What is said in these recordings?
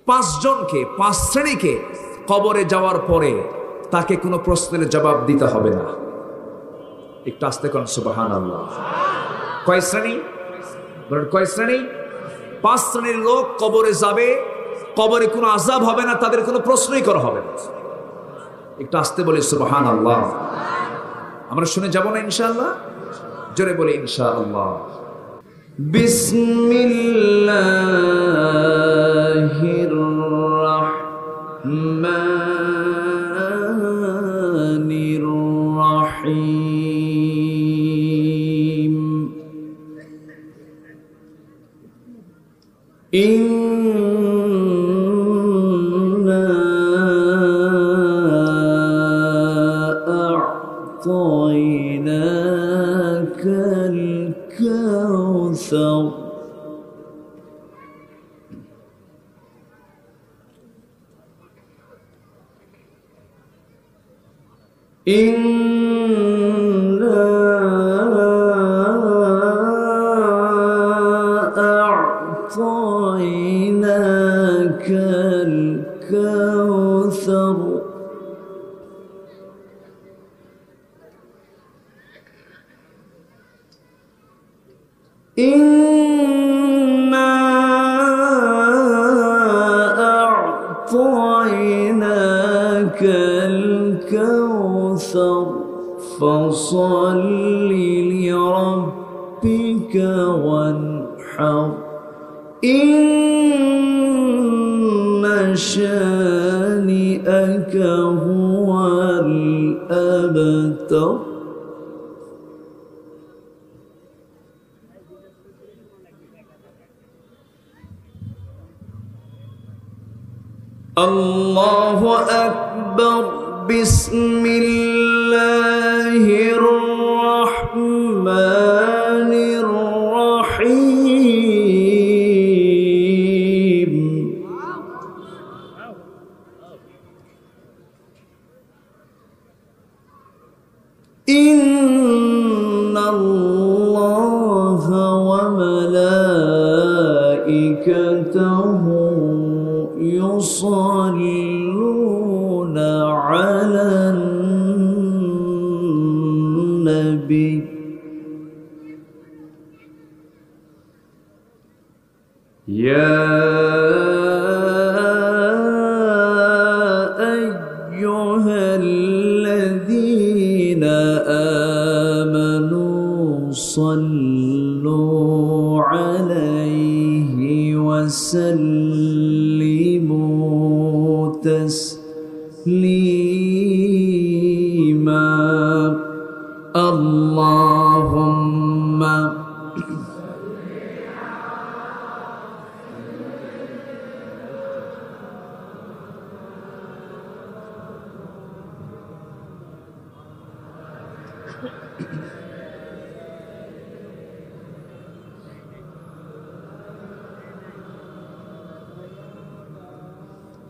পাঁচজনকে, 5 শ্রেণীকে কবরে যাওয়ার পরে তাকে কোনো প্রশ্নের জবাব দিতে হবে না। একটু আস্তে কোন সুবহানাল্লাহ। কয় শ্রেণী? বলেন কয় শ্রেণী? 5 শ্রেণীর লোক কবরে যাবে, কবরে কোনো আযাব হবে না, তাদের কোনো প্রশ্নই করা হবে না। একটু আস্তে বলি সুবহানাল্লাহ। আমরা শুনে যাব না ইনশাআল্লাহ? জোরে বলি ইনশাআল্লাহ। বিসমিল্লাহির রাহমানির রাহিম। ইন্না আ'তাইনাকাল কাউসার। إنا أعطيناك الكوثر. إنا أعطيناك الكوثر فصل لربك وانحر إن شانئك هو الأبتر. الله أكبر. بسم الله الرحمن الرحيم. إن الله وملائكته يصلون على النبي يا أيها الذين آمنوا صلوا عليه وسلموا تسليما. اللهم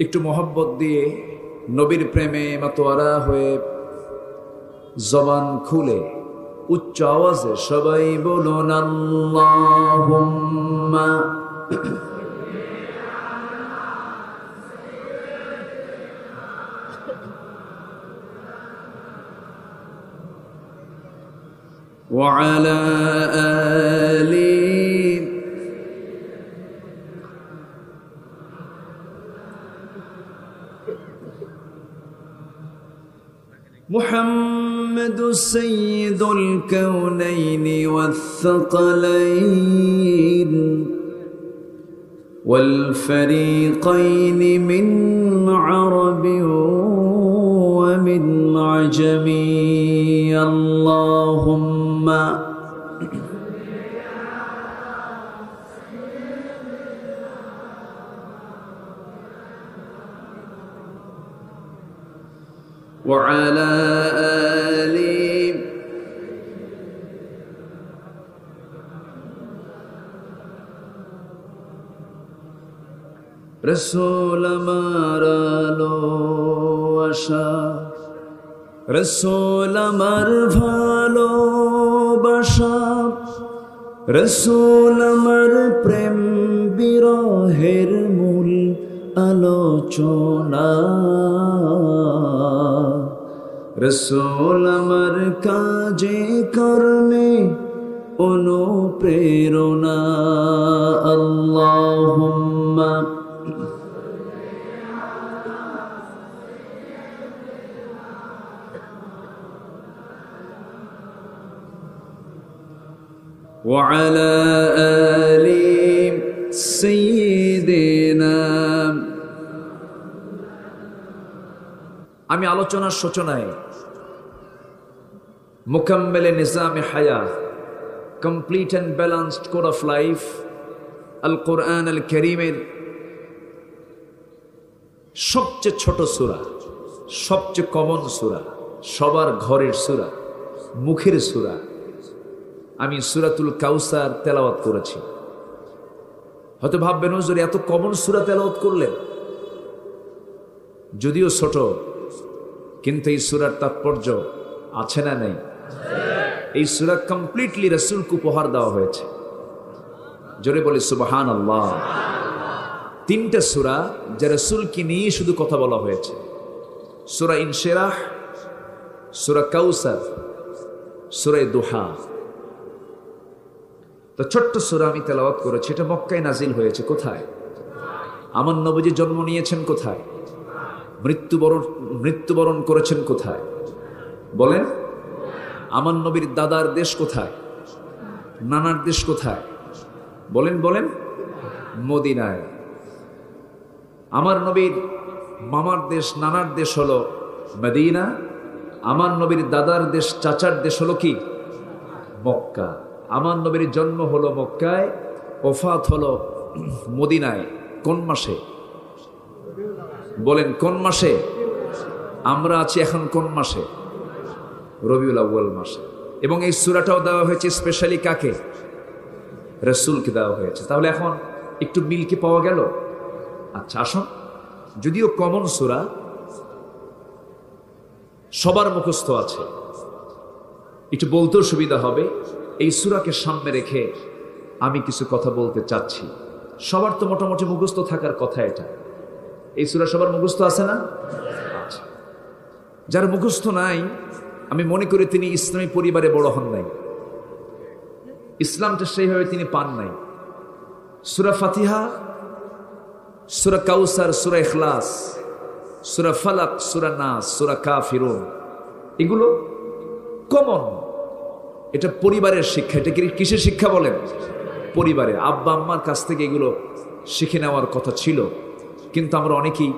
একটু মোহব্বত দিয়ে নবীর প্রেমে মাতোয়ারা হয়ে জবান খুলে উচ্চ আওয়াজে সবাই বলুন আল্লাহুম্মা ওয়া আলা আলি محمد سيد الكونين والثقلين والفريقين من عرب ومن عجم. اللهم وعلى آله رسول مارالو আশা রসুল আমার ভালোবাসা রসুল আমার প্রেম বিরহের মূল আলোচনা, রাসূল আমার কাজে কর্মে অনুপ্রেরণা। আল্লাহুম্মা وعلى آل سيدنا। আমি আলোচনার সূচনায় মুকাম্মেলে নিজামে হায়া, complete and balanced code of life, Al Quran আল কারীমের সবচেয়ে ছোট সূরা, সবচেয়ে কমন সূরা, সবার ঘরের সূরা, মুখের সূরা, আমি সূরাতুল কাউসার তেলাওয়াত করেছি। হয়তো ভাববেন হুজুর এত কমন সূরা তেলাওয়াত করলেন, যদিও ছোট, কিন্তু এই সূরার তাৎপর্য আছে না নেই? এই সূরা কমপ্লিটলি রাসূলকে উপহার দেওয়া হয়েছে। জোরে বলি সুবহানাল্লাহ। তিনটা সূরা যা রাসূলকে নিয়ে শুধু কথা বলা হয়েছে, সূরা ইনশিরাহ, সূরা কাউসার, সূরা দুহা। তো ছোট্ট সূরা আমি তেলাওয়াত করেছি, এটা মক্কায় নাজিল হয়েছে। কোথায়? আমার নবীজি জন্ম নিয়েছেন কোথায়? মৃত্যুবরণ করেছেন কোথায়? বলেন। আমার নবীর দাদার দেশ কোথায়? নানার দেশ কোথায়? বলেন বলেন। মদিনায়। আমার নবীর মামার দেশ, নানার দেশ হলো মদিনা। আমার নবীর দাদার দেশ, চাচার দেশ হলো কি? মক্কা। আমার নবীর জন্ম হলো মক্কায়, ওফাত হলো মদিনায়। কোন মাসে? বলেন কোন মাসে? আমরা আছি এখন কোন মাসে? রবিউল আউয়াল মাসে। এবং এই সূরাটাও দেওয়া হয়েছে স্পেশালি কাকে? রাসূলকে দেওয়া হয়েছে। তাহলে এখন একটু মিল কি পাওয়া গেল? আচ্ছা আসুন, যদিও কমন সূরা, সবার মুখস্থ আছে, একটু বলতেও সুবিধা হবে। এই সূরাকে সামনে রেখে আমি কিছু কথা বলতে চাচ্ছি। সবার তো মোটামুটি মুখস্থ থাকার কথা এটা। এই সূরা সবার মুখস্থ আছে না? আচ্ছা, যার মুখস্থ নাই, আমি মনে করি তিনি ইসলামী পরিবারে বড় হন নাই, ইসলামটা সেইভাবে তিনি পান নাই। সূরা ফাতিহা, সূরা কাউসার, সূরা ইখলাস, সূরা ফালাক, সূরা নাস, সূরা কাফিরুন, এগুলো কমন। এটা পরিবারের শিক্ষা। এটা কিসের শিক্ষা বলেন? পরিবারে আব্বা আম্মার কাছ থেকে এগুলো শিখে নেওয়ার কথা ছিল, কিন্তু আমরা অনেকেই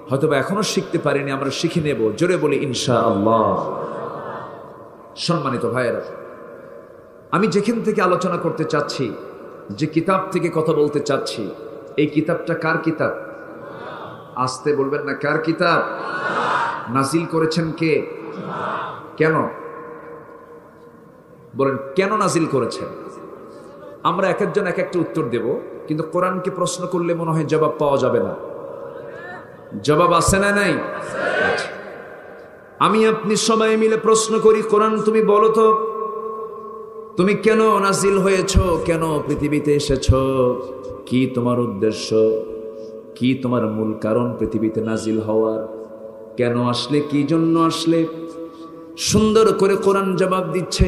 হয়তোবা এখনো শিখতে পারিনি। আমরা শিখে নেব। জোরে বলি ইনশাআল্লাহ। সম্মানিত ভাইয়েরা, আমি যেখান থেকে আলোচনা করতে চাচ্ছি, যে কিতাব থেকে কথা বলতে চাচ্ছি, এই কিতাবটা কার কিতাব? আসতে বলবেন না, কার কিতাব? নাজিল করেছেন কে? কেন? বলেন কেন নাজিল করেছেন? আমরা এক একজন এক একটা উত্তর দেব, কিন্তু কোরআনকে প্রশ্ন করলে মনে হয় জবাব পাওয়া যাবে না। জবাব আছে না নাই? আমি আপনি সবাই মিলে প্রশ্ন করি, কোরআন তুমি বলো তো, তুমি কেন নাজিল হয়েছ? কেন পৃথিবীতে এসেছ? কি তোমার উদ্দেশ্য? কি তোমার মূল কারণ পৃথিবীতে নাজিল হওয়ার? কেন আসলে? কি জন্য আসলে? সুন্দর করে কোরআন জবাব দিচ্ছে।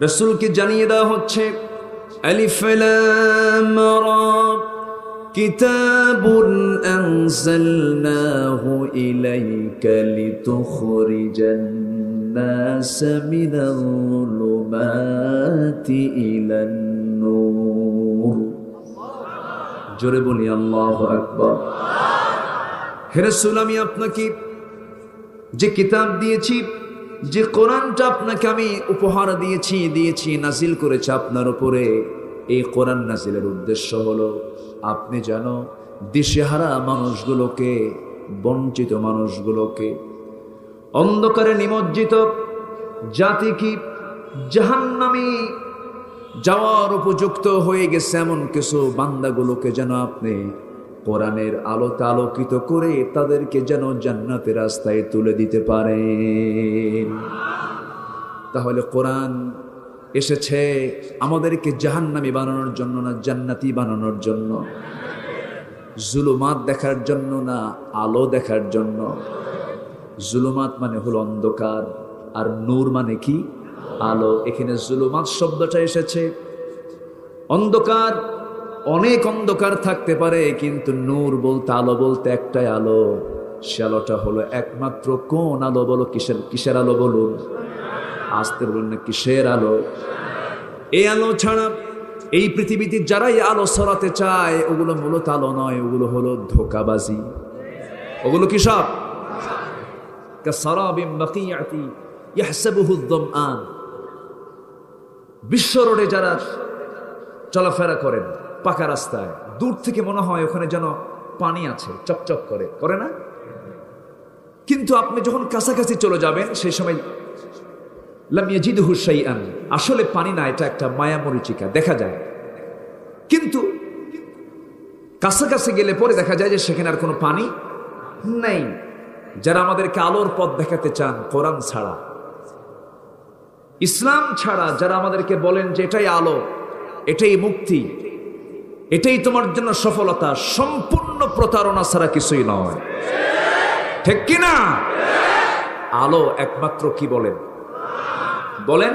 রাসূলকে জানিয়ে দেওয়া হচ্ছে, আলিফ লাম রা কিতাবুন আনজালনাহু ইলাইকা লিতুখরিজান নাস মিনাল যুলুমাতি ইলান নূর। জোরে বলি আল্লাহু আকবার। হে রাসূল, আমি আপনাকে যে কিতাব দিয়েছি, যে কোরআনটা আপনাকে আমি উপহার দিয়েছি নাজিল করেছে আপনার উপরে, এই কোরআন নাজিলের উদ্দেশ্য হলো আপনি যেন দিশেহারা মানুষগুলোকে, বঞ্চিত মানুষগুলোকে, অন্ধকারে নিমজ্জিত জাতিকে, জাহান্নামে যাওয়ার উপযুক্ত হয়ে গেছে এমন কিছু বান্দাগুলোকে যেন আপনি কোরআনের আলোতে আলোকিত করে তাদেরকে যেন জান্নাতের রাস্তায় তুলে দিতে পারেন। তাহলে কোরআন এসেছে আমাদেরকে জাহান্নামী বানানোর জন্য না জান্নাতি বানানোর জন্য? জুলুমাত দেখার জন্য না আলো দেখার জন্য? জুলুমাত মানে হলো অন্ধকার, আর নূর মানে কি? আলো। এখানে জুলুমাত শব্দটা এসেছে। অন্ধকার, অনেক অন্ধকার থাকতে পারে, কিন্তু নূর বলতে, আলো বলতে একটাই আলো। সে আলোটা হলো একমাত্র কোন আলো বলো? কিসের আলো বলুন? আসতে বলুন না, কিসের আলো? এই আলো ছাড়া এই পৃথিবীতে যারাই আলো ছড়াতে চায়, ওগুলো মূলত আলো নয়, ওগুলো হলো ধোঁকাবাজি। ওগুলো কি সব? কাসারাবিম বাকিয়াতি ইয়াহসাবুহু আয-যামআন। বিশ্ব রোডে যারা চলাফেরা করেন পাকা রাস্তায়, দূর থেকে মনে হয় ওখানে যেন পানি আছে, চকচক করে, করে না? কিন্তু আপনি যখন কাছাকাছি চলে যাবেন, সেই সময় লাম ইয়াজিদহু শাইআন, আসলে পানি না, এটা একটা মায়া মরিচিকা দেখা যায়। কিন্তু কাছাকাছি গেলে পরে দেখা যায় যে সেখানে আর কোনো পানি নেই। যারা আমাদেরকে আলোর পথ দেখাতে চান কোরআন ছাড়া, ইসলাম ছাড়া, যারা আমাদেরকে বলেন যে এটাই আলো, এটাই মুক্তি, এটাই তোমার জন্য সফলতা, সম্পূর্ণ প্রতারণা ছাড়া কিছুই নয়। ঠিক কিনা? আলো একমাত্র কি বলেন? বলেন,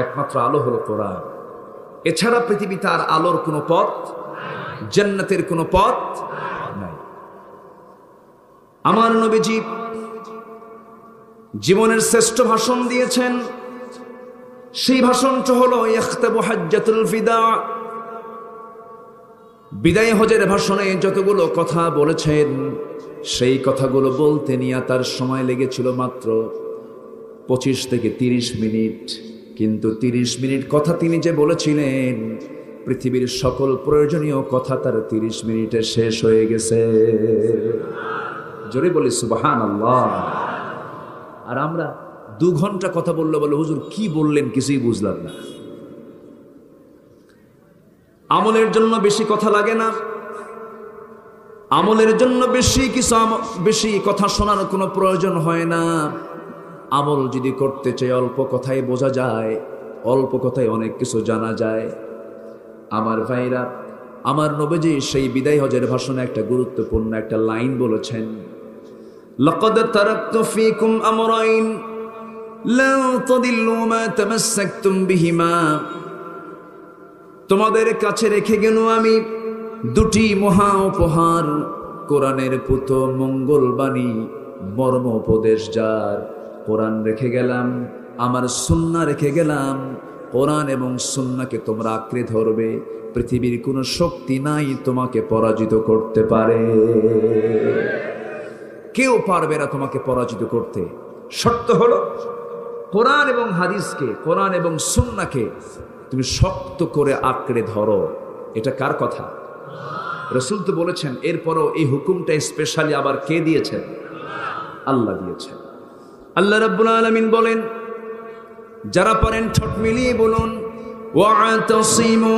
একমাত্র আলো হলো কোরআন। এছাড়া পৃথিবীতে আর আলোর কোনো পথ, জান্নাতের কোনো পথ নাই। আমার নবীজি জীবনের শ্রেষ্ঠ ভাষণ দিয়েছেন। সেই ভাষণটা হলো ইখতাবু হাজ্জাতুল ফিদা। বিদায় হজের ভাষণে যতগুলো কথা বলেছেন, সেই কথাগুলো বলতে নিয়ে তার সময় লেগেছিল মাত্র 25 থেকে 30 মিনিট। কিন্তু 30 মিনিট কথা তিনি যে বলেছিলেন, পৃথিবীর সকল প্রয়োজনীয় কথা তার 30 মিনিটে শেষ হয়ে গেছে। জোরে বলি সুবহানাল্লাহ। আর আমরা 2 ঘন্টা কথা বললে বলে, হুজুর কি বললেন কিছুই বুঝলাম না। আমলের জন্য বেশি কথা লাগে না, আমলের জন্য বেশি কথা শোনার কোনো প্রয়োজন হয় না। আমল যদি করতে চাই, অল্প কথায় বোঝা যায়, অল্প কথায় অনেক কিছু জানা যায়। আমার ভাইরা, আমার নবীজি সেই বিদায় হজের ভাষণে একটা গুরুত্বপূর্ণ একটা লাইন বলেছেন, লাকাদ তারাকতু ফীকুম আমরাইন লা তাদিল্লু মা তামাসসাকতুম বিহিমা। তোমাদের কাছে রেখে গেল আমি 2টি মহা উপহার, কোরআনের পুত মঙ্গলবাণী, মর্ম উপদেশ যার। কোরআন রেখে গেলাম, আমার সুন্নাহ রেখে গেলাম। কোরআন এবং সুন্নাহকে তোমরা আঁকড়ে ধরবে, পৃথিবীর কোনো শক্তি নাই তোমাকে পরাজিত করতে পারে। কেউ পারবে না তোমাকে পরাজিত করতে। শর্ত হলো কোরআন এবং হাদিসকে, কোরআন এবং সুন্নাহকে তুমি শক্ত করে আঁকড়ে ধরো। এটা কার কথা? রাসূল তো বলেছেন। এরপরও এই হুকুমটা স্পেশালি আবার কে দিয়েছেন? আল্লাহ দিয়েছেন। আল্লাহ রাব্বুল আলামিন বলেন, যারা পারেন ঠোঁট মিলিয়ে বলুন, ওয়া'তাসিমু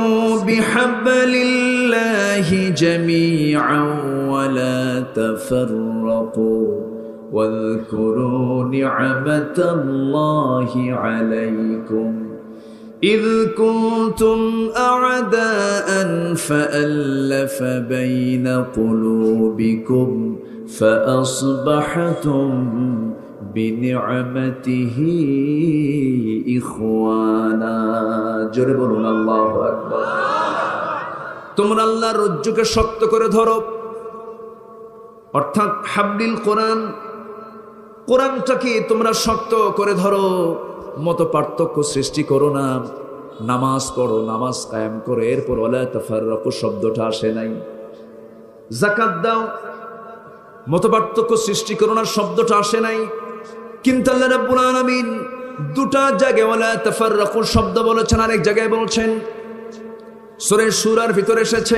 বিহাবলিল্লাহি জামিআন ওয়া লা তাফাররাকু ওয়াযকুরু নি'মাতাল্লাহি আলাইকুম إذ كنتم أعداء فألف بين قلوبكم فأصبحتم بنعمته إخوانا جربنا الله أكبر। তোমরা আল্লাহর রজ্জুকে শক্ত করে ধরো, অর্থাৎ হাবলিল কোরআন, কোরআনটাকে তোমরা শক্ত করে ধরো। মত পার্থক্য সৃষ্টি করো না। নামাজ পড়ো, নামাজ কায়েম করো, এরপর ওয়ালা তাফাররাকু শব্দটা আসে নাই। যাকাত দাও, মত পার্থক্য সৃষ্টি করো না শব্দটা আসে নাই। কিন্তু আল্লাহ রাব্বুল আলামিন 2টা জায়গায় ওয়ালা তাফাররাকু শব্দ বলেছেন, আরেক জায়গায় বলছেন। সূরা শূরার ভিতরে এসেছে,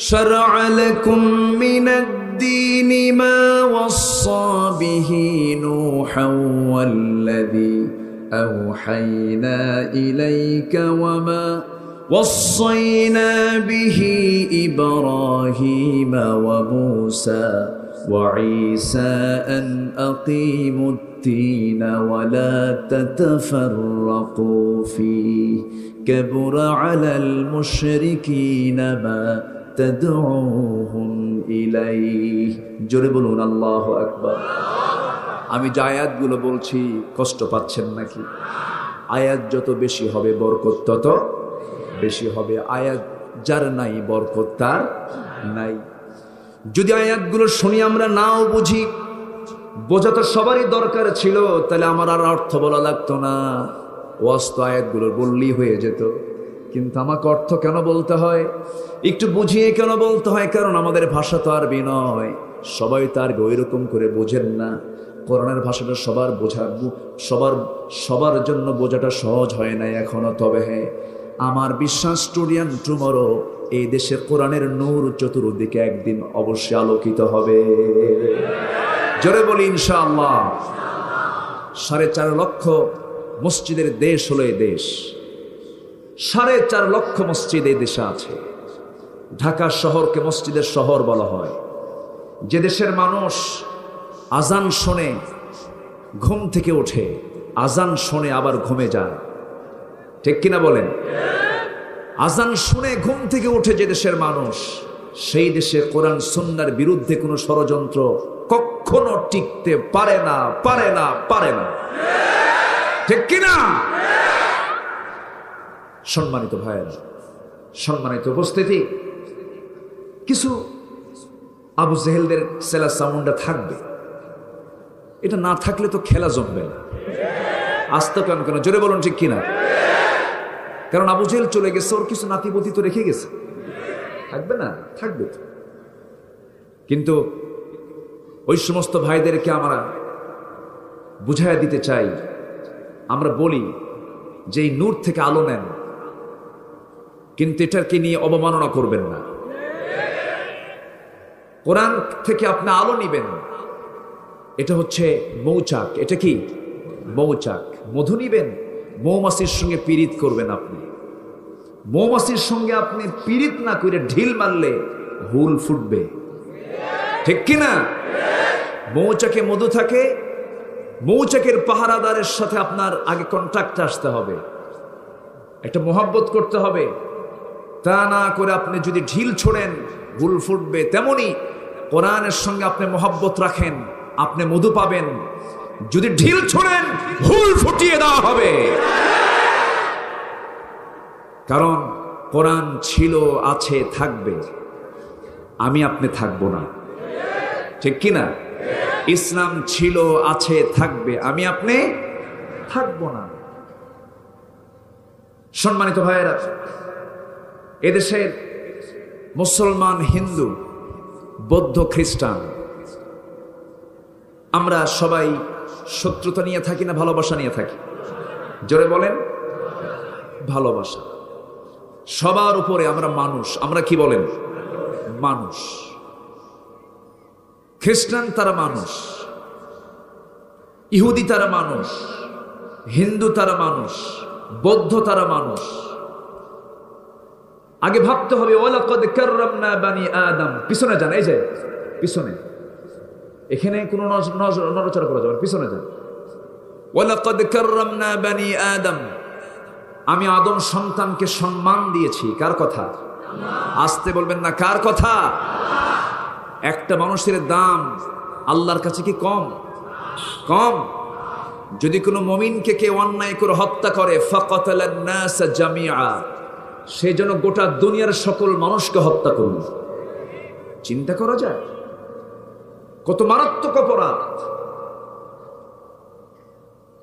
শারআ লাকুম মিনাদ الدين ما وصى به نوحا والذي أوحينا إليك وما وصينا به إبراهيم وموسى وعيسى أن أقيموا الدين ولا تتفرقوا فيه كبر على المشركين ما তাদউহুম ইলাইহি। জোরে বলুন আল্লাহু আকবার। আমি যে আয়াতগুলো বলছি কষ্ট পাচ্ছেন নাকি? আয়াত যত বেশি হবে বরকত তত বেশি হবে। আয়াত যার নাই বরকত তার নাই। যদি আয়াতগুলো শুনি আমরা নাও বুঝি, বোঝা তো সবারই দরকার ছিল, তাহলে আমার আর অর্থ বলা লাগতো না, ওয়াজ তো আয়াতগুলো বললেই হয়ে যেত। কিন্তু আমাকে অর্থ কেন বলতে হয়, একটু বুঝিয়ে কেন বলতে হয়? কারণ আমাদের ভাষা তো আরবি নয়, সবাই তো আরবি ওই রকম করে বোঝেন না। কোরআনের ভাষাটা সবার বোঝা, সবার জন্য বোঝাটা সহজ হয় না এখনো। তবে হ্যাঁ, আমার বিশ্বাস টুডিয়ান টুমরো এই দেশের কোরআনের নূর চতুর্দিকে একদিন অবশ্যই আলোকিত হবে। জোরে বলি ইনশাআল্লাহ। 4.5 লক্ষ মসজিদের দেশ হলো এই দেশ। 4.5 লক্ষ মসজিদ এই দেশে আছে। ঢাকা শহরকে মসজিদের শহর বলা হয়। যে দেশের মানুষ আজান শোনে ঘুম থেকে ওঠে, আজান শোনে আবার ঘুমে যায়, ঠিক কিনা বলেন? আজান শুনে ঘুম থেকে উঠে যে দেশের মানুষ, সেই দেশে কোরআন সুন্নাহর বিরুদ্ধে কোনো ষড়যন্ত্র কখনো টিকতে পারে না, পারে না, পারে না, ঠিক কিনা? সম্মানিত ভাইয়েরা, সম্মানিত উপস্থিতি, কিছু আবু জেহেলদের সেলা সাউন্ডটা থাকবে। এটা না থাকলে তো খেলা জমবে না। আসতে কেন কেন জোরে বলুন, ঠিক কিনা? কারণ আবু জেহেল চলে গেছে, ওর কিছু নাতিপতি তো রেখে গেছে, থাকবে না? থাকবে তো। কিন্তু ওই সমস্ত ভাইদেরকে আমরা বুঝাইয়া দিতে চাই, আমরা বলি যে এই নূর থেকে আলো নেন, কিন্তু এটাকে নিয়ে অবমাননা করবেন না। কোরআন থেকে আপনি আলো নিবেন, এটা হচ্ছে মৌচাক। এটা কি? মৌচাক। মধু নিবেন, মৌমাছির সঙ্গে পীড়িত করবেন আপনি। মৌমাছির সঙ্গে আপনি পীড়িত না করে ঢিল মারলে হুল ফুটবে, ঠিক কিনা? মৌচাকে মধু থাকে, মৌচাকের পাহারাদারের সাথে আপনার আগে কন্ট্যাক্ট আসতে হবে, একটা মোহাব্বত করতে হবে। তা না করে আপনি যদি ঢিল ছোড়েন হুল ফুটবে। তেমনি কোরআনের সঙ্গে আপনি মোহাব্বত রাখেন, আপনি মধু পাবেন। যদি ঢিল ছোড়েন হুল ফুটিয়ে দেওয়া হবে। কারণ কোরআন ছিল, আছে, থাকবে, আমি আপনি থাকবো না, ঠিক কিনা? ইসলাম ছিল, আছে, থাকবে, আমি আপনি থাকবো না। সম্মানিত ভাইয়েরা, এদেশের মুসলমান, হিন্দু, বৌদ্ধ, খ্রিস্টান, আমরা সবাই শত্রুতা নিয়ে থাকি না ভালোবাসা নিয়ে থাকি? জোরে বলেন। ভালোবাসা। সবার উপরে আমরা মানুষ। আমরা কি বলেন? মানুষ। খ্রিস্টান তারা মানুষ, ইহুদি তারা মানুষ, হিন্দু তারা মানুষ, বৌদ্ধ তারা মানুষ। আগে ভাবতে হবে ওয়ালাকাদ কাররামনা বানি আদম। পিছনে যান, এই যে পিছনে, এখানে কোনো নড়াচড়া করা যাবে, পিছনে যান। ওয়ালাকাদ কাররামনা বানি আদম, আমি আদম সন্তানকে সম্মান দিয়েছি। কার কথা? আসতে বলবেন না, কার কথা? একটা মানুষের দাম আল্লাহর কাছে কি কম? কম। যদি কোনো মুমিনকে কেউ অন্যায় করে হত্যা করে, ফাকাতালান নাস জামিআ, সেই জন্য গোটা দুনিয়ার সকল মানুষকে হত্যা করল। চিন্তা করা যায় কত মারাত্মক অপরাধ।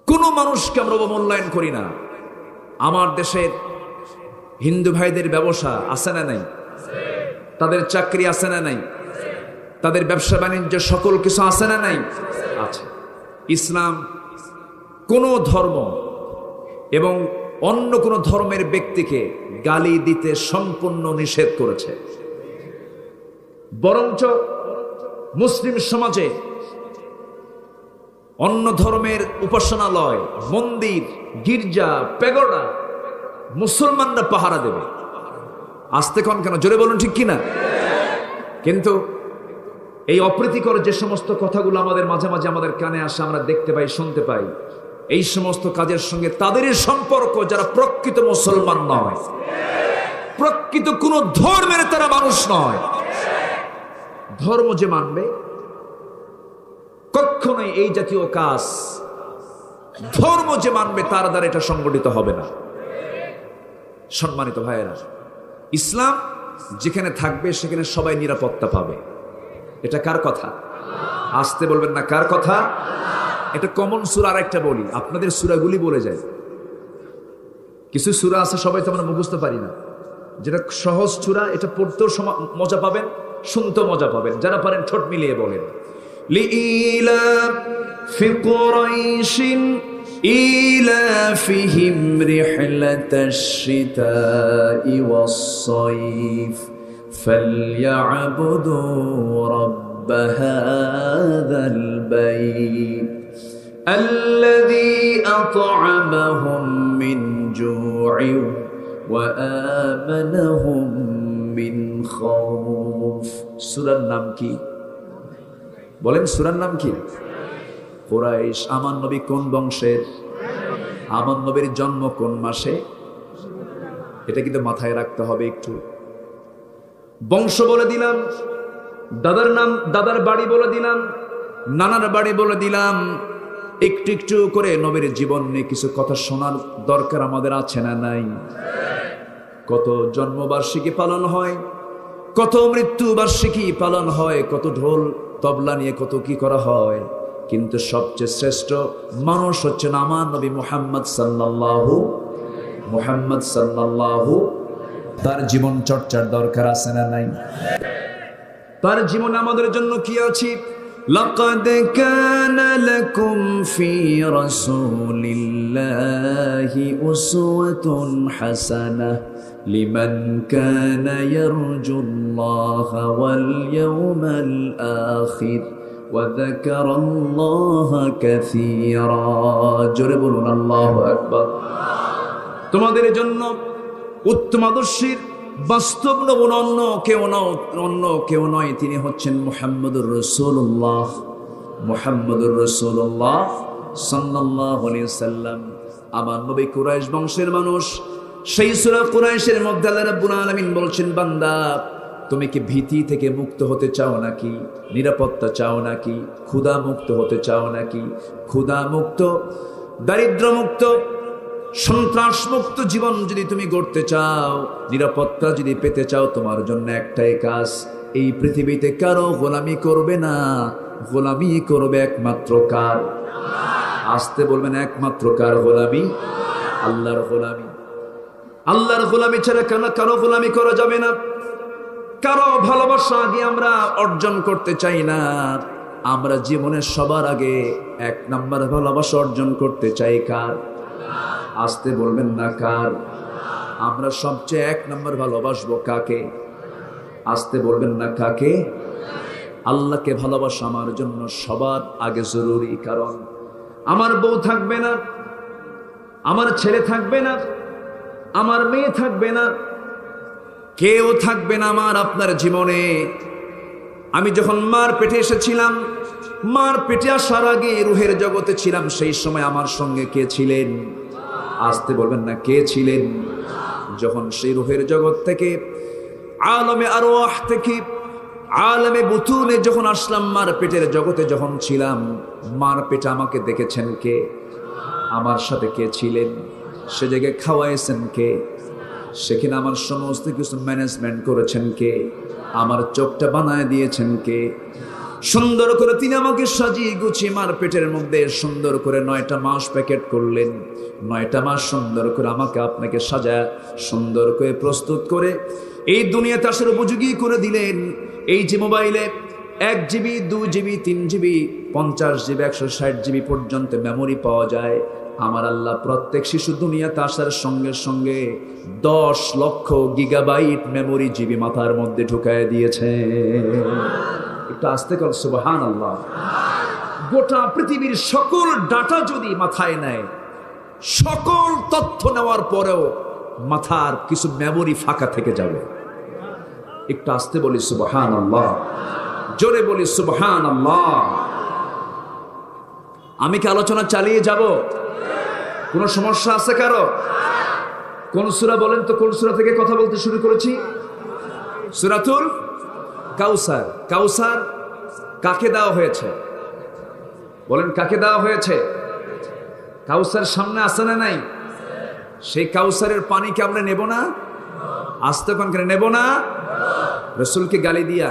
কোন মানুষকে আমরা অবমূল্যায়ন করি না। আমার দেশের হিন্দু ভাইদের ব্যবসা আছে না নাই? তাদের চাকরি আছে না নাই? তাদের ব্যবসা বাণিজ্য সকল কিছু আছে না নাই? আছে। ইসলাম কোন ধর্ম এবং অন্য কোন ধর্মের ব্যক্তিকে গালি দিতে সম্পূর্ণ নিষেধ করেছে। বরঞ্চ মুসলিম সমাজে অন্য ধর্মের উপাসনালয়, মন্দির, গির্জা, প্যাগোডা মুসলমানরা পাহারা দেবে। আসতে কন কেন? জোরে বলুন, ঠিক কিনা? কিন্তু এই অপ্রীতিকর যে সমস্ত কথাগুলো আমাদের মাঝে মাঝে আমাদের কানে আসে, আমরা দেখতে পাই, শুনতে পাই, এই সমস্ত কাজের সঙ্গে তাদেরই সম্পর্ক যারা প্রকৃত মুসলমান নয়। প্রকৃত কোন ধর্মের তারা মানুষ নয়। ধর্ম যে মানবে, কখনোই এই জাতীয় কাজ ধর্ম যে মানবে তার দ্বারা এটা সংগঠিত হবে না। সম্মানিত ভাইয়েরা, ইসলাম যেখানে থাকবে সেখানে সবাই নিরাপত্তা পাবে। এটা কার কথা? আসতে বলবেন না, কার কথা? এটা কমন সূরা। আরেকটা বলি, আপনাদের সূরাগুলি বলে যায়। কিছু সূরা আছে সবাই তো আমরা মুখস্থ পারি না, যেটা সহজ সূরা, এটা পড়তেও মজা পাবেন, শুনতেও মজা পাবেন। যারা পারেন ঠোঁট মিলিয়ে বলেন, লিইলাফি কুরাইশিন ইলাফিহিম রিহলাতাশ শিতাই ওয়াস-সাইফ ফালইয়াবুদু রাব্ব হাযাল বাইত الذي أطعمهم من جوع وآمنهم من خوف। সূরার নাম কি বলেন? সূরার নাম কি? কুরাইশ। আমার নবী কোন বংশের? আমার নবীর জন্ম কোন মাসে? এটা কিন্তু মাথায় রাখতে হবে একটু। বংশ বলে দিলাম, দাদার নাম, দাদার বাড়ি বলে দিলাম, নানার বাড়ি বলে দিলাম। একটু একটু করে নবীর জীবন নিয়ে কিছু কথা শোনার দরকার আমাদের আছে না নাই? কত জন্মবার্ষিকী পালন হয়, কত মৃত্যু বার্ষিকী পালন হয়, কত ঢোল তবলা নিয়ে কত কি করা হয়, কিন্তু সবচেয়ে শ্রেষ্ঠ মানুষ হচ্ছেন আমার নবী মুহাম্মদ সাল্লাল্লাহু। তার জীবন চর্চার দরকার আছে না নাই? তার জীবন আমাদের জন্য কি আছে? لقد كان لكم في رسول الله أسوة حسنة لمن كان يرجو الله واليوم الآخر وذكر الله كثيرا। জোরে বলুন আল্লাহু আকবার। তোমাদের জন্য উত্তম আদর্শের বাস্তব নমুনা অন্য কেউ নয়, তিনি হচ্ছেন মুহাম্মদুর রাসূলুল্লাহ সাল্লাল্লাহু আলাইহি ওয়াসাল্লাম। আমার নবী কুরাইশ বংশের মানুষ। সেই সূরা কুরাইশের মধ্যে আল্লাহ রাব্বুল আলামিন বলছেন, বান্দা তুমি কি ভীতি থেকে মুক্ত হতে চাও নাকি? নিরাপত্তা চাও নাকি? ক্ষুধা মুক্ত হতে চাও নাকি? ক্ষুধা মুক্ত, দারিদ্র মুক্ত, সন্ত্রাস মুক্ত জীবন যদি তুমি গড়তে চাও, নিরাপত্তা যদি পেতে চাও, তোমার জন্য একটাই কাজ, এই পৃথিবীতে কারো গোলামি করবে না। গোলামি করবে একমাত্র কার? আসতে বলবেন, একমাত্র কার গোলামি? আল্লাহর গোলামি। আল্লাহর গোলামি ছাড়া কারো গোলামি করা যাবে না। কারো ভালোবাসা আগে আমরা অর্জন করতে চাই না। আমরা জীবনে সবার আগে এক নাম্বার ভালোবাসা অর্জন করতে চাই কার? আসতে বলবেন না, কার? আমরা সবচেয়ে এক নম্বর ভালোবাসবো কাকে? আসতে বলবেন না, কাকে? আল্লাহকে ভালোবাসা আমার জন্য সবার আগে জরুরি। কারণ আমার বউ থাকবে না, আমার ছেলে থাকবে না, আমার মেয়ে থাকবে না, কেউ থাকবে না আমার আপনার জীবনে। আমি যখন মার পেটে এসেছিলাম, মার পেটে আসার আগে রুহের জগতে ছিলাম, সেই সময় আমার সঙ্গে কে ছিলেন? আসতে বলবেন না, কে ছিলেন? যখন সেই রুহের জগৎ থেকে, আলমে আরওয়াহ থেকে আলমে বুতুনে যখন আসলাম, মার পেটের জগতে যখন ছিলাম, মার পেটে আমাকে দেখেছেন কে? আমার সাথে কে ছিলেন? সে জায়গায় খাওয়াইছেন কে? সেখানে আমার সমস্ত কিছু ম্যানেজমেন্ট করেছেন কে? আমার চোখটা বানায় দিয়েছেন কে? সুন্দর করে তিনি আমাকে সাজিয়ে গুছিয়ে মার পেটের মধ্যে সুন্দর করে 9টা মাস প্যাকেট করলেন। 9টা মাস সুন্দর করে আমাকে আপনাকে সাজায় সুন্দর করে প্রস্তুত করে এই দুনিয়াতে আসার উপযোগী করে দিলেন। এই যে মোবাইলে 1 GB 2 GB 3 GB 50 GB 160 GB পর্যন্ত মেমোরি পাওয়া যায়, আমার আল্লাহ প্রত্যেক শিশু দুনিয়াতে আসার সঙ্গে সঙ্গে 10 লক্ষ গিগাবাইট মেমোরি জিবি মাথার মধ্যে ঢুকায় দিয়েছে। একটু আস্তে কর সুবহানাল্লাহ। গোটা পৃথিবীর সকল ডাটা যদি মাথায় নেয়, সকল তথ্য নেওয়ার পরেও মাথার কিছু মেমোরি ফাঁকা থেকে যাবে। একটু আস্তে বলি সুবহানাল্লাহ, জোরে বলি সুবহানাল্লাহ। আমি কি আলোচনা চালিয়ে যাব? কোনো সমস্যা আছে কারো? কোন সূরা বলেন তো? কোন সূরা থেকে কথা বলতে শুরু করেছি? সূরাতুল কাউসার। কাউসার কাকে দেওয়া হয়েছে? বলেন, কাকে দেওয়া হয়েছে? কাউসার সামনে আছে না নাই? সেই কাউসারের পানি কি আমরা নেব না? আস্তে কোন করে নেব না? রাসূলকে গালি দিয়া,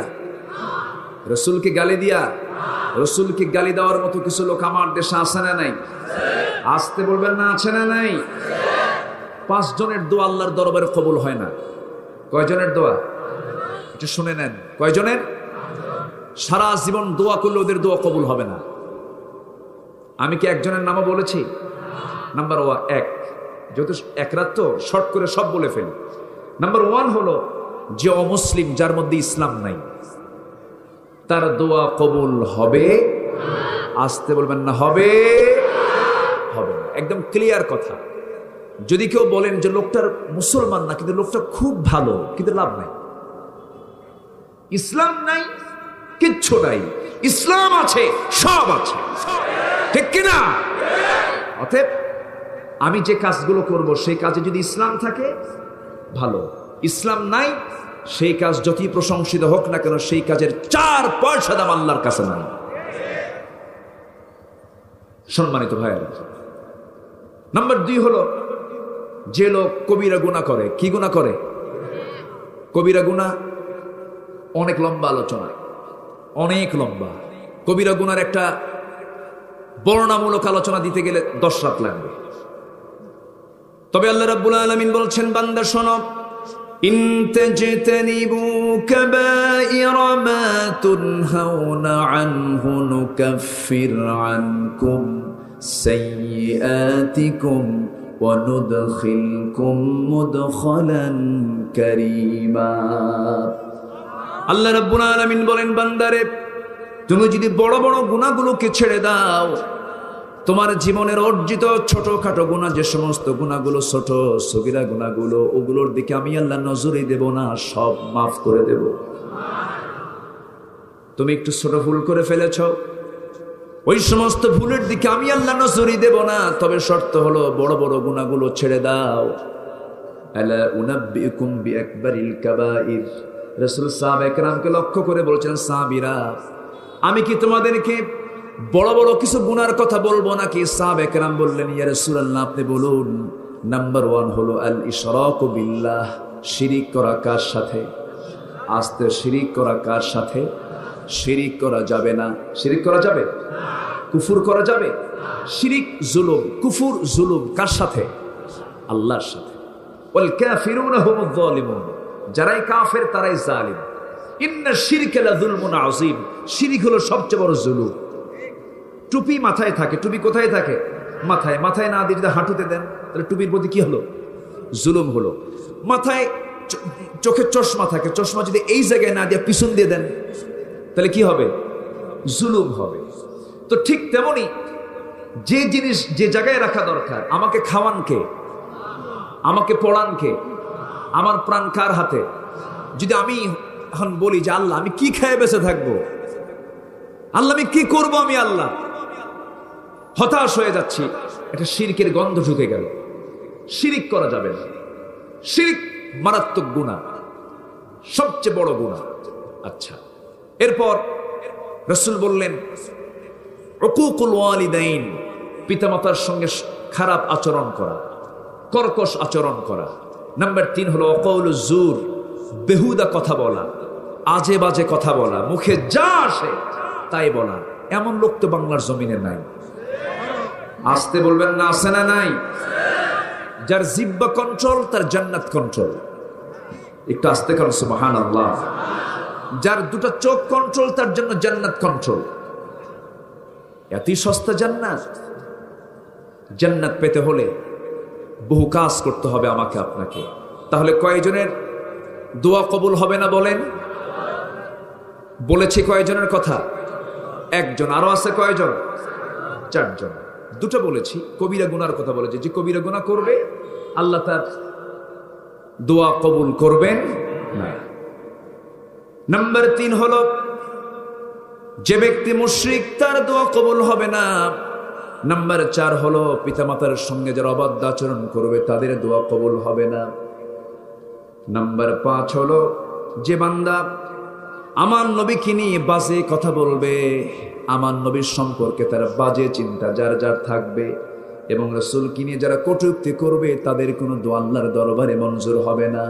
রাসূলকে গালি দিয়া, রাসূলকে গালি দেওয়ার মতো কিছু লোক আমার দেশে আছে না নাই? আসতে বলবেন না, আছে না নাই? 5 জনের দোয়া আল্লাহর দরবারে কবুল হয় না। কয়জনের দোয়া? এটা শুনে নেন, কয়জনের? সারা জীবন দোয়া করলে ওদের দোয়া কবুল হবে না। আমি কি একজনের নামও বলেছি? নাম্বার 1, যেহেতু এক রাত তো শর্ট করে সব বলে ফেলি। নাম্বার 1 হলো যে অমুসলিম, যার মধ্যে ইসলাম নাই, তার দোয়া কবুল হবে। আসতে বলবেন না, হবে হবে না। একদম ক্লিয়ার কথা। যদি কেউ বলেন যে লোকটার মুসলমান না কিন্তু লোকটা খুব ভালো, কিন্তু লাভ নাই। ইসলাম নাই, কিচ্ছু নাই। ইসলাম আছে, সব আছে, ঠিক কিনা? অতএব আমি যে কাজগুলো করব সেই কাজে যদি ইসলাম থাকে ভালো, ইসলাম নাই সেই কাজ যতই প্রশংসিত হোক না কেন সেই কাজের 4 পয়সা দাম আল্লাহর কাছে নাই। সম্মানিত ভাইয়েরা, নাম্বার 2 হলো যে লোক কবিরা গুনাহ করে। কি গুনাহ করে? কবিরা গুনাহ অনেক লম্বা আলোচনা, অনেক লম্বা। কবিরা গুনার একটা বর্ণনামূলক আলোচনা দিতে গেলে 10 রাত লাগবে। তবে আল্লাহ রাব্বুল আলামিন বলছেন, বান্দা শোনো, ইন তাজতানিবু কাবাইরা মা তুনহাউনা আনহু নুকাফির আনকুম সাইয়্যাতিকুম ওয়া নুদখিলকুম মুদখালান কারীমা। আল্লাহ রাব্বুল আলামিন বলেন, বান্দারে তুমি যদি বড় বড় গুনাহগুলোকে ছেড়ে দাও, তোমার জীবনের অর্জিত ছোটখাটো গুনাহ, যে সমস্ত গুনাহগুলো ছোট সগীরা গুনাহগুলো, ওগুলোর দিকে আমি আল্লাহ নজরই দেব না, সব মাফ করে দেব। তুমি একটু ছোট ভুল করে ফেলেছ, ওই সমস্ত ভুলের দিকে আমি আল্লাহ নজরই দেব না, তবে শর্ত হলো বড় বড় গুনাহগুলো ছেড়ে দাও। আলা উনাব্বিউকুম বিআকবারিল কাবাইর। রাসূল সাহাবায়ে কেরামকে লক্ষ্য করে বলছেন, সাহাবীরা আমি কি তোমাদেরকে বড় বড় কিছু গুনার কথা বলবো নাকি? সাহাবায়ে কেরাম বললেন, ইয়া রাসূলুল্লাহ আপনি বলুন। নাম্বার 1 হলো আল ইশরাকু বিল্লাহ, শিরিক করা কার সাথে? আস্তে, শিরিক করা কার সাথে? শিরিক করা যাবে না। শিরিক করা যাবে? কুফর করা যাবে? শিরিক জুলুম, কুফর জুলুম কার সাথে? আল্লাহর সাথে। ওয়াল কাফিরুনা হুমুয যালিমুন, যারাই কাফের তারাই জালিম। ইন্না শিরকা লাযুলমুন আযীম, শিরিক হলো সবচেয়ে বড় জুলুম। টুপি মাথায় থাকে, টুপি কোথায় থাকে? মাথায়। মাথায় না দিয়ে যদি হাঁটুতে দেন তাহলে টুপির প্রতি কি হলো? জুলুম হলো। মাথায় চোখের চশমা থাকে, চশমা যদি এই জায়গায় না দিয়ে পিছন দিয়ে দেন তাহলে কি হবে? জুলুম হবে। তো ঠিক তেমনি যে জিনিস যে জায়গায় রাখা দরকার, আমাকে খাওয়ান কে? আমাকে পড়ান কে? আমার প্রাণ কার হাতে? যদি আমি এখন বলি যে আল্লাহ আমি কি খেয়ে বেঁচে থাকবো, আল্লাহ আমি কি করবো, আমি আল্লাহ হতাশ হয়ে যাচ্ছি, এটা শিরকের গন্ধ ঢুকে গেল। শিরিক করা যাবে না। শিরিক মারাত্মক গুনাহ, সবচেয়ে বড় গুনাহ। আচ্ছা, এরপর রাসূল বললেন উকুকুল ওয়ালিদাইন, পিতামাতার সঙ্গে খারাপ আচরণ করা, কর্কশ আচরণ করা। নাম্বার 3 হলো ওয়াকাউলুজ জুর, বেহুদা কথা বলা, আজে বাজে কথা বলা, মুখে যা আসে তাই বলা। এমন লোক তো বাংলার জমিনে নাই। আসতে বলবেন না, আছে না নাই? যার জিহ্বা কন্ট্রোল তার জান্নাত কন্ট্রোল। একটু আস্তে করেন সুবহানাল্লাহ। যার 2টা চোখ কন্ট্রোল তার জন্য জান্নাত কন্ট্রোল। এতই সস্তা জান্নাত। জান্নাত পেতে হলে বহু কাজ করতে হবে আমাকে আপনাকে। তাহলে কয়জনের দোয়া কবুল হবে না বলেন? বলেছি কয়জনের কথা? 1 জন। আরো আছে কয়জন? 4 জন। 2টা বলেছি, কবিরা গুনার কথা বলেছি। যে কবিরা গুনাহ করবে আল্লাহ তার দোয়া কবুল করবেন না। নাম্বার 3 হলো যে ব্যক্তি মুশরিক, তার দোয়া কবুল হবে না। নাম্বার 4 হলো পিতামাতার সঙ্গে যারা অবাধ্য আচরণ করবে তাদের দোয়া কবুল হবে না। নাম্বার 5 হলো যে বান্দা আমার নবীকে নিয়ে বাজে কথা বলবে, আমার নবীর সম্পর্কে তার বাজে চিন্তা যার যার থাকবে, এবং রাসূলকে নিয়ে যারা কটূক্তি করবে তাদের কোনো দোয়া আল্লাহর দরবারে মঞ্জুর হবে না।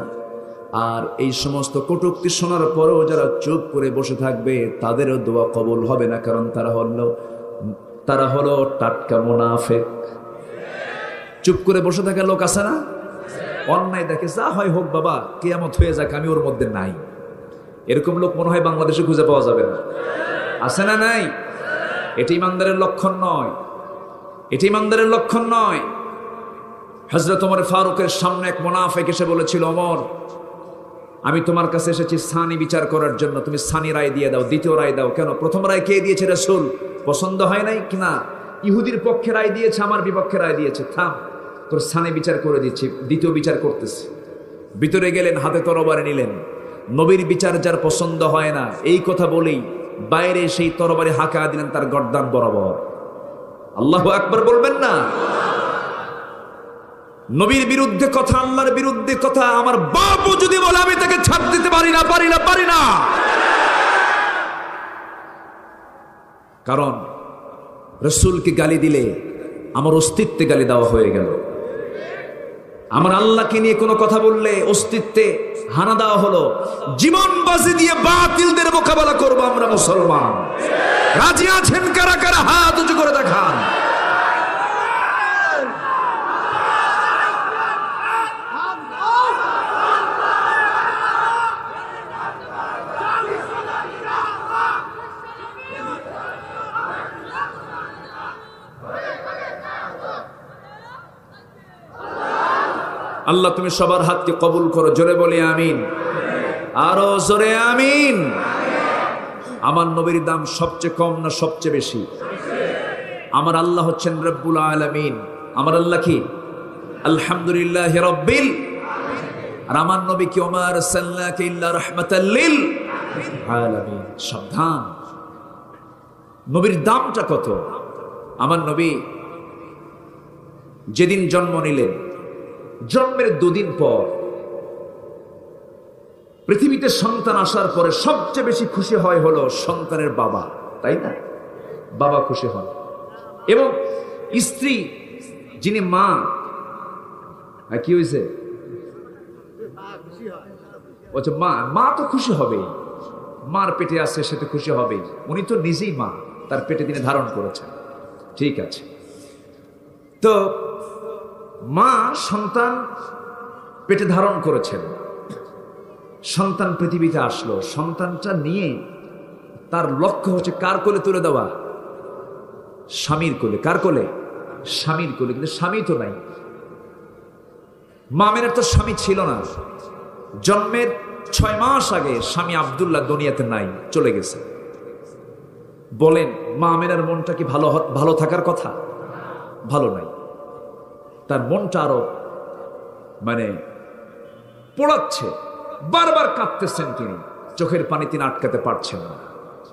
আর এই সমস্ত কটূক্তি শোনার পরেও যারা চুপ করে বসে থাকবে তাদেরও দোয়া কবুল হবে না, কারণ তারা হলো টাটকা মুনাফিক। চুপ করে বসে থাকা লোক আছে না, অন্যায় দেখে যা হয় হোক বাবা, কিয়ামত হয়ে যাক, আমি ওর মধ্যে নাই, এরকম লোক মনে হয় বাংলাদেশে খুঁজে পাওয়া যাবে না। আছে না নাই? এটি ইমানদারের লক্ষণ নয়, এটি ইমানদারের লক্ষণ নয়। হযরত ওমর ফারুকের সামনে এক মুনাফিক এসে বলেছিল, ওমর আমি তোমার কাছে এসেছি সানি বিচার করার জন্য, তুমি সানি রায় দিয়ে দাও, দ্বিতীয় রায় দাও। কেন? প্রথম রায় কে দিয়েছে? রাসূল। পছন্দ হয় নাই কিনা? ইহুদির পক্ষে রায় দিয়েছে, আমার বিপক্ষে রায় দিয়েছে, থাম তোর সানি বিচার করে দিচ্ছি, দ্বিতীয় বিচার করতেছি। ভিতরে গেলেন, হাতে তরবারি নিলেন। নবীর বিচার যার পছন্দ হয় না, এই কথা বলেই বাইরে সেই তরবারি হাঁকা দিলেন তার গর্দান বরাবর। আল্লাহু আকবার বলবেন না? নবীর বিরুদ্ধে কথা, আল্লাহর বিরুদ্ধে কথা আমার বাপও যদি বলে আমি তাকে ছাড় দিতে পারি না। কারণ রাসূলকে গালি দিলে আমার অস্তিত্বে গালি দেওয়া হয়ে গেল। আমার আল্লাহকে নিয়ে কোনো কথা বললে অস্তিত্বে হানা দেওয়া হলো। জীবন বাজি দিয়ে বাতিলদের মোকাবেলা করব আমরা মুসলমান। রাজি আছেন কারা কারা? হাত উঁচু করে দেখান। আল্লাহ তুমি সবার হাতকে কবুল করো, জোরে বলি আমিন, আরো জোরে আমিন। আমার নবীর দাম সবচেয়ে কম না সবচেয়ে বেশি? আমার আল্লাহ হচ্ছেন রব্বুল আলামিন। আমার আল্লাহ কি? আলহামদুলিল্লাহি রাব্বিল। আর আমার নবী কি? ওমা আরসালনাকা ইল্লা রাহমাতাল লিল আলামিন। সাবধান, নবীর দামটা কত। আমার নবী যেদিন জন্ম নিলেন, জন্মের 2 দিন পর পৃথিবীতে সন্তান আসার পরে সবচেয়ে বেশি খুশি হলো সন্তানের বাবা, তাই না? বাবা খুশি হন, এবং স্ত্রী যিনি মা, কি হয়েছে? মা তো খুশি হবে, মার পেটে আছে সে তো খুশি হবে, উনি তো নিজেই মা, তার পেটে তিনি ধারণ করেছেন, ঠিক আছে। তো মা সন্তান পেটে ধারণ করেছেন, সন্তান পৃথিবীতে আসলো, সন্তানটা নিয়ে তার লক্ষ্য হচ্ছে কার কোলে তুলে দেওয়া? স্বামীর কোলে। কার কোলে? স্বামীর কোলে। কিন্তু স্বামী তো নাই। মামের তো স্বামী ছিল না। জন্মের 6 মাস আগে স্বামী আব্দুল্লাহ দুনিয়াতে নাই, চলে গেছে। বলেন মা আমেনার মনটা কি ভালো থাকার কথা? ভালো নাই। তার মনটা আরো পোড়াচ্ছে, বারবার কাঁদতেছেন তিনি, চোখের পানি তিনি আটকাতে পারছেন না।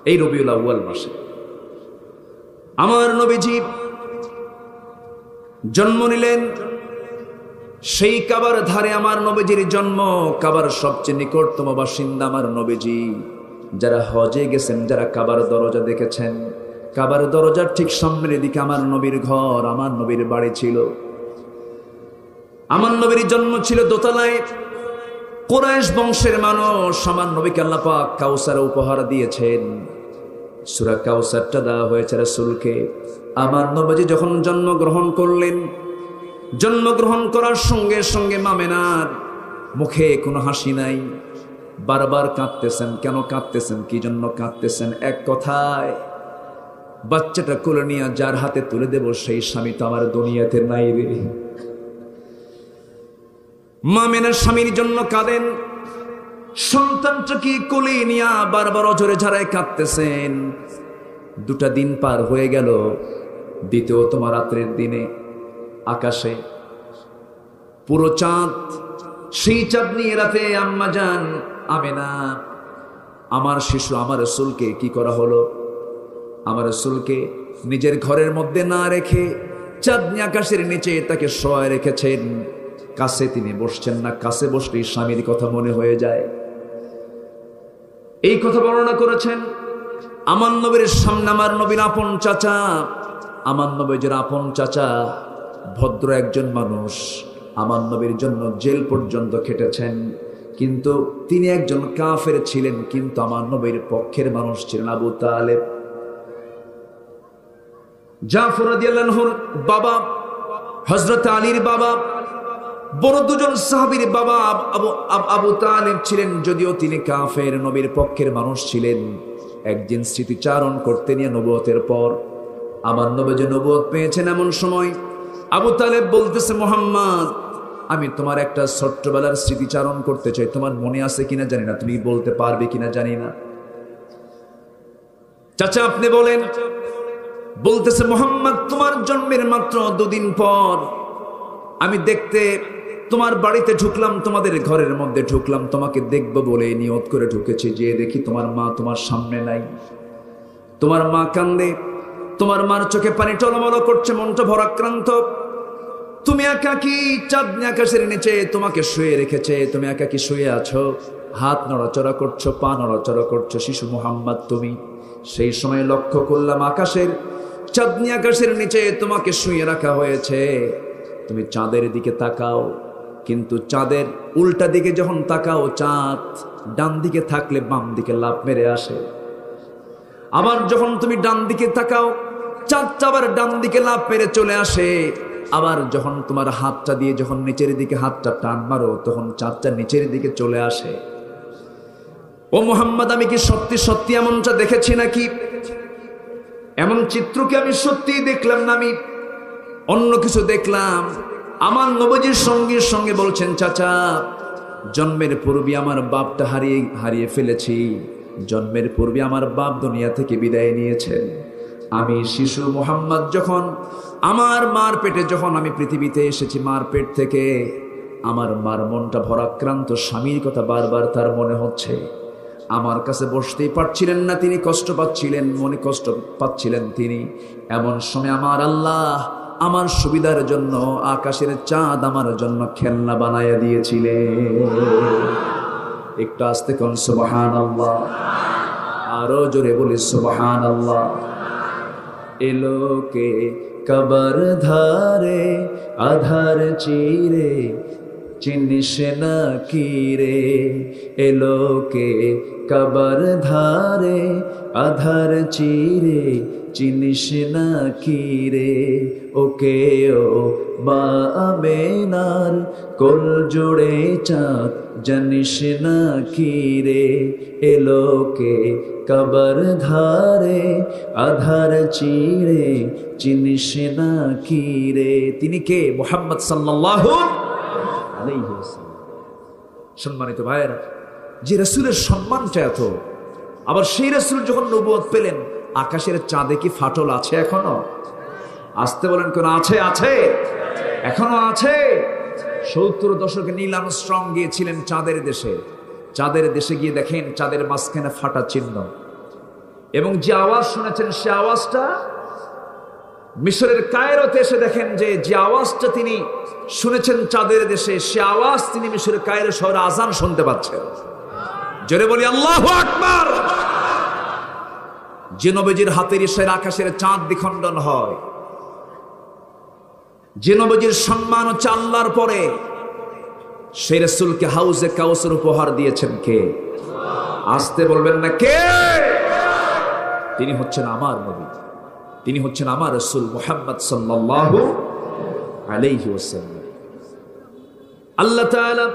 এই রবিউল আউয়াল মাসে আমার নবীজি জন্ম নিলেন। সেই কাবার ধারে আমার নবীজির জন্ম। কাবার সবচেয়ে নিকটতম বাসিন্দা আমার নবীজি। যারা হজে গেছেন, যারা কাবার দরজা দেখেছেন, কাবার দরজার ঠিক সামনের দিকে আমার নবীর ঘর, আমার নবীর বাড়ি ছিল। আমার নবীর জন্ম ছিল দোতলায়। কুরাইশ বংশের মানুষ আমার নবীকে আল্লাহ পাক কাউসার উপহার দিয়েছেন। সূরা কাউসারটা দেওয়া হয়েছে রাসূলকে। আমার নবীজি যখন জন্মগ্রহণ করলেন, জন্মগ্রহণ করার সঙ্গে সঙ্গে মামেনার মুখে কোনো হাসি নাই, বারবার কাঁদতেছেন। কেন কাঁদতেছেন? কি জন্য কাঁদতেছেন? এক কথায়, বাচ্চাটা কোলে নিয়ে যার হাতে তুলে দেব সেই স্বামী তো আমার দুনিয়াতে নাই রে। মামেনার স্বামীর জন্য কাঁদেন, সন্তানটাকে কোলে নিয়ে বারবার অঝরে ঝাড়ায় কাঁদতেছেন। 2টা দিন পার হয়ে গেল। দ্বিতীয়তম রাত্রের দিনে আকাশে পুরো চাঁদ, সেই চাঁদ নিয়ে রাতে আম্মা জান আমেনা আমার শিশু আমার রাসূলকে কি করা হলো? আমার রাসূলকে নিজের ঘরের মধ্যে না রেখে চাঁদনি আকাশের নিচে তাকে শোয়ায় রেখেছেন। কাছে তিনি বসছেন না, কাছে বসলেই স্বামীর কথা মনে হয়ে যায়। এই কথা বর্ণনা করেছেন আমার নবীর সামনে, আমার নবীর আপন চাচা, আমার নবীর আপন চাচা ভদ্র একজন মানুষ, আমার নবীর জন্য জেল পর্যন্ত খেটেছেন। কিন্তু তিনি একজন কাফের ছিলেন, কিন্তু আমার নবীর পক্ষের মানুষ ছিলেন আবু তালেব। জাফর রাদিয়াল্লাহু আনহুর বাবা, হযরত আলীর বাবা, বড় দুজন সাহাবীর বাবা আবু তালেব ছিলেন। যদিও তিনি কাফের, নবীর পক্ষের মানুষ ছিলেন। একদিন স্মৃতিচারণ করতে নিয়ে নবুয়তের পর, আমার নবী যে নবুয়ত পেয়েছেন এমন সময় আবু তালেব বলতেছে, মুহাম্মদ আমি তোমার একটা ছোট্টবেলার স্মৃতিচারণ করতে চাই, তোমার মনে আছে কিনা জানি না, তুমি বলতে পারবে কিনা জানি না। চাচা আপনি বলেন। বলতেছে, মুহাম্মদ তোমার জন্মের মাত্র 2 দিন পর আমি দেখতে তোমার বাড়িতে ঢুকলাম, তোমাদের ঘরের মধ্যে ঢুকলাম, তোমাকে দেখব বলে নিয়ত করে ঢুকেছি। যে দেখি তোমার মা তোমার সামনে নাই। তোমার মা কান্দে, তোমার মার চোখে পানি টলমল করছে, মনটা ভরাক্রান্ত। তুমি একাকী, চাঁদনি আকাশের নিচে তোমাকে শুয়ে রেখেছে, তুমি একাকী শুয়ে আছো, হাত নড়াচড়া করছো, পা নড়াচড়া করছো, শিশু মুহাম্মদ তুমি। সেই সময় লক্ষ্য করলাম আকাশের, চাঁদনি আকাশের নিচে তোমাকে শুয়ে রাখা হয়েছে। তুমি চাঁদের দিকে তাকাও, কিন্তু চাঁদের উল্টা দিকে যখন তাকাও, চাঁদ ডান দিকে থাকলে বাম দিকে লাফ মেরে আসে। আবার যখন তুমি ডান দিকে তাকাও, চাঁদটা আবার ডান দিকে লাফ মেরে চলে আসে। আবার যখন তোমার হাতটা দিয়ে যখন নিচের দিকে হাতটা টান মারো, তখন চাঁদটা নিচের দিকে চলে আসে। ও মুহাম্মদ আমি কি সত্যি সত্যি এমনটা দেখেছি নাকি? এমন চিত্র কি আমি সত্যিই দেখলাম না আমি অন্য কিছু দেখলাম? আমার নবীজির সঙ্গে সঙ্গে বলছেন, চাচা জন্মের পূর্বে আমার বাপটা হারিয়ে ফেলেছি। জন্মের পূর্বে আমার বাপ দুনিয়া থেকে বিদায় নিয়েছেন। আমি শিশু মুহাম্মদ যখন আমার মার পেটে, যখন আমি পৃথিবীতে এসেছি মার পেট থেকে, আমার মার মনটা ভরাক্রান্ত, স্বামীর কথা বারবার তার মনে হচ্ছে। আমার কাছে বসতেই পারছিলেন না তিনি, কষ্ট পাচ্ছিলেন, মনে কষ্ট পাচ্ছিলেন তিনি। এমন সময় আমার আল্লাহ আমার সুবিধার জন্য আকাশের চাঁদ আমার জন্য খেলনা বানায়া দিয়েছিলেন। একটু আস্তে কোন সুবহানাল্লাহ, আরো জোরে বলি সুবহানাল্লাহ। এলোকে কবর ধারে আধার চিরে চিনিস না কি রে, এলোকে কবর ধারে আধার চিরে চিনিস না কি রে, ওকে ও মা আমেনার কোল জোড়ে চাঁদ জানিস না কি রে, এলোকে কবর ধারে আধার চিরে চিনিস না কি রে। তিনি কে? মুহাম্মদ সাল্লাল্লাহু আলাইহি ওয়াসাল্লাম। সম্মানিত ভাইয়েরা, যে রাসূলের সম্মানটা এত, আবার সেই রাসূল যখন নবুয়ত পেলেন, আকাশের চাঁদে কি ফাটল আছে এখনো? আসতে বলেন কোন আছে? আছে, এখনো আছে। 70 দশকে নীল আর্মস্ট্রং গিয়েছিলেন চাঁদের দেশে। চাঁদের দেশে গিয়ে দেখেন চাঁদের মাঝখানে ফাটা চিহ্ন, এবং যে আওয়াজ শুনেছেন সে আওয়াজটা মিশরের কায়রোতে এসে দেখেন যে আওয়াজটা তিনি শুনেছেন চাঁদের দেশে, সে আওয়াজ তিনি মিশরের কায়রো শহরে আজান শুনতে পাচ্ছেন। জোরে বলি আল্লাহু আকবার। যে নবীজির হাতের ইশারায় আকাশের চাঁদ দ্বিখণ্ডন হয়, যে নবীজির সম্মান হচ্ছে আল্লাহর পরে, সেই রাসূলকে হাউজে কাউসার উপহার দিয়েছেন কে? আসতে বলবেন না কে? তিনি হচ্ছেন আমার নবী, তিনি হচ্ছেন আমার রাসূল মুহাম্মদ সাল্লাল্লাহু আলাইহি ওয়াসাল্লাম। আল্লাহ তাআলা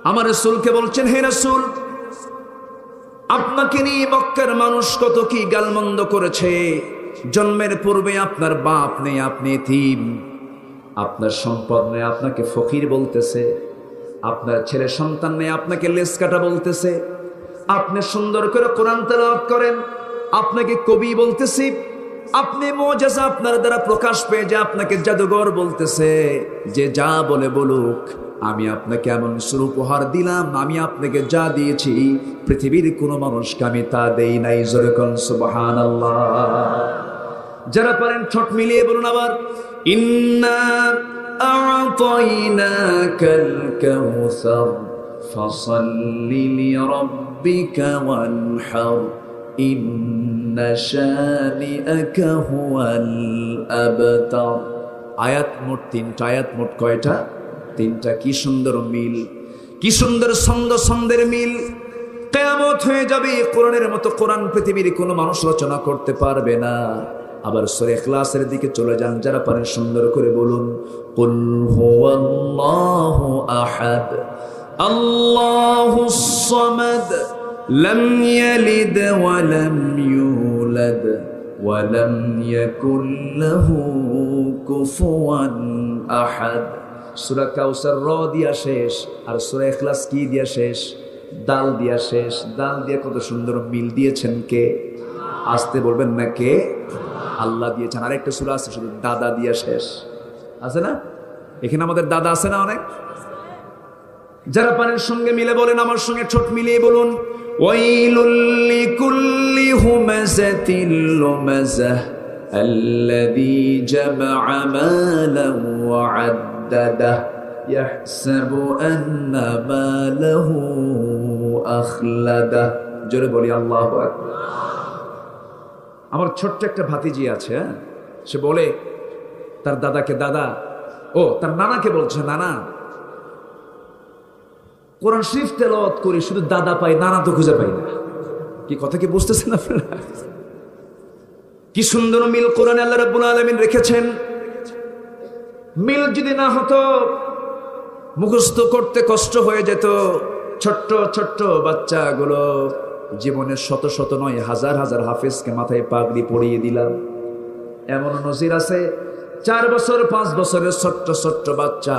আমার রাসূলকে বলছেন, হে রাসূল, আপনাকে নিয়ে মক্কার মানুষ কত কি গালমন্দ করেছে। জন্মের পূর্বে আপনার বাপ নেই, আপনি এতিম, আপনার সম্পদ নেই, আপনাকে ফকির বলতেছে। আপনার ছেলে সন্তান নেই, আপনাকে লেজ কাটা বলতেছে। আপনি সুন্দর করে কোরআন তেলাওয়াত করেন, আপনাকে কবি বলতেছি। আপনি মুজিজা আপনার দ্বারা প্রকাশ পেয়ে যে আপনাকে জাদুঘর বলতেছে। যে যা বলে বলুক, আমি আপনাকে এমন সুর উপহার দিলাম, আমি আপনাকে যা দিয়েছি পৃথিবীর কোনো মানুষকে আমি তা দেই নাই। জোরে কোন সুবহানাল্লাহ। যারা পারেন ঠোঁট মিলিয়ে বলুন আবার, ইন্না আ'তাইনাকাল কাউসার ফাসাল্লি লিরাব্বিকা ওয়ানহার ইন্না শানিআকা হুয়াল আবতার। আয়াত মোট 3টা। আয়াত মোট কয়টা? 3টা। কি সুন্দর মিল, কি সুন্দর ছন্দের মিল। কিয়ামত হয়ে যাবে, কোরআনের মতো কোরআন পৃথিবীর কোনো মানুষ রচনা করতে পারবে না। আবার সূরা ইখলাসের দিকে চলে যান, যারা পারেন সুন্দর করে বলুন, কুল হুয়াল্লাহু আহাদ আল্লাহুস সামাদ লাম ইয়ালিদ ওয়া লাম ইউলাদ ওয়া লাম ইয়াকুল লাহু কুফুয়ান আহাদ। সূরা কাউসার র দিয়া শেষ, আর সূরা ইখলাস কি দিয়া শেষ? দাল দিয়া শেষ। দাল দিয়ে কত সুন্দর মিল দিয়েছেন কে? আসতে বলবেন না কে? আল্লাহ দিয়েছেন। আরেকটা সূরা আছে শুধু দাদা দিয়া শেষ, আছে না? এখানে আমাদের দাদা আছে না অনেক? যারা পারেন সঙ্গে মিলে বলেন, আমার সঙ্গে ঠোঁট মিলিয়ে বলুন, ওয়াইলুল লিকুল্লি হুমাযাতিল লুমাযাহ আল্লাযী জামা'a মালান ওয়া আদ্দাদাহ ইয়াহসাবু আন্না মালাহু আখলাদাহ। জোরে বলি আল্লাহু আকবার। আমার ছোট্ট একটা ভাতিজি আছে, সে বলে তার দাদাকে, দাদা, তার নানাকে বলছে, নানা কোরআন শরীফ তেলাওয়াত করি, শুধু দাদা পাই, নানা তো খুঁজে পাই না। কি কথা কি বুঝতেছেন আপনারা? কি সুন্দর মিল কোরআনে আল্লাহ রাব্বুল আলামিন রেখেছেন। মিল যদি না হতো, মুখস্থ করতে কষ্ট হয়ে যেত। ছোট্ট ছোট্ট বাচ্চাগুলো জীবনের শত শত নয় হাজার হাজার হাফেজকে মাথায় পাগড়ি পরিয়ে দিলাম। এমন নজির আছে 4 বছর 5 বছরের ছোট্ট ছোট্ট বাচ্চা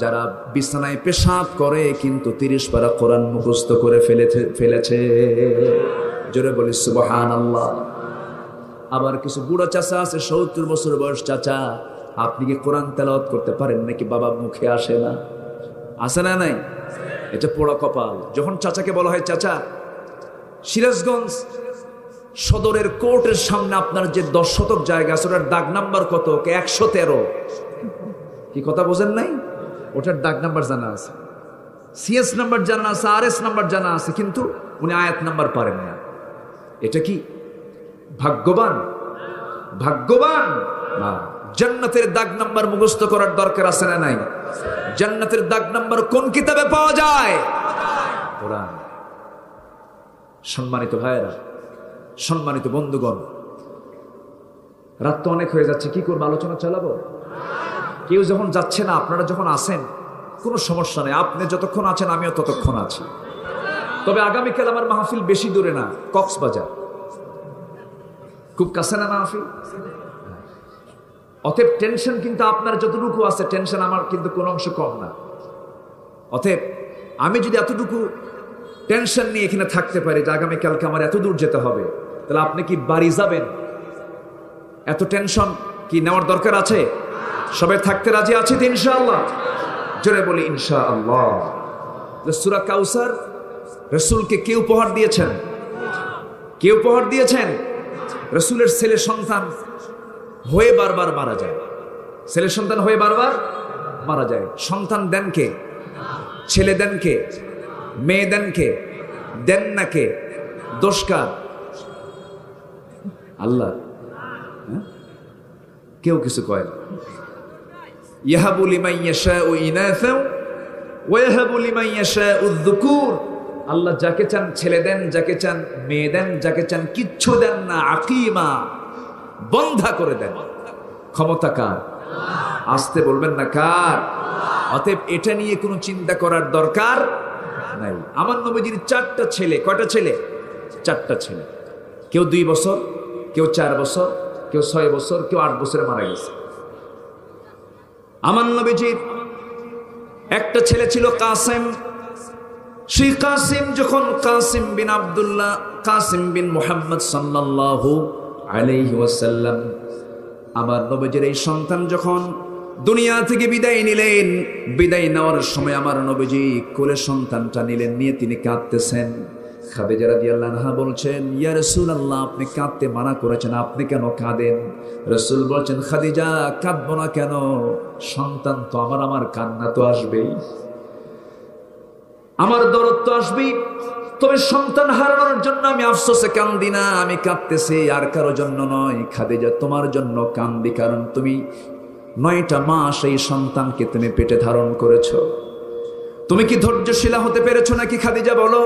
যারা বিছানায় পেশাব করে কিন্তু 30 পারা কোরআন মুখস্থ করে ফেলেছে। জোরে বলি সুবহানাল্লাহ। আবার কিছু বুড়ো চাচা আছে, 70 বছর বয়স চাচা, আপনি কি কোরআন তেলাওয়াত করতে পারেন নাকি? বাবা মুখে আসে না, আসে না? নাই, এটা পোড়া কপাল। যখন চাচাকে বলা হয়, চাচা সিরাজগঞ্জ সদরের কোর্টের সামনে আপনার যে 10 শতক জায়গা আছে, ওটার দাগ নাম্বার কত? 113। কি কথা বোঝেন নাই? ওটার দাগ নাম্বার জানা আছে, সিএস নাম্বার জানা আছে, আরএস নাম্বার জানা আছে, কিন্তু উনি আয়াত নাম্বার পারেন না। এটা কি ভাগ্যবান? ভাগ্যবান না। জান্নাতের দাগ নাম্বার মুখস্থ করার দরকার আছে না নাই? জান্নাতের দাগ নাম্বার কোন কিতাবে পাওয়া যায়? কোরআন। সম্মানিত ভাইয়েরা, সম্মানিত বন্ধুগণ, রাত তো অনেক হয়ে যাচ্ছে, কি করবো? আলোচনা চালাবো? কেউ যখন যাচ্ছে না, আপনারা যখন আসেন কোনো সমস্যা নেই, আপনি যতক্ষণ আছেন আমিও ততক্ষণ আছি। তবে আগামীকাল আমার মাহফিল বেশি দূরে না, কক্সবাজার, খুব কাছে না মাহফিল। অতএব টেনশন কিন্তু আপনার যতটুকু আছে, টেনশন আমার কিন্তু কোনো অংশ কম না। অতএব আমি যদি এতটুকু টেনশন নিয়ে এখানে থাকতে পারি যে আগামীকালকে আমার এত দূর যেতে হবে, তাহলে আপনি কি বাড়ি যাবেন? এত টেনশন কি নেওয়ার দরকার আছে? সবাই থাকতে রাজি আছে তো ইনশাআল্লাহ? জোরে বলি ইনশাআল্লাহ। সূরা কাউসার রাসূলকে কে উপহার দিয়েছেন? কে উপহার দিয়েছেন? রাসূলের ছেলে সন্তান হয়ে বারবার মারা যায়। ছেলে সন্তান হয়ে বারবার মারা যায়। সন্তান দেন কে? ছেলে দেন কে? মেয়ে দেন কে? দেন না কে? দোষ কার? আল্লাহ। কেউ কিছু কয় না। ইয়াহাবু লিমান ইয়াশাউ ইনাসা ওয়া ইয়াহাবু লিমান ইয়াশাউ যুকুর। আল্লাহ যাকে চান ছেলে দেন, যাকে চান মেয়ে দেন, যাকে চান কিচ্ছু দেন না, আকিমা, বন্ধা করে দেন। ক্ষমতা কার? আসতে বলবেন না কার? অতএব এটা নিয়ে কোনো চিন্তা করার দরকার নাই। আমার নবীজির 4টা ছেলে। কয়টা ছেলে? 4টা ছেলে। কেউ 2 বছর, কেউ 4 বছর, কেউ 6 বছর, কেউ 8 বছরে মারা গেছে। আমার নবীজির একটা ছেলে ছিল কাসেম। সেই কাসিম যখন কাসিম বিন আব্দুল্লাহ, কাসিম বিন মুহাম্মদ সাল্লাল্লাহু আলাইহি ওয়াসাল্লাম, আমার নবীজির এই সন্তান যখন দুনিয়া থেকে বিদায় নিলেন, বিদায় নেওয়ার সময় আমার নবীজি কোলে সন্তানটা নিলেন, নিয়ে তিনি কাঁদতেছেন। খাদিজা রাদিয়াল্লাহু আনহা বলছেন, ইয়া রাসূলুল্লাহ, আপনি কাঁদতে মানা করেছেন, আপনি কেন কাঁদেন? রাসূল বলছেন, খাদিজা কাঁদবো না কেন? সন্তান তো আমার কান্না তো আসবেই, আমার দরদ তো আসবেই। তবে সন্তান হারানোর জন্য আমি আফসোসে কান্দি না, আমি কাঁদতেছি আর কারো জন্য নয়। খাদিজা তোমার জন্য কান্দি, কারণ তুমি 9টা মাস এই সন্তানকে তুমি পেটে ধারণ করেছো। তুমি কি ধৈর্যশীলা হতে পেরেছো নাকি খাদিজা বলো?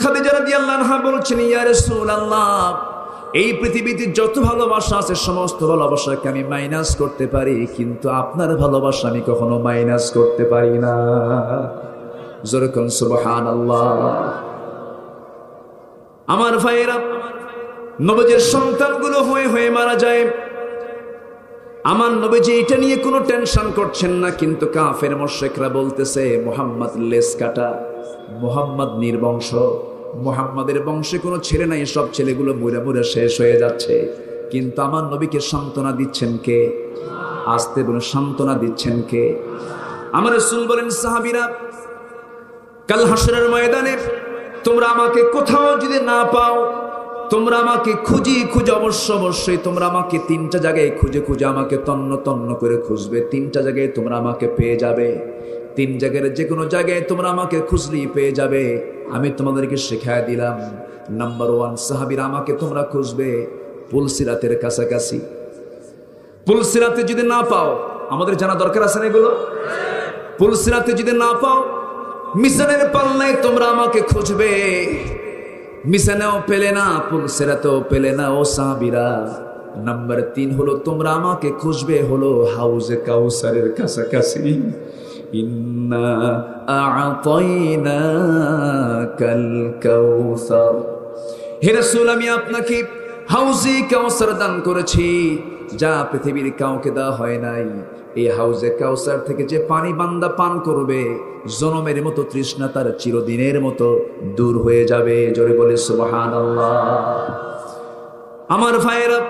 খাদিজা রাদিয়াল্লাহু আনহা বলছেন, ইয়া রাসূলুল্লাহ, এই পৃথিবীতে যত ভালোবাসা আছে সমস্ত ভালোবাসাকে আমি মাইনাস করতে পারি, কিন্তু আপনার ভালোবাসা আমি কখনো মাইনাস করতে পারি না। জোরে কোন সুবহানাল্লাহ। আমার ভাইয়েরা, নবীজির সন্তানগুলো হয়ে হয়ে মারা যায়। আমার নবীজি এটা নিয়ে কোনো টেনশন করছেন না, কিন্তু কাফের মুশরিকরা বলতেছে মুহাম্মদ লেস কাটা, মুহাম্মদ নির্বংশ, মুহাম্মাদের বংশে কোনো ছেলে নাই, সব ছেলেগুলো মরে মরে শেষ হয়ে যাচ্ছে। কিন্তু আমার নবীকে সান্ত্বনা দিচ্ছেন কে? আসতে বলে সান্ত্বনা দিচ্ছেন কে? আমার রাসূল বলেন, সাহাবীরা, কাল হাসরের ময়দানে তোমরা আমাকে কোথাও যদি না পাও, তোমরা আমাকে খুঁজে অবশ্যই তোমরা আমাকে 3টা জায়গায় খুঁজে আমাকে তন্ন তন্ন করে খুঁজবে। 3টা জায়গায় তোমরা আমাকে পেয়ে যাবে। 3 জায়গায় যে কোনো জায়গায় তোমরা আমাকে খুঁজলেই পেয়ে যাবে। আমি তোমাদেরকে শেখায় দিলাম। নাম্বার 1, সাহাবীরা, আমাকে তোমরা খুঁজবে পুলসিরাতের কাছাকাছি। পুলসিরাতে যদি না পাও, আমাদের জানা দরকার আছে না এগুলো? পুলসিরাতে যদি না পাও, মিজানের পাল্লায় তোমরা আমাকে খুঁজবে। মিজানেও পেলে না, পুলসিরাতেও পেলে না, ও সাহাবীরা। নাম্বার 3 হলো তোমরা আমাকে খুঁজবে হলো হাউজে কাউসারের কাছাকাছি। ইন্না আ'তাইনাকাল কাউসার। হে রাসূল, আমি আপনাকে হাউজে কাউসার দান করেছি, যা পৃথিবীর কাউকে দেওয়া হয় নাই। এই হাউজে কাউসার থেকে যে পানি বান্দা পান করবে, জনমের মতো তৃষ্ণা তার চিরদিনের মতো দূর হয়ে যাবে। জোরে বলে সুবহানাল্লাহ। আমার ভাইয়েরা,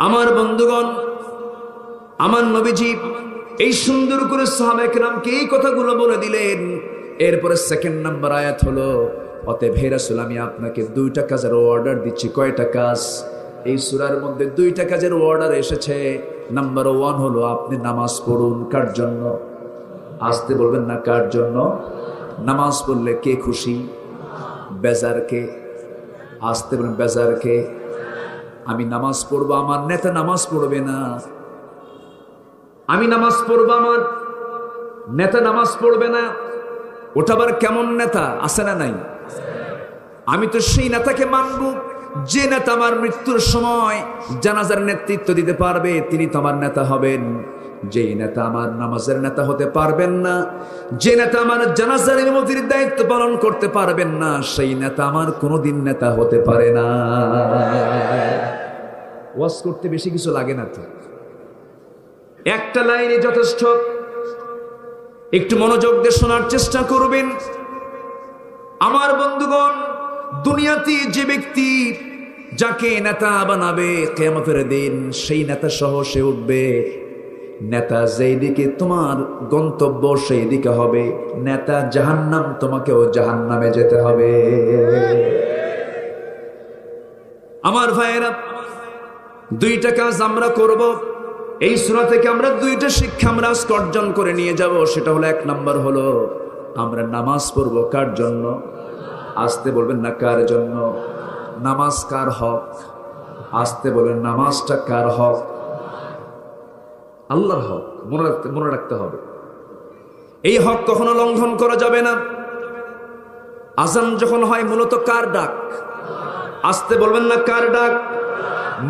আমার বন্ধুগণ, আমার নবীজি এই সুন্দর করে সাহাবায়ে কেরামকে এই কথাগুলো বলে দিলেন। এরপরে 2nd নাম্বার আয়াত হলো, অতএব হে রাসূল, আমি আপনাকে 2টা কাজের অর্ডার দিচ্ছি। কয়টা কাজ? এই সূরার মধ্যে 2টা কাজের অর্ডার এসেছে। নাম্বার 1 হলো আপনি নামাজ পড়ুন। কার জন্য? আসতে বলবেন না, কার জন্য? নামাজ পড়লে কে খুশি? বেজার কে? আসতে বলেন, বেজার কে? আমি নামাজ পড়বো, আমার নেতা নামাজ পড়বে না। আমি নামাজ পড়বো, আমার নেতা নামাজ পড়বে না। ওটা আবার কেমন নেতা? আছে না নাই? আমি তো সেই নেতাকে মানব যে নেতা আমার মৃত্যুর সময় জানাজার নেতৃত্ব দিতে পারবে, তিনি তো আমার নেতা হবেন। যে নেতা আমার নামাজের নেতা হতে পারবেন না, যে নেতা আমার জানাজার ইমামতির দায়িত্ব পালন করতে পারবেন না, সেই নেতা আমার কোনোদিন নেতা হতে পারে না। ওয়াজ করতে বেশি কিছু লাগে না তো, একটা লাইনে যথেষ্ট। একটু মনোযোগ দিয়ে শোনার চেষ্টা করবেন। আমার বন্ধুগণ, দুনিয়াতে যে ব্যক্তি যাকে নেতা বানাবে কিয়ামতের দিন, সেই নেতা সহ সে উঠবে। নেতা যেই দিকে তোমার গন্তব্য সেই দিকে হবে। নেতা জাহান্নাম, তোমাকেও জাহান্নামে যেতে হবে। আমার ভাইয়েরা, 2টা কাজ আমরা করব। এই সূরা থেকে আমরা 2টা শিক্ষা আমরা অর্জন করে নিয়ে যাব। সেটা হলো, 1 নাম্বার হলো আমরা নামাজ পড়ব। কার জন্য? আসতে বলবেন না, কার জন্য? নামাজ কার হক? আসতে বলেন, নামাজটা কার হক? আল্লাহর হক। মনে রাখতে হবে, এই হক কখনো লঙ্ঘন করা যাবে না। আজান যখন হয় মূলত কার ডাক? আসতে বলবেন না, কার ডাক?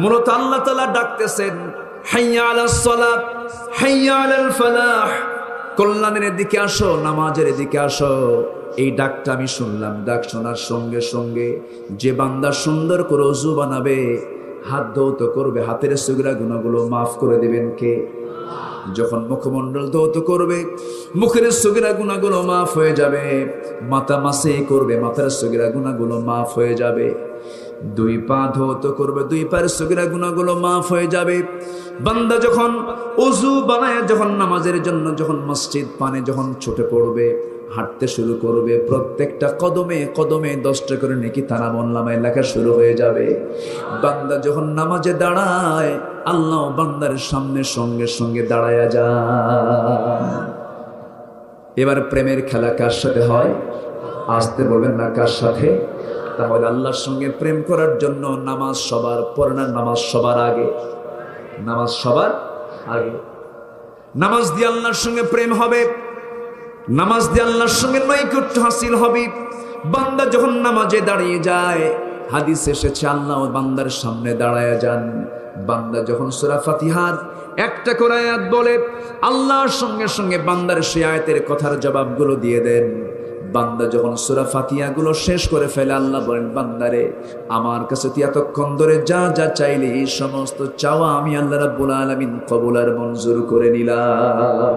মূলত আল্লাহ তাআলা ডাকতেছেন, হাইয়া আলাস সালাত, হাইয়া আলাল ফালাহ। কল্যাণের দিকে আসো, নামাজের দিকে আসো। এই ডাকটা আমি শুনলাম। ডাক শোনার সঙ্গে সঙ্গে যে বান্দা সুন্দর করে ওযু বানাবে, হাত ধৌত করবে, হাতের সগীরা গুনাহগুলো মাফ করে দিবেন কে? যখন মুখমণ্ডল ধৌত করবে, মুখের সগীরা গুনাহগুলো মাফ হয়ে যাবে। মাথা মাসে করবে, মাথার সগীরা গুনাহগুলো মাফ হয়ে যাবে। 2 পা ধৌত করবে, 2 পায়ের সগীরা গুনাহগুলো মাফ হয়ে যাবে। বান্দা যখন ওযু বানায়, যখন নামাজের জন্য যখন মসজিদ পানে যখন ছুটে পড়বে, হাঁটতে শুরু করবে, প্রত্যেকটা কদমে কদমে 10টা করে নেকি তার আমলনামায় লেখা শুরু হয়ে যাবে। বান্দা যখন নামাজে দাঁড়ায় আল্লাহ বান্দার সামনে সঙ্গে সঙ্গে দাঁড়ায়া যায়। এবার প্রেমের খেলা কার সাথে হয়? আসতে বলবেন না কার সাথে? তাহলে আল্লাহর সঙ্গে প্রেম করার জন্য নামাজ সবার পরে না, নামাজ সবার আগে? নামাজ সবার আগে। নামাজ দিয়ে আল্লাহর সঙ্গে প্রেম হবে, নামাজ দিয়ে আল্লাহর সঙ্গে নৈকট্য হাসিল হবে। বান্দা যখন নামাজে দাঁড়িয়ে যায়, হাদিস এসেছে আল্লাহ বান্দার সামনে দাঁড়ায়া যান। বান্দা যখন সূরা ফাতিহার একটা করে আয়াত বলে আল্লাহর সঙ্গে সঙ্গে বান্দার সেই আয়াতের কথার জবাবগুলো দিয়ে দেন। বান্দা যখন সূরা ফাতিহা গুলো শেষ করে ফেলে আল্লাহ বলেন, বান্দারে আমার কাছে তুই এতক্ষণ ধরে যা যা চাইলি এই সমস্ত চাওয়া আমি আল্লাহ রাব্বুল আলামিন কবুল আর মঞ্জুর করে নিলাম।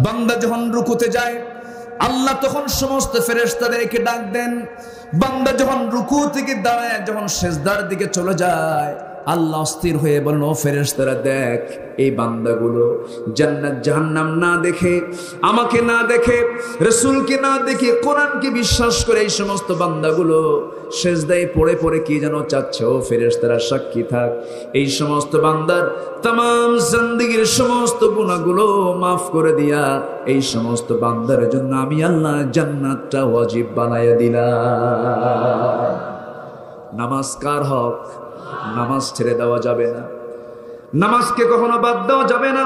বান্দা যখন রুকুতে যায় আল্লাহ তখন সমস্ত ফেরেশতাদেরকে ডাক দেন। বান্দা যখন রুকু থেকে দাঁড়ায় যখন সিজদার দিকে চলে যায় আল্লাহ অস্থির হয়ে বলেন, ও ফেরেশতারা দেখ এই বান্দাগুলো জান্নাত জাহান্নাম না দেখে, আমাকে না দেখে, রাসূলকে না দেখে, কোরআনকে বিশ্বাস করে এই সমস্ত বান্দাগুলো সিজদায় পড়ে পড়ে কি যেন চাচ্ছে। ও ফেরেশতারা সাক্ষী থাক, এই সমস্ত বান্দার तमाम জিন্দেগীর সমস্ত গুনাহগুলো maaf করে দিয়া এই সমস্ত বান্দার জন্য আমি আল্লাহ জান্নাতটা ওয়াজিব বানায়া দিলাম। নামাজ কার হক? নামাজ ছেড়ে দেওয়া যাবে না, নামাজকে কখনো বাদ দেওয়া যাবে না,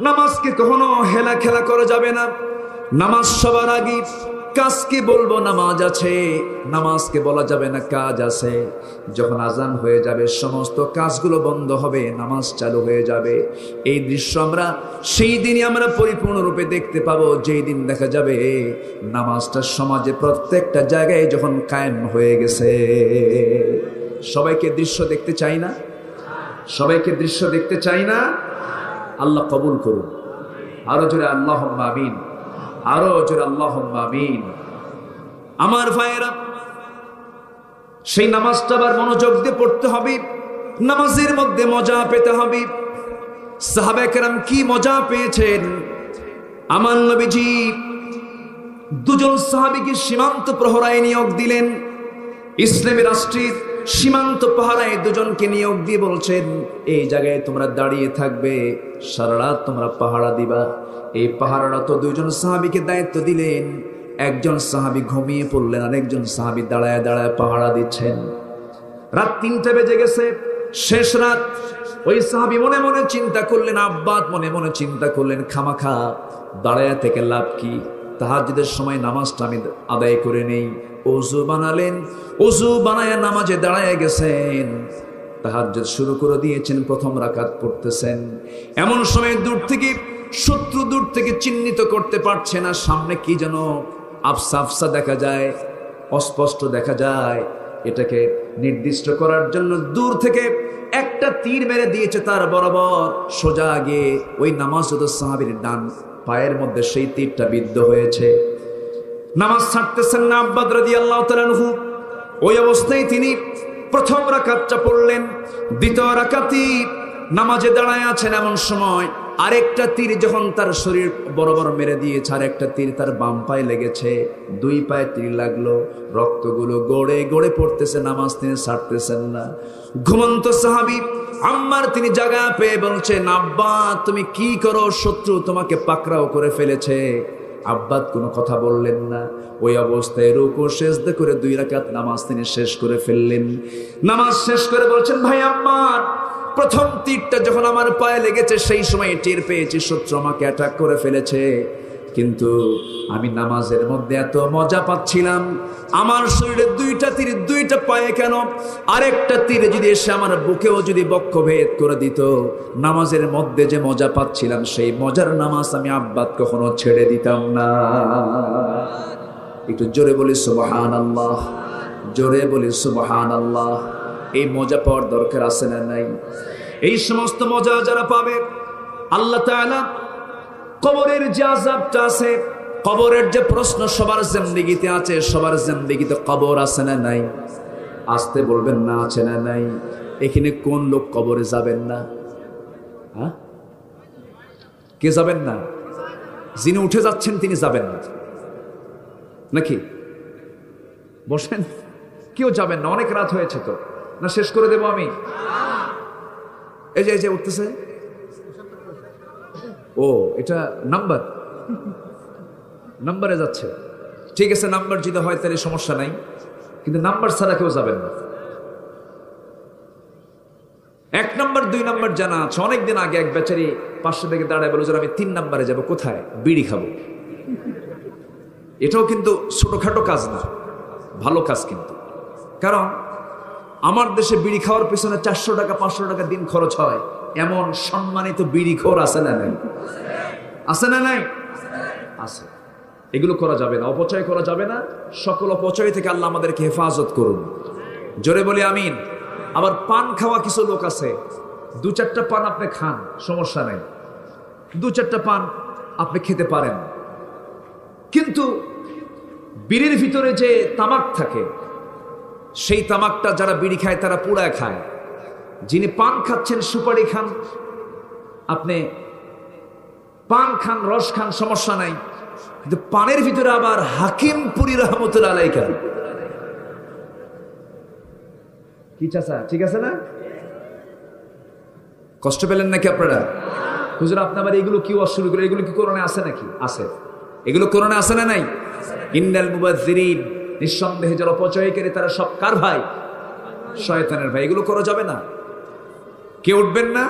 নামাজকে কখনো হেলা খেলা করা যাবে না। নামাজ সবার আগে। কাজকে বলবো নামাজ আছে, নামাজকে বলা যাবে না কাজ আছে। যখন আজান হয়ে যাবে সমস্ত কাজগুলো বন্ধ হবে, নামাজ চালু হয়ে যাবে। এই দৃশ্য আমরা সেই দিনই আমরা পরিপূর্ণরূপে দেখতে পাবো, যেই দিন দেখা যাবে নামাজটা সমাজে প্রত্যেকটা জায়গায় যখন কায়েম হয়ে গেছে। সবাইকে দৃশ্য দেখতে চাই না? সবাইকে দৃশ্য দেখতে চাই না? আল্লাহ কবুল করুন। আরো জোরে আল্লাহুম্মা আমিন, আরো জোরে আল্লাহুম্মা আমিন। আমার ভাইয়েরা, সেই নামাজটা আবার মনোযোগ দিয়ে পড়তে হবে, নামাজের মধ্যে মজা পেতে হবে। সাহাবায়ে কেরাম কি মজা পেয়েছেন! আমার নবীজি দুজন সাহাবীকে সীমান্ত প্রহরায় নিয়োগ দিলেন। ইসলামী রাষ্ট্রের সীমান্ত পাহারায় দুজনকে নিয়োগ দিয়ে বলছেন, এই জায়গায় তোমরা দাঁড়িয়ে থাকবে, সারা রাত তোমরা পাহারা দিবা। এই পাহারাটা তো দুইজন সাহাবীকে দায়িত্ব দিলেন। একজন সাহাবী ঘুমিয়ে পড়লেন, আর একজন সাহাবী দাঁড়ায় দাঁড়ায় পাহারা দিচ্ছেন। রাত 3টা বেজে গেছে, শেষ রাত। ওই সাহাবী মনে মনে চিন্তা করলেন, আব্বাত মনে মনে চিন্তা করলেন, খামাখা দাঁড়ায় থেকে লাভ কি, তাহাজ্জুদের সময় নামাজটা আমি আদায় করে নেই। ওযু বানালেন, ওযু বানায়া নামাজে দাঁড়ায় গেছেন, তাহাজ্জুদ শুরু করে দিয়েছেন, প্রথম রাকাত পড়তেছেন। এমন সময় দূর থেকে শত্রু দূর থেকে চিহ্নিত করতে পারছে না, সামনে কি যেন আফসা আফসা দেখা যায়, অস্পষ্ট দেখা যায়। এটাকে নির্দিষ্ট করার জন্য দূর থেকে একটা তীর মেরে দিয়েছে তার বরাবর, সোজা গিয়ে ওই নামাজরত সাহাবীর ডান পায়ের মধ্যে সেই তীরটা বিদ্ধ হয়েছে। নামাজ ছাড়তেছেন না আব্বাদ রাদিয়াল্লাহু তাআলা আনহু। ওই অবস্থায় তিনি প্রথম রাকাতটা পড়লেন। দ্বিতীয় রাকাতি নামাজে দাঁড়ায় আছেন, এমন সময় আরেকটা তীর যখন তার শরীর বরাবর মেরে দিয়েছে, আরেকটা তীর তার বাম পায়ে লেগেছে। দুই পায়ে তীর লাগলো, রক্তগুলো গড়ে গড়ে পড়তেছে, নামাজ তিনি ছাড়তেছেন না। ঘুমন্ত সাহাবী আম্মার তিনি জায়গা পেয়ে বলছেন, আব্বা তুমি কি করো, শত্রু তোমাকে পাকড়াও করে ফেলেছে। আব্বাত কোনো কথা বললেন না। ওই অবস্থায় রুকু সিজদা করে 2 রাকাত নামাজ তিনি শেষ করে ফেললেন। নামাজ শেষ করে বলছেন, ভাই আম্মার প্রথম তীরটা যখন আমার পায়ে লেগেছে সেই সময় টের পেয়েছি শত্রু আমাকে অ্যাটাক করে ফেলেছে, কিন্তু আমি নামাজের মধ্যে এত মজা পাচ্ছিলাম, আমার শরীরে 2টা তীর 2টা পায়ে কেন, আরেকটা তীর যদি এসে আমার বুকেও যদি বক্ষভেদ করে দিত, নামাজের মধ্যে যে মজা পাচ্ছিলাম সেই মজার নামাজ আমি আব্বাত কখনো ছেড়ে দিতাম না। একটু জোরে বলি সুবহানাল্লাহ, জোরে বলি সুবহানাল্লাহ। এই মজা পাওয়ার দরকার আছে না নাই? এই সমস্ত মজা যারা পাবে, আল্লাহ তাআলা কবরের যে আযাবটা আছে, কবরের যে প্রশ্ন সবার জিন্দেগিতে আছে, সবার জিন্দেগিতে কবর আছে না নাই? আসতে বলবেন না আছে না নাই? এখানে কোন লোক কবরে যাবেন না? হ্যাঁ, কে যাবেন না? যিনি উঠে যাচ্ছেন তিনি যাবেন না নাকি? বসেন, কেউ যাবেন না, অনেক রাত হয়েছে তো। না শেষ করে দেব আমি? এই যে উঠতেছে। ও, এটা নাম্বারে যাচ্ছে। ঠিক আছে, নাম্বার যদি হয় তাহলে সমস্যা নাই, কিন্তু নাম্বার ছাড়া কেউ যাবেন না। 1 নাম্বার 2 নাম্বার জানা আছে। অনেকদিন আগে এক বেচারি 500 থেকে দাঁড়ায় বলে, আমি 3 নাম্বারে যাব। কোথায়? বিড়ি খাবো। এটাও কিন্তু ছোটখাটো কাজ না, ভালো কাজ কিন্তু। কারণ আমার দেশে বিড়ি খাওয়ার পিছনে 400 টাকা 500 টাকা দিন খরচ হয়, এমন সম্মানিত বিড়িখোর আছে না নাই? আছে না নাই? আছে। এগুলো করা যাবে না, অপচয় করা যাবে না। সকল অপচয় থেকে আল্লাহ আমাদেরকে হেফাজত করুন। জোরে বলি আমিন। আবার পান খাওয়া কিছু লোক আছে, 2-4টা পান আপনি খান, সমস্যা নাই, 2-4টা পান আপনি খেতে পারেন, কিন্তু বিড়ির ভিতরে যে তামাক থাকে, সেই তামাকটা যারা বিড়ি খায় তারা পুড়ায় খায়। যিনি পান খাচ্ছেন, সুপারি খান, আপনি পান খান, রস খান, সমস্যা নাই, কিন্তু পানের ভিতরে আবার হাকিমপুরি রহমতুল্লাহ আলাইহি খান। কি চাচা, ঠিক আছে না? কষ্ট পেলেন নাকি আপনারা? হুজুর আপনার বাড়ি এগুলো কি শুরু করে? এগুলো কি কোরআনে আছে নাকি? আছে। এগুলো কোরআনে আছে না নাই? ইন্নাল মুবাযযিরিন, নিঃসন্দেহে যারা অপচয়কারী তারা সব কার ভাই? শয়তানের ভাই। এগুলো করা যাবে না। কে উঠবেন না?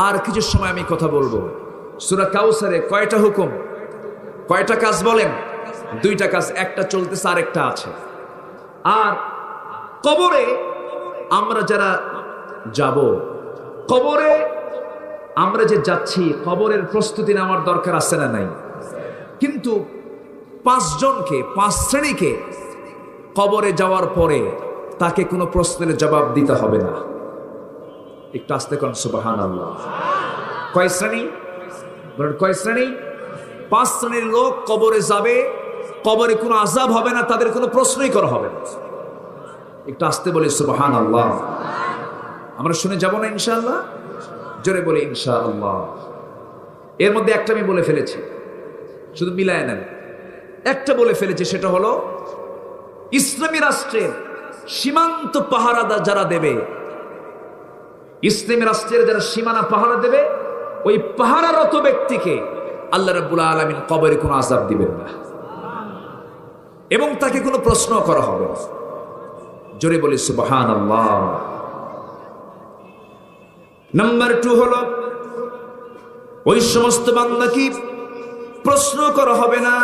আর কিছু সময় আমি কথা বলবো। সূরা কাউসারে কয়টা হুকুম, কয়টা কাজ বলেন? 2টা কাজ, একটা চলতেছে আর একটা আছে। আর কবরে আমরা যারা যাব, কবরে আমরা যে যাচ্ছি, কবরের প্রস্তুতি নেওয়ার দরকার আছে না নাই? কিন্তু 5 শ্রেণীকে কবরে যাওয়ার পরে তাকে কোনো প্রশ্নের জবাব দিতে হবে না। একটু আস্তে কোন সুবহানাল্লাহ। কয় শ্রেণী? কয় শ্রেণী? 5 শ্রেণীর লোক কবরে যাবে, কবরে কোনো আযাব হবে না, তাদের কোনো প্রশ্নই করা হবে না। একটু আস্তে বলি সুবহানাল্লাহ। আমরা শুনে যাব না ইনশাআল্লাহ? জোরে বলি ইনশাআল্লাহ। এর মধ্যে একটা আমি বলে ফেলেছি, শুধু মিলায় নেন। একটা বলে ফেলেছি, সেটা হলো ইসলামী রাষ্ট্রের সীমান্ত পাহারাদার যারা দেবে, ইসলামী রাষ্ট্রের যারা সীমানা পাহারা দেবে, ওই পাহারারত ব্যক্তিকে আল্লাহ রাব্বুল আলামিন কবরে কোনো আযাব দিবেন না এবং তাকে কোনো প্রশ্ন করা হবে না। জোরে বলি সুবহানাল্লাহ। নাম্বার 2 হলো ওই সমস্ত বান্দাকে প্রশ্ন করা হবে না,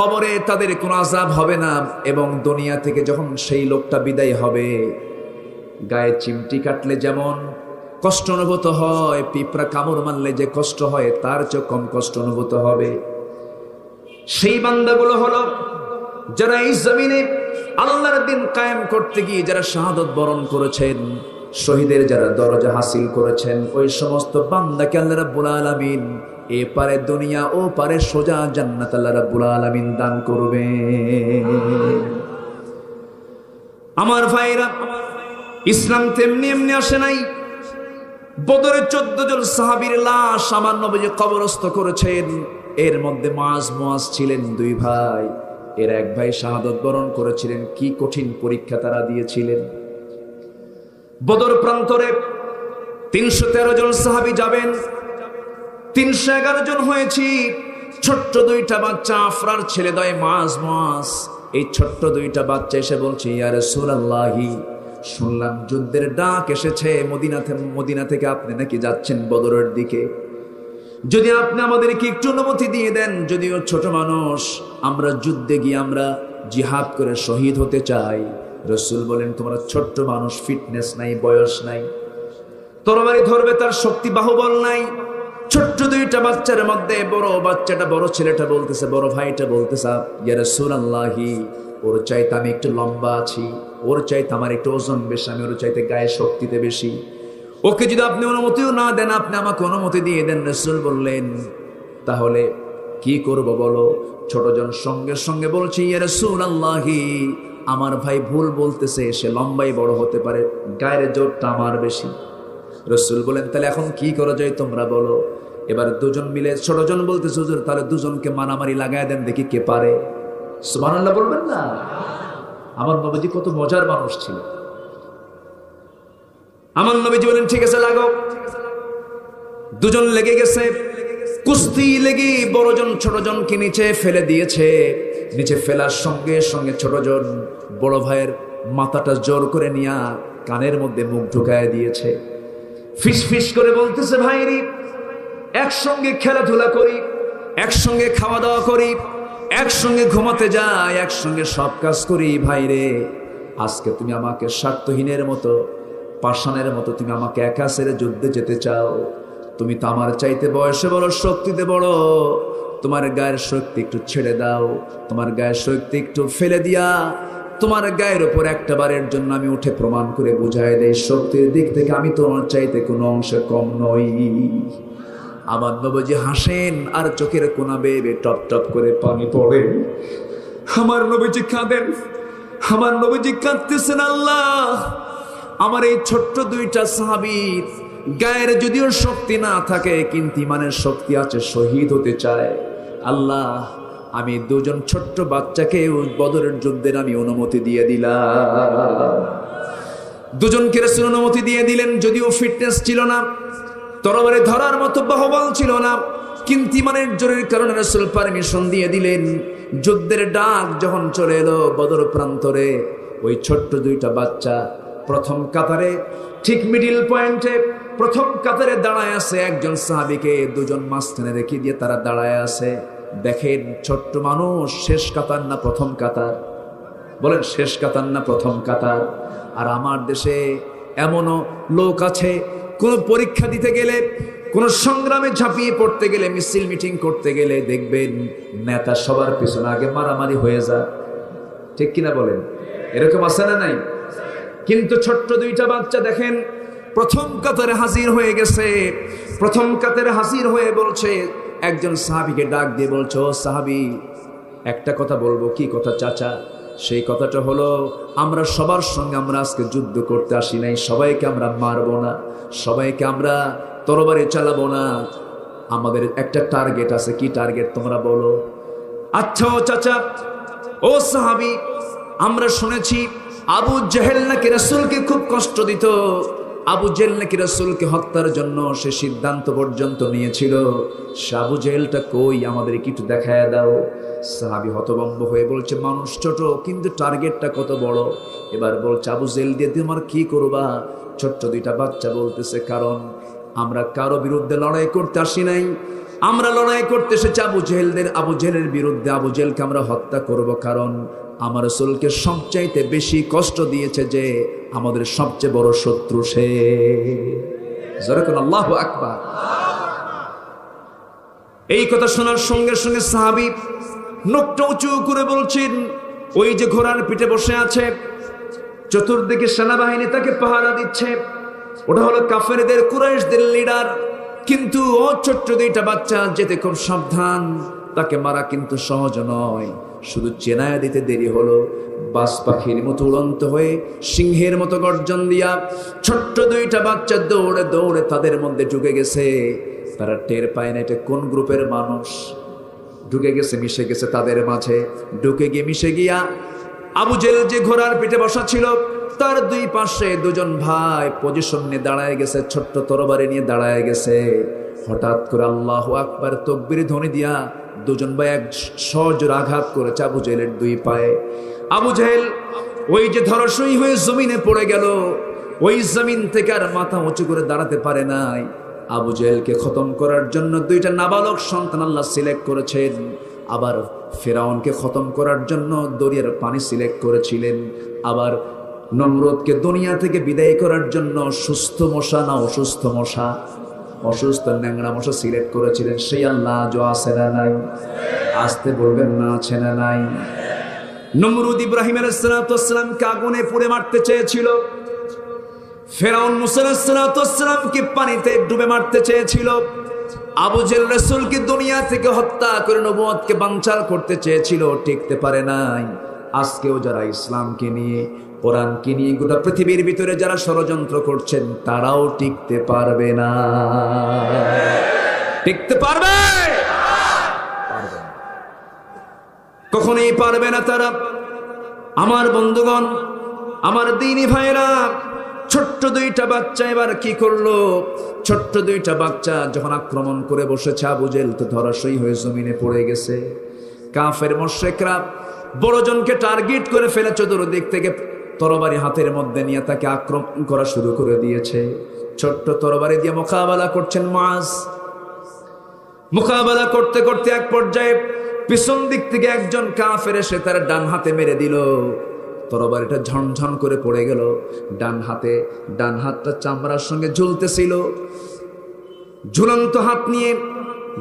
কবরে তাদের কোনো আযাব হবে না, এবং দুনিয়া থেকে যখন সেই লোকটা বিদায় হবে, গায়ে চিমটি কাটলে যেমন কষ্ট অনুভূত হয়, পিঁপড়া কামড় মারলে যে কষ্ট হয়, তার চেয়ে কম কষ্ট অনুভূত হবে। সেই বান্দাগুলো হলো যারা এই জমিনে আল্লাহর দ্বীন কায়েম করতে গিয়ে যারা শাহাদাত বরণ করেছেন, শহীদের যারা দরজা হাসিল করেছেন, ওই সমস্ত বান্দাকে আল্লাহ রাব্বুল আলামিন এ পারে দুনিয়া ও পারে সোজা জান্নাত আল্লাহ রাব্বুল আলামিন দান করবে। আমার ভাইরা, ইসলাম তেমনি এমনি আসে নাই। বদরে 14 জন সাহাবীর লাশ আমার নবী কবরস্থ করেছেন। এর মধ্যে মুআজ ছিলেন 2 ভাই। এর এক ভাই শাহাদাত বরণ করেছিলেন। কি কঠিন পরীক্ষা তারা দিয়েছিলেন। বদর প্রান্তরে 313 জন সাহাবী যাবেন, 311 জন হয়েছি। ছোট্ট 2টা বাচ্চা, আফরার ছেলেদ্বয় মুআজ। এই ছোট্ট 2টা বাচ্চা এসে বলছে, ইয়া রাসূলুল্লাহি, শুনলাম যুদ্ধের ডাক এসেছে মদিনা থেকে, আপনি নাকি যাচ্ছেন বদরের দিকে। যদি আপনি আমাদেরকে একটু অনুমতি দিয়ে দেন, যদিও ছোট মানুষ, আমরা যুদ্ধে গিয়ে আমরা জিহাদ করে শহীদ হতে চাই। রাসূল বলেন, তোমরা ছোট্ট মানুষ, ফিটনেস নাই, বয়স নাই, তরবারি ধরবে তার শক্তি বাহুবল নাই। ছোট্ট 2টা বাচ্চার মধ্যে বড় ছেলেটা বলতেছে, বড় ভাইটা বলতেছে, ইয়া রাসূলুল্লাহি, ওর চাইতে আমি একটু লম্বা আছি, ওর চাইতে আমার একটু ওজন বেশি, আমি ওর চাইতে গায়ে শক্তিতে বেশি, ওকে যদি আপনি অনুমতিও না দেন, আপনি আমাকে অনুমতি দিয়ে দেন। রাসূল বললেন, তাহলে কি করব বলো? ছোটজন সঙ্গে সঙ্গে বলছে, ইয়া রাসূলুল্লাহি, আমার ভাই ভুল বলতেছে, সে লম্বাই বড় হতে পারে, গায়ের জোরটা আমার বেশি। রাসূল বলেন, তাহলে এখন কি করা যায় তোমরা বলো? এবার দুজন মিলে ছোটজন বলতেছে, হুজুর তাহলে দুজনকে মারামারি লাগায় দেন, দেখি কে পারে। সুবহানাল্লাহ বলবেন না? আমার নবীজি কত মজার মানুষ ছিল। আমার নবীজি বলেন, ঠিক আছে লাগাও। দুজন লেগে গেছে, কুস্তি লেগে বড়জন ছোটজনকে নিচে ফেলে দিয়েছে। নিচে ফেলার সঙ্গে সঙ্গে ছোটজন বড় ভাইয়ের মাথাটা জোর করে নিয়ে কানের মধ্যে মুখ ঢুকায় দিয়েছে। ফিস ফিস করে বলতেছে, ভাইরি একসঙ্গে খেলাধুলা করি, একসঙ্গে খাওয়া দাওয়া করি, একসঙ্গে ঘুমাতে যাই, একসঙ্গে সব কাজ করি, ভাইরে আজকে তুমি আমাকে স্বার্থহীনের মতো, পাষাণের মতো তুমি আমাকে একা ছেড়ে যুদ্ধে যেতে চাও? তুমি তো আমার চাইতে বয়সে বড়, শক্তিতে বড়, তোমার গায়ের শক্তি একটু ছেড়ে দাও, তোমার গায়ের শক্তি একটু ফেলে দিয়া তোমার গায়ের উপর একটা বারের জন্য আমি উঠে প্রমাণ করে বুঝাই দেই, শক্তির দিক থেকে আমি তোমার চাইতে কোনো অংশে কম নই। আমার নবীজি হাসেন আর চোখের কোনা বেয়ে টপ টপ করে পানি পড়ে। আমার নবীজি কাঁদেন, আমার নবীজি কাঁদতেছেন, আল্লাহ আমার এই ছোট্ট দুইটা সাহাবীর গায়ের যদিও শক্তি না থাকে কিন্তু ইমানের শক্তি আছে, শহীদ হতে চায়। আল্লাহ আমি দুজন ছোট্ট বাচ্চাকে বদরের যুদ্ধের আমি অনুমতি দিয়ে দিলাম। দুজনকে রাসূল অনুমতি দিয়ে দিলেন, যদিও ফিটনেস ছিল না, তরবারি ধরার মতো বাহুবল ছিল না, কিন্তু ইমানের জোরের কারণে রাসূল পারমিশন দিয়ে দিলেন। যুদ্ধের ডাক যখন চলে এলো বদর প্রান্তরে, ওই ছোট্ট দুইটা বাচ্চা প্রথম কাতারে, ঠিক মিডিল পয়েন্টে প্রথম কাতারে দাঁড়ায় আছে। একজন সাহাবীকে দুজন মাঝখানে রেখে দিয়ে তারা দাঁড়ায় আছে। দেখেন ছোট্ট মানুষ, শেষ কাতার না প্রথম কাতার? বলেন শেষ কাতার না প্রথম কাতার? আর আমার দেশে এমনও লোক আছে, কোনো পরীক্ষা দিতে গেলে, কোনো সংগ্রামে ঝাঁপিয়ে পড়তে গেলে, মিছিল মিটিং করতে গেলে দেখবেন নেতা সবার পিছনে আগে মারামারি হয়ে যায়, ঠিক কিনা বলেন? এরকম আছে না নাই? কিন্তু ছোট্ট দুইটা বাচ্চা দেখেন প্রথম কাতারে হাজির হয়ে গেছে। প্রথম কাতারে হাজির হয়ে বলছে, একজন সাহাবীকে ডাক দিয়ে বলছে, ও সাহাবী একটা কথা বলবো। কি কথা চাচা? সেই কথাটা হলো, আমরা সবার সঙ্গে আমরা আজকে যুদ্ধ করতে আসি নাই, সবাইকে আমরা মারবো না, সবাইকে আমরা তরবারি চালাবো না, আমাদের একটা টার্গেট আছে। কি টার্গেট তোমরা বলো? আচ্ছা ও চাচা, ও সাহাবী, আমরা শুনেছি আবু জেহেল নাকি রাসূলকে খুব কষ্ট দিত, আবু জেহেল নাকি রাসূলকে হত্যার জন্য সে সিদ্ধান্ত পর্যন্ত নিয়েছিল। সে আবু জেহেলটা কই, আমাদের কি একটু দেখায় দাও। সাহাবী হতভম্ব হয়ে বলছে, মানুষ ছোট কিন্তু টার্গেটটা কত বড়। এবার বলছে, আবু জেহেল দিয়ে তোমার কি করবা? ছোট্ট দুইটা বাচ্চা বলতেছে, কারণ আমরা কারো বিরুদ্ধে লড়াই করতে আসি নাই, আমরা লড়াই করতে এসেছি আবু জেহেলের বিরুদ্ধে। আবু জেহেলকে আমরা হত্যা করব, কারণ আমার রাসূলকে সবচাইতে বেশি কষ্ট দিয়েছে যে আমাদের সবচেয়ে বড় শত্রু সে। যারাকুন আল্লাহু আকবার। এই কথা শোনার সঙ্গে সঙ্গে সাহাবী নখটা উঁচু করে বলছেন, ওই যে ঘোড়ার পিঠে বসে আছে, চতুর্দিকে সেনাবাহিনী তাকে পাহারা দিচ্ছে, ওটা হলো কাফেরদের, কুরাইশদের লিডার। কিন্তু ও ছোট্ট দুইটা বাচ্চা যেতে খুব সাবধান, তাকে মারা কিন্তু সহজ নয়। শুধু চেনায় দিতে দেরি হলো, বাস পাখির মতো উড়ন্ত হয়ে সিংহের মতো গর্জন দিয়া ছোট্ট দুইটা বাচ্চা দৌড়ে দৌড়ে তাদের মধ্যে ঢুকে গেছে। তারা টের পায় না এটা কোন গ্রুপের মানুষ, ঢুকে গেছে, মিশে গেছে তাদের মাঝে। ঢুকে গিয়ে মিশে গিয়া আবু জেহেল যে ঘোড়ার পিঠে বসা ছিল, তার দুই পাশে দুজন ভাই পজিশন নিয়ে দাঁড়ায় গেছে, ছোট্ট তরবারি নিয়ে দাঁড়ায় গেছে। হঠাৎ করে আল্লাহু আকবার তাকবীর ধ্বনি দিয়া দুজন ভাই এক সজোর আঘাত করেছে আবু জেহেলের দুই পায়ে। আবু জেহেল ওই যে ধরাশয়ী হয়ে জমিনে পড়ে গেল, ওই জমিন থেকে আর মাথা উঁচু করে দাঁড়াতে পারে নাই। আবু জেহেলকে খতম করার জন্য দুইটা নাবালক সন্তান আল্লাহ সিলেক্ট করেছেন, আবার ফেরাউনকে খতম করার জন্য দরিয়ার পানি সিলেক্ট করেছিলেন, আবার নমরুদকে দুনিয়া থেকে বিদায় করার জন্য সুস্থ মশা না অসুস্থ মশা, অসুস্থ ন্যাংরা মশা সিলেক্ট করেছিলেন। সেই আল্লাহ আজও আছে না নাই? আসতে বলবেন না আছে না নাই? নমরুদ ইব্রাহিম আলাইহিস সালামকে আগুনে পুড়ে মারতে চেয়েছিল, ফেরাউন মুসা আলাইহিস সালামকে পানিতে ডুবে মারতে চেয়েছিল, আবু জেহেল রাসূলকে দুনিয়া থেকে হত্যা করে নবুয়তকে বানচাল করতে চেয়েছিল, টিকতে পারে নাই। আজকেও যারা ইসলামকে নিয়ে, কোরআনকে নিয়ে গোটা পৃথিবীর ভিতরে যারা ষড়যন্ত্র করছেন, তারাও টিকতে পারবে না। টিকতে পারবে? পারবে না, কখনোই পারবে না তারা। আমার বন্ধুগণ, আমার দ্বীনি ভাইরা, ছোট্ট দুইটা বাচ্চা এবার কি করলো? ছোট্ট দুইটা বাচ্চা যখন আক্রমণ করে বসেছে, আবু জেহেল তো ধরাশয়ী হয়ে জমিনে পড়ে গেছে। কাফের মুশরিকরা বড়জনকে টার্গেট করে ফেলে চতুর্দিক থেকে তরবারি হাতের মধ্যে নিয়ে তাকে আক্রমণ করা শুরু করে দিয়েছে। ছোট্ট তরবারি দিয়ে মোকাবেলা করছেন মুআজ। মোকাবেলা করতে করতে এক পর্যায়ে পিছন দিক থেকে একজন কাফের এসে তার ডান হাতে মেরে দিল। তরবারিটা ঝনঝন করে পড়ে গেল ডান হাতে। ডান হাতটা চামড়ার সঙ্গে ঝুলতেছিল। ঝুলন্ত হাত নিয়ে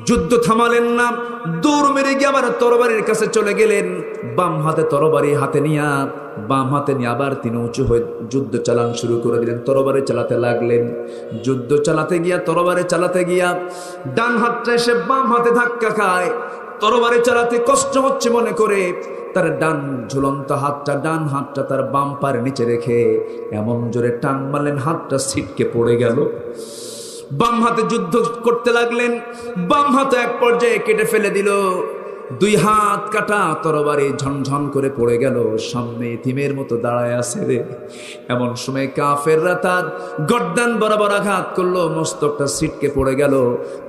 যুদ্ধ থামালেন না, দৌড় মেরে গিয়ে আবার তরবারির কাছে চলে গেলেন। বাম হাতে তরবারি হাতে নিয়ে, বাম হাতে নিয়ে আবার তিনি উঁচু হয়ে যুদ্ধ চালান শুরু করে দিলেন। তরবারি চালাতে লাগলেন। যুদ্ধ চালাতে গিয়া, তরবারি চালাতে গিয়া ডান হাতটা এসে বাম হাতে ধাক্কা খায়। তরবারি চালাতে কষ্ট হচ্ছে মনে করে তার ডান ঝুলন্ত হাতটা, ডান হাতটা তার বাম পায়ের নিচে রেখে এমন জোরে টান মারলেন, হাতটা ছিটকে পড়ে গেল। বাম হাতে যুদ্ধ করতে লাগলেন। বাম হাতে এক পর্যায়ে কেটে ফেলে দিল। দুই হাত কাটা তরবারি ঝনঝন করে পড়ে গেল। সামনে এতিমের মতো দাঁড়ায় আছে রে। এমন সময় কাফেররা তার গর্দান বরাবর আঘাত করলো, মস্তকটা ছিটকে পড়ে গেল।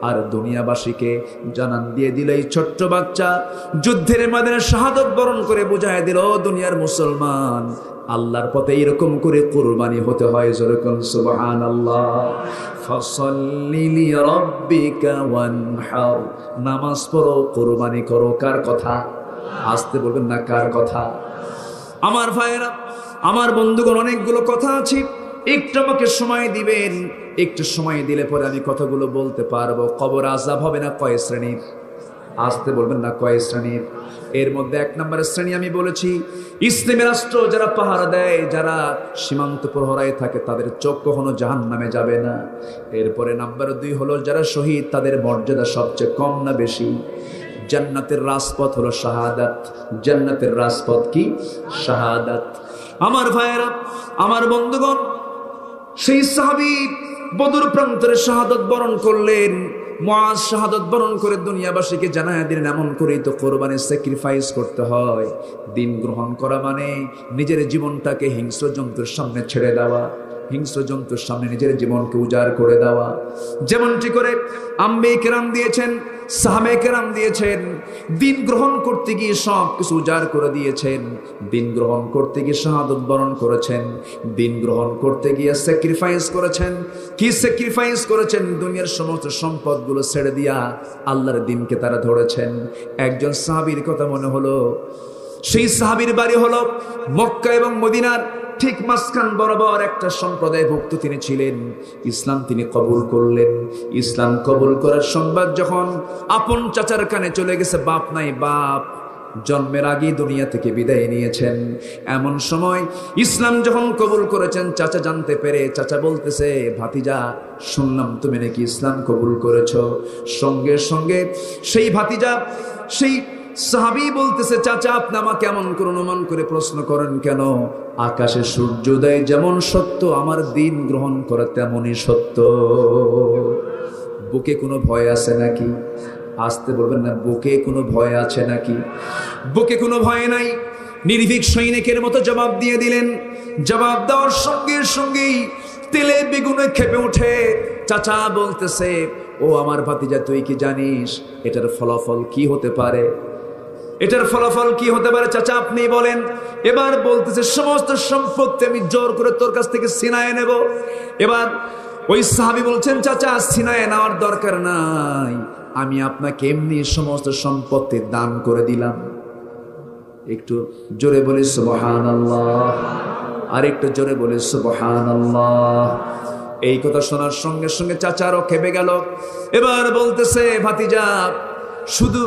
আর দুনিয়াবাসীকে জানান দিয়ে দিল, এই ছোট্ট বাচ্চা যুদ্ধের ময়দানে শাহাদত বরণ করে বুঝায় দিল, দুনিয়ার মুসলমান, আল্লাহর পথে এরকম করে কুরবানি হতে হয়। যেরকম সুবহানাল্লাহ। ফাসাল্লি লিরাব্বিকা ওয়ানহার, নামাজ পড়ো, কুরবানি করো। কার কথা? আসতে বলবেন না, কার কথা? আমার ভাইয়েরা, আমার বন্ধুগণ, অনেকগুলো কথা আছে, একটু আমাকে সময় দিবেন। একটু সময় দিলে পরে আমি কথাগুলো বলতে পারবো। কবর আযাব হবে না কয় শ্রেণীর? আসতে বলবেন না, কয় শ্রেণীর? এর মধ্যে এক নম্বরের শ্রেণী আমি বলেছি, ইসলামী রাষ্ট্র যারা পাহারা দেয়, যারা সীমান্ত প্রহরায় থাকে, তাদের চোখ কখনো জাহান্নামে যাবে না। এরপরে নাম্বার 2 হলো যারা শহীদ, তাদের মর্যাদা সবচেয়ে কম না বেশি? জান্নাতের রাজপথ হলো শাহাদাত। জান্নাতের রাজপথ কি? শাহাদাত। আমার ভাইয়েরা, আমার বন্ধুগণ, সেই সাহাবী বদর প্রান্তরে শাহাদত বরণ করলেন। মুআজ শাহাদত বরণ করে দুনিয়াবাসীকে জানায় দিলেন, এমন করেই তো কোরবানি স্যাক্রিফাইস করতে হয়। দিন গ্রহণ করা মানে নিজের জীবনটাকে হিংস্র জন্তুর সামনে ছেড়ে দেওয়া, হিংস্র জন্তুর সামনে নিজের জীবনকে উজাড় করে দেওয়া। যেমনটি করে আম্বিয়া কেরাম দিয়েছেন, সাহাবায়ে কেরাম দিয়েছেন। দিন গ্রহণ করতে গিয়ে সব কিছু উজাড় করে দিয়েছেন। দিন গ্রহণ করতে গিয়ে শাহাদত বরণ করেছেন। দিন গ্রহণ করতে গিয়ে স্যাক্রিফাইস করেছেন। কি স্যাক্রিফাইস করেছেন? দুনিয়ার সমস্ত সম্পদগুলো ছেড়ে দিয়া আল্লাহর দিনকে তারা ধরেছেন। একজন সাহাবীর কথা মনে হলো। সেই সাহাবীর বাড়ি হলো মক্কা এবং মদিনার ঠিক মাঝখান বরাবর একটা সম্প্রদায়ভুক্ত তিনি ছিলেন। ইসলাম তিনি কবুল করলেন। ইসলাম কবুল করার সংবাদ যখন আপন চাচার কানে চলে গেছে, বাপ নাই, বাপ জন্মের আগেই দুনিয়া থেকে বিদায় নিয়েছেন। এমন সময় ইসলাম যখন কবুল করেছেন, চাচা জানতে পেরে চাচা বলতেছে, ভাতিজা শুনলাম তুমি নাকি ইসলাম কবুল করেছো। সঙ্গে সঙ্গে সেই ভাতিজা, সেই সাহাবী বলতেছে, চাচা আপনি আমাকে এমন করে অনুমান করে প্রশ্ন করেন কেন? আকাশে সূর্যোদয় যেমন সত্য, আমার দিন গ্রহণ করা তেমনই সত্য। বুকে কোনো ভয় আছে নাকি? আসতে বলবেন না, বুকে কোনো ভয় আছে নাকি? বুকে কোনো ভয় নাই। নির্ভীক সৈনিকের মতো জবাব দিয়ে দিলেন। জবাব দেওয়ার সঙ্গে সঙ্গেই তেলে বেগুনে খেপে ওঠে। চাচা বলতেছে, ও আমার ভাতিজা, তুই কি জানিস এটার ফলাফল কি হতে পারে? এটার ফলাফল কি হতে পারে চাচা, আপনি বলেন। এবার বলতেছে, সমস্ত সম্পত্তি আমি জোর করে তোর কাছ থেকে ছিনায় নেব। এবার ওই সাহাবী বলছেন, চাচা ছিনায় নেওয়ার দরকার নাই, আমি আপনাকে এমনি সমস্ত সম্পত্তি দান করে দিলাম। একটু জোরে বলি সুবহানাল্লাহ, আর একটু জোরে বলি সুবহানাল্লাহ। এই কথা শোনার সঙ্গে সঙ্গে চাচারও খেপে গেল। এবার বলতেছে, ভাতিজা শুধু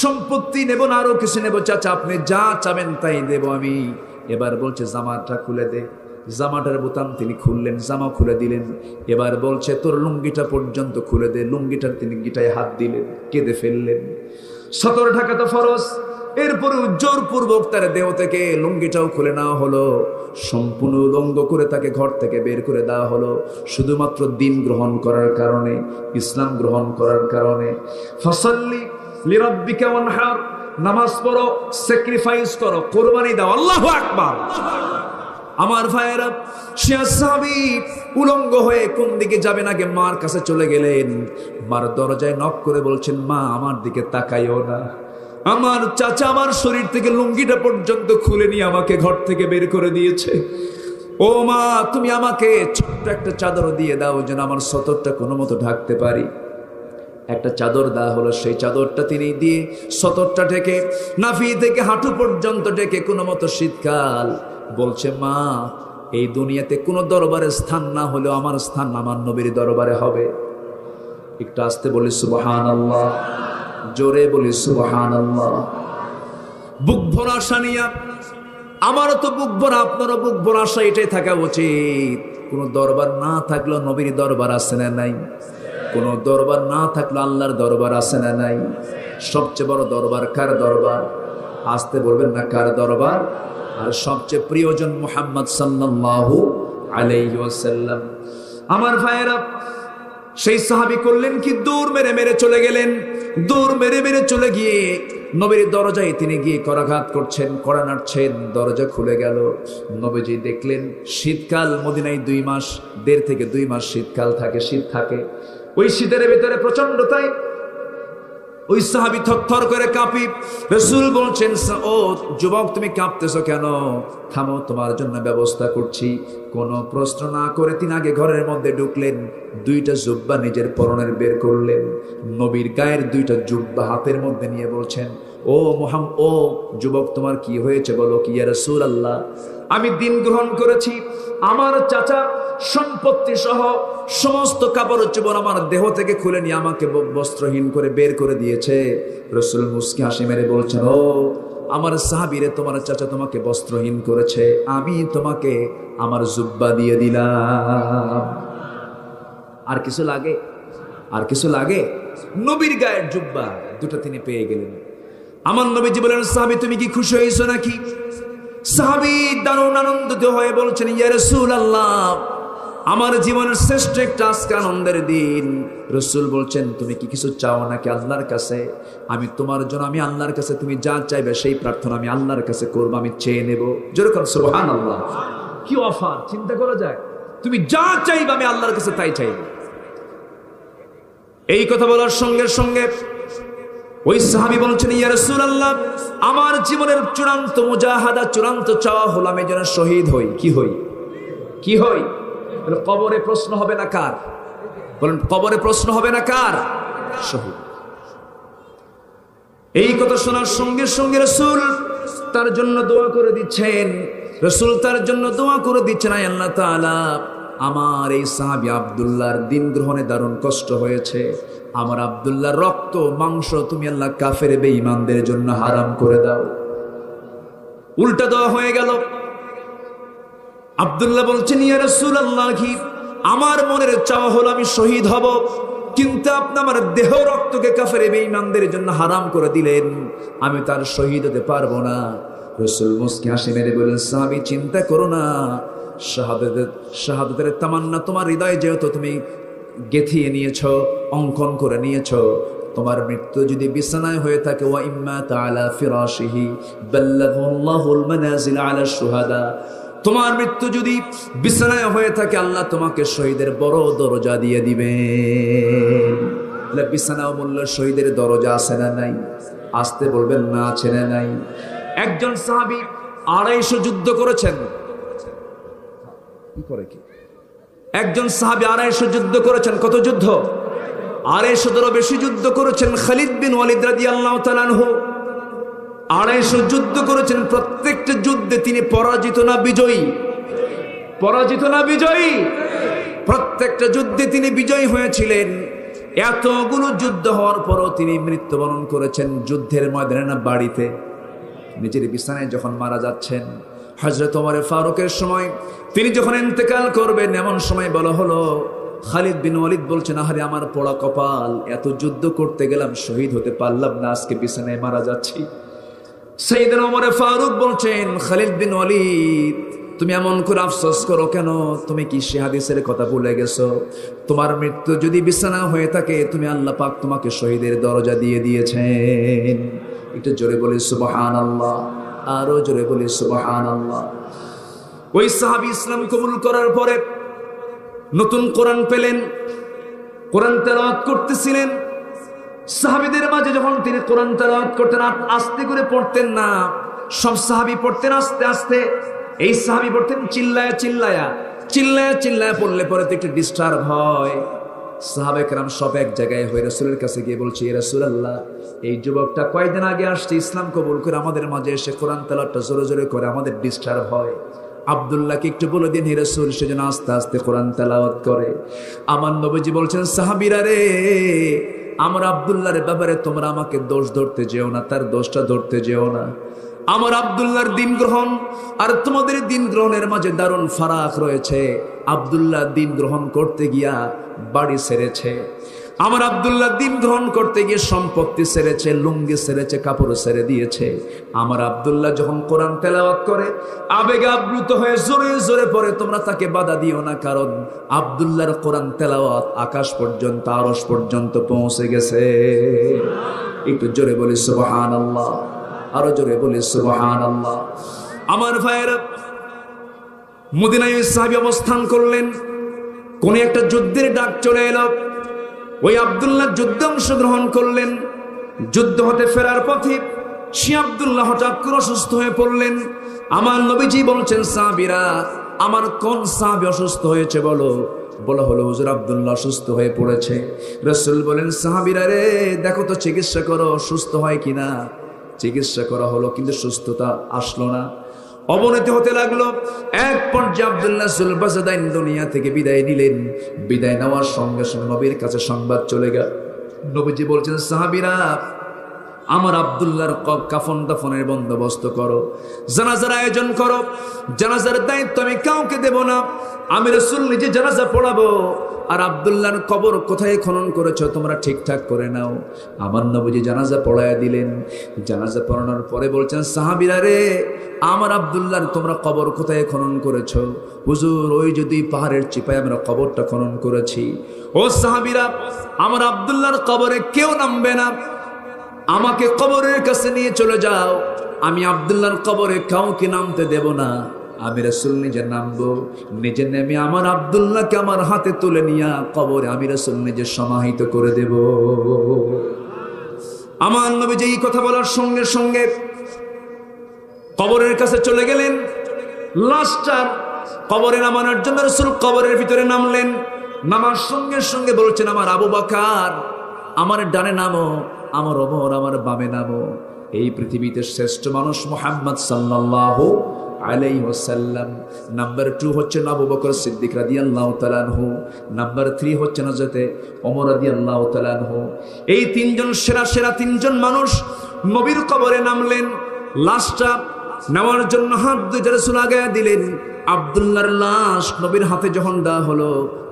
সম্পত্তি নেব না, আরো কিছু নেব। চাচা আপনি যা চাবেন তাই দেব আমি। এবার বলছে, জামাটা খুলে দে। জামাটার বোতাম তিনি খুললেন, জামা খুলে দিলেন। এবার বলছে, তোর লুঙ্গিটা পর্যন্ত খুলে দে। লুঙ্গিটার তিনি গিটায় হাত দিলেন, কেঁদে ফেললেন। সতর ঢাকা তো ফরজ, এরপরে জোরপূর্বক তার দেহ থেকে লুঙ্গিটাও খুলে নেওয়া হলো। সম্পূর্ণ উলঙ্গ করে তাকে ঘর থেকে বের করে দেওয়া হলো শুধুমাত্র দিন গ্রহণ করার কারণে, ইসলাম গ্রহণ করার কারণে। ফাসাল্লি লিরাব্বিকা ওয়ানহার, নামাজ পড়ো, স্যাক্রিফাইস করো, কুরবানি দাও। আল্লাহু আকবার। আমার ভাইয়েরা, সে সাহাবী উলঙ্গ হয়ে কোন দিকে যাবেন আগে মার কাছে চলে গেলেন। মার দরজায় নক করে বলছেন, মা আমার দিকে তাকাইও না। আমার চাচা আমার শরীর থেকে লুঙ্গিটা পর্যন্ত খুলে নিয়ে আমাকে ঘর থেকে বের করে দিয়েছে। ও মা, তুমি আমাকে ছোট্ট একটা চাদর দিয়ে দাও যেন আমার সতরটা কোনো মতো ঢাকতে পারি। একটা চাদর দেওয়া হলো, সেই চাদরটা তিনি দিয়ে সতরটা ঢেকে নাভি থেকে হাঁটু পর্যন্ত ঢেকে কোনো মতো শীতকাল। বলছে, মা এই দুনিয়াতে কোনো দরবারে স্থান না হলেও আমার স্থান আমার নবীর দরবারে হবে। একটু আস্তে বলি সুবহানাল্লাহ, জোরে বলি সুবহানাল্লাহ। বুক ভরা আশা নিয়া, আমারও তো বুক ভরা, আপনারও বুক ভরা আশা, এটাই থাকা উচিত। কোনো দরবার না থাকলেও নবীর দরবার আছে না নাই? কোনো দরবার না থাকলেও আল্লাহর দরবার আছে না নাই? সবচেয়ে বড় দরবার কার দরবার? আসতে বলবেন না কার দরবার? আর সবচেয়ে প্রিয়জন মুহাম্মদ সাল্লাল্লাহু আলাইহি ওয়াসাল্লাম। আমার ভাইয়েরা, সেই সাহাবী করলেন কি, দৌড় মেরে মেরে চলে গেলেন। দৌড় মেরে মেরে চলে গিয়ে নবীর দরজায় তিনি গিয়ে করাঘাত করছেন, কড়া নাড়ছেন। দরজা খুলে গেল। নবীজি দেখলেন শীতকাল, মদিনায় 2 মাস, 1.5 থেকে 2 মাস শীতকাল থাকে, শীত থাকে। ওই শীতের ভিতরে প্রচন্ড তাই ওই সাহাবী থরথর করে কাঁপি। রাসূল বলছেন, ও যুবক তুমি কাঁপতেছো কেন? থামো, তোমার জন্য ব্যবস্থা করছি। কোনো প্রশ্ন না করে তিনি আগে ঘরের মধ্যে ঢুকলেন। 2টা জুব্বা নিজের পরনের বের করলেন। নবীর গায়ের 2টা জুব্বা হাতের মধ্যে নিয়ে বলছেন, ও মুহাম্মদ, ও যুবক তোমার কি হয়েছে বলো। কি ইয়া রাসূলুল্লাহ, আমি দিন গ্রহণ করেছি। আমার চাচা সম্পত্তি সহ সমস্ত কাপড় চোপড় আমার দেহ থেকে খুলে নিয়ে আমাকে বস্ত্রহীন করে বের করে দিয়েছে। রাসূল মুস্কি হাসি মেরে বলছেন, ও আমার সাহাবীরে, তোমার চাচা তোমাকে বস্ত্রহীন করেছে, আমি তোমাকে আমার জুব্বা দিয়ে দিলাম। আর কিছু লাগে? আর কিছু লাগে? নবীর গায়ের জুব্বা 2টা তিনি পেয়ে গেলেন। আমার নবীজি বলেন, সাহাবী তুমি কি খুশি হয়েছো নাকি? সাহাবী দারুণ আনন্দিত হয়ে বলছেন, ইয়া রাসূলুল্লাহ, আমার জীবনের শ্রেষ্ঠ একটা আজকে আনন্দের দিন। রাসূল বলছেন, তুমি কি কিছু চাও নাকি আল্লাহর কাছে? আমি তোমার জন্য, আমি আল্লাহর কাছে, তুমি যা চাইবে সেই প্রার্থনা আমি আল্লাহর কাছে করবো, আমি চেয়ে নেব। যেরকম সুবহানাল্লাহ, কি অফার চিন্তা করা যায়? তুমি যা চাইবে আমি আল্লাহর কাছে তাই চাইব। এই কথা বলার সঙ্গে সঙ্গে ওই সাহাবী বলছেন, ইয়া রাসূলুল্লাহ, আমার জীবনের চূড়ান্ত মুজাহাদা, চূড়ান্ত চাওয়া হলো আমি যেন শহীদ হই। কি হই? কি হই? কবরে প্রশ্ন হবে না কার? বলেন, কবরে প্রশ্ন হবে না কার? শহীদ। এই কথা শোনার সঙ্গে সঙ্গে রাসূল তার জন্য দোয়া করে দিচ্ছেন। রাসূল তার জন্য দোয়া করে দিচ্ছেন, আয় আল্লাহ তাআলা, আমার এই সাহাবী আব্দুল্লাহর দিন গ্রহণে দারুণ কষ্ট হয়েছে। আমার আব্দুল্লাহর রক্ত মাংস তুমি আল্লাহ কাফের বেঈমানদের জন্য হারাম করে দাও। উল্টা দেওয়া হয়ে গেল। আব্দুল্লাহ বলছেন, ইয়া রাসূলুল্লাহ, আমার মনের চাওয়া হলো আমি শহীদ হব, কিন্তু আপনি আমার দেহ রক্তকে কাফের বেঈমানদের জন্য হারাম করে দিলেন, আমি তার শহীদ হতে পারবো না। রাসূল মুস্কি হাসি মেরে বলেন, সাহাবী চিন্তা করো না, শাহাদাতের তামান্না তোমার হৃদয়ে যেহেতু তুমি গেঁথিয়ে নিয়েছো, অঙ্কন করে নিয়েছো, তোমার মৃত্যু যদি বিছানায় হয়ে থাকে, ওয়া ইম্মা তাআলা ফিরাশিহি বাল্লাহুল্লাহুল মানাজিল আলা শুহাদা, তোমার মৃত্যু যদি বিছানায় হয়ে থাকে আল্লাহ তোমাকে শহীদের বড় দরজা দিয়ে দিবেন। বিছানা মূল্য শহীদের দরজা আছে না নাই? আসতে বলবেন না আছে না নাই? একজন সাহাবী 250 যুদ্ধ করেছেন। কি করে কি? একজন সাহাবী 250 যুদ্ধ করেছেন। কত যুদ্ধ? 250 বেশি যুদ্ধ করেছেন। খালিদ বিন ওয়ালিদ রাদিয়াল্লাহু তাআলা আনহু 250 যুদ্ধ করেছেন। প্রত্যেকটা যুদ্ধে তিনি পরাজিত না বিজয়ী? পরাজিত না বিজয়ী? প্রত্যেকটা যুদ্ধে তিনি বিজয়ী হয়েছিলেন। এতগুলো যুদ্ধ হওয়ার পরও তিনি মৃত্যুবরণ করেছেন যুদ্ধের ময়দানে না বাড়িতে? নিজের বিছানায় যখন মারা যাচ্ছেন, হযরত ওমর ফারুকের সময় তিনি যখন ইন্তেকাল করবেন, এমন সময় বলা হলো, খালিদ বিন ওয়ালিদ বলছেন, আহারে আমার পোড়া কপাল, এত যুদ্ধ করতে গেলাম শহীদ হতে পারলাম না, আজকে বিছানায় মারা যাচ্ছি। সাইয়েদনা ওমর ফারুক বলছেন, খালিদ বিন ওয়ালিদ তুমি এমন করে আফসোস করো কেন? তুমি কি সে হাদিসের কথা ভুলে গেছো? তোমার মৃত্যু যদি বিছানা হয়ে থাকে, তুমি আল্লাহ পাক তোমাকে শহীদের দরজা দিয়ে দিয়েছেন। একটু জোরে বলি সুবহানাল্লাহ, আরো জোরে বলি সুবহানাল্লাহ। ওই সাহাবী ইসলাম কবুল করার পরে নতুন কোরআন পেলেন, কোরআন তেলাওয়াত করতেছিলেন। সাহাবীদের মাঝে যখন তিনি কোরআন তেলাওয়াত করতেন, আস্তে করে পড়তেন না, সব সাহাবী পড়তেন আস্তে আস্তে। এই সাহাবী পড়তেন চিল্লায়া চিল্লায়া, চিল্লায়া চিল্লায়া পড়লে পরে তো একটু ডিস্টার্ব হয়। সাহাবায়ে কেরাম সব এক জায়গায় হয়ে রাসূলের কাছে গিয়ে বলছে, ইয়া রাসূলুল্লাহ, এই যুবকটা কয়েকদিন আগে আসছে, ইসলাম কবুল করে আমাদের মাঝে এসে কোরআন তেলাওয়াতটা জোরে জোরে করে, আমাদের ডিস্টার্ব হয়। আব্দুল্লাহকে একটু বলে দিন হে রাসূল, সে যেন আস্তে আস্তে কোরআন তেলাওয়াত করে। আমার নবীজি বলছেন, সাহাবীরা রে, আমার আব্দুল্লাহর ব্যাপারে তোমরা আমাকে দোষ ধরতে যেও না, তার দোষটা ধরতে যেও না। আমার আব্দুল্লাহর দিন গ্রহণ আর তোমাদের দিন গ্রহণের মাঝে দারুণ ফারাক রয়েছে। আব্দুল্লাহ দিন গ্রহণ করতে গিয়া বাড়ি ছেড়েছে, আমার আব্দুল্লাহ দিন গ্রহণ করতে গিয়ে সম্পত্তি ছেড়েছে, লুঙ্গি ছেড়েছে, কাপড় ছেড়ে দিয়েছে। আমার আব্দুল্লাহ যখন কোরআন তেলাওয়াত করে আবেগে আপ্লুত হয়ে জোরে জোরে পড়ে, তোমরা তাকে বাধা দিও না, কারণ আব্দুল্লাহর কোরআন তেলাওয়াত আকাশ পর্যন্ত, আরশ পর্যন্ত পৌঁছে গেছে। একটু জোরে বলি সুবহানাল্লাহ, আরো জোরে বলি সুবহানাল্লাহ। আমার ভাইয়েরা, মদিনায় সাহাবী অবস্থান করলেন, কোন একটা যুদ্ধের ডাক চলে এলো। ওই আব্দুল্লাহ যুদ্ধে অংশগ্রহণ করলেন। যুদ্ধ হতে ফেরার পথে সে আব্দুল্লাহ হঠাৎ করে অসুস্থ হয়ে পড়লেন। আমার নবীজি বলছেন, সাহাবীরা, আমার কোন সাহাবী অসুস্থ হয়েছে বলো? বলা হলো, হুজুর আব্দুল্লাহ অসুস্থ হয়ে পড়েছে। রাসূল বলেন, সাহাবীরা রে, দেখো তো চিকিৎসা করো, সুস্থ হয় কিনা। চিকিৎসা করা হলো, কিন্তু সুস্থতা আসলো না, অবনতি হতে লাগলো। এক পর্যায়ে আব্দুল্লাহ সুলবাসাদাইন দুনিয়া থেকে বিদায় নিলেন। বিদায় নেওয়ার সঙ্গে সঙ্গে নবীর কাছে সংবাদ চলে গেল। নবীজি বলছেন, সাহাবীরা, আমার আব্দুল্লাহর কাফন দাফনের বন্দোবস্ত করো, জানাজার আয়োজন করো। জানাজার দায়িত্ব আমি কাউকে দেব না, আমি রাসূল নিজে জানাজা পড়াবো। আর আব্দুল্লাহর কবর কোথায় খনন করেছো তোমরা ঠিকঠাক করে নাও। আমার নবীজি জানাজা পড়ায়া দিলেন। জানাজা পড়ানোর পরে বলছেন, সাহাবীরা রে, আমার আব্দুল্লাহর তোমরা কবর কোথায় খনন করেছো? হুজুর, ওই যদি পাহাড়ের চিপায় আমরা কবরটা খনন করেছি। ও সাহাবীরা, আমার আব্দুল্লাহর কবরে কেউ নামবে না, আমাকে কবরের কাছে নিয়ে চলে যাও। আমি আব্দুল্লাহর কবরে কাউকে নামতে দেব না, আমি রাসূল নিজে নামবো। নিজে নেমে আমার আব্দুল্লাহকে আমার হাতে তুলে নিয়ে কবরে আমি রাসূল নিজে সমাহিত করে দেব। আমার নবী যে এই কথা বলার সঙ্গে সঙ্গে কবরের কাছে চলে গেলেন। লাশটা কবরে নামানোর জন্য রাসূল কবরের ভিতরে নামলেন। নামার সঙ্গে সঙ্গে বলছেন, আমার আবু বকর, আমার ডানে নামো, আমার ওমর আমার বামে নামো। এই পৃথিবীতে শ্রেষ্ঠ মানুষ মুহাম্মদ সাল্লাল্লাহু আলাইহি ওয়াসাল্লাম। নাম্বার 2 হচ্ছেন আবু বকর সিদ্দিক রাদিয়াল্লাহু তাআলা আনহু। নাম্বার 3 হচ্ছেন হযরতে ওমর রাদিয়াল্লাহু তাআলা আনহু। এই তিনজন সেরা সেরা তিনজন মানুষ নবীর কবরে নামলেন। লাশটা নেওয়ার জন্য হাত দুইটা রাসূল আগায়া দিলেন। আব্দুল্লাহর লাশ নবীর হাতে যখন দেওয়া হলো,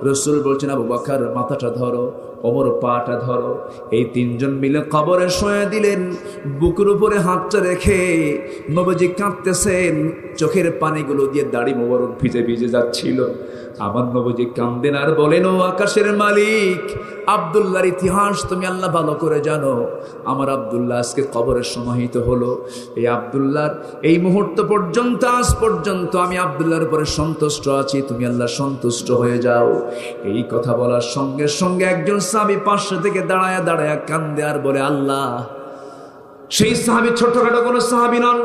রাসূল বলছেন, আবু বকর মাথাটা ধরো, ওমর পাটা ধরো। এই তিনজন মিলে কবরে শোয়া দিলেন। বুকের উপরে হাতটা রেখে নবীজি কাঁদতেছেন, চোখের পানিগুলো দিয়ে দাড়ি মোবারক ভিজে ভিজে যাচ্ছিল। আমার নবীজি কান্দেন আর বলেন, ও আকাশের মালিক, আব্দুল্লাহর ইতিহাস তুমি আল্লাহ ভালো করে জানো। আমার আব্দুল্লাহ আজকে কবরে সমাহিত হলো। এই আব্দুল্লাহর এই মুহূর্ত পর্যন্ত, আজ পর্যন্ত আমি আব্দুল্লাহর উপরে সন্তুষ্ট আছি, তুমি আল্লাহ সন্তুষ্ট হয়ে যাও। এই কথা বলার সঙ্গে সঙ্গে একজন সাহাবী পাশে থেকে দাঁড়ায়া দাঁড়ায়া কান্দে আর বলে, আল্লাহ। সেই সাহাবী ছোটখাটো কোনো সাহাবী নন।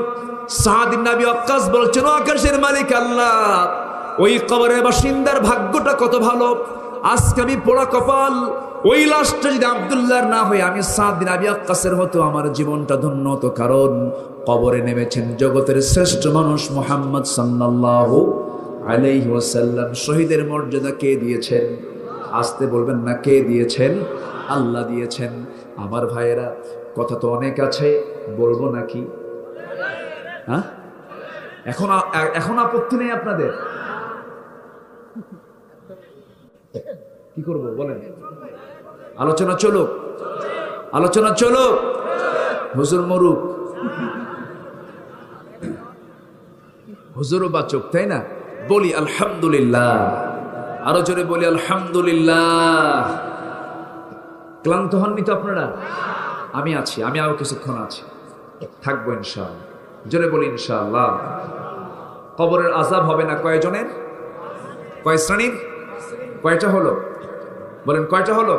সাদ ইবনে আবি ওয়াক্কাস বলছেন, ও আকাশের মালিক আল্লাহ, ওই কবরের বাসিন্দার ভাগ্যটা কত ভালো। আজকে আমি পোড়া কপাল, ওই লাশটা যদি আব্দুল্লাহর না হয়ে আমি সাদ ইবনে আবি ওয়াক্কাসের হতো, আমার জীবনটা ধন্য হতো। কারণ কবরে নেমেছেন জগতের শ্রেষ্ঠ মানুষ মুহাম্মদ সাল্লাল্লাহু আলাইহি ওয়াসাল্লাম। শহীদের মর্যাদা কে দিয়েছেন? আসতে বলবেন না, কে দিয়েছেন? আল্লাহ দিয়েছেন। আমার ভাইয়েরা, কথা তো অনেক আছে, বলবো নাকি? হ্যাঁ, এখন আপত্তি নেই আপনাদের? কি করব বলেন? আলোচনা চলুক, আলোচনা চলুক, হুজুর মরুক। হুজুরও বাচক, তাই না? বলি আলহামদুলিল্লাহ, আরো জোরে বলি আলহামদুলিল্লাহ। ক্লান্ত হননি তো আপনারা? আমি আছি, আমি আরো কিছুক্ষণ আছি, থাকবো ইনশাআল্লাহ। জোরে বলি ইনশাআল্লাহ। কবরের আযাব হবে না কয়জনের? কয় শ্রেণীর? কয়টা হলো বলেন? কয়টা হলো?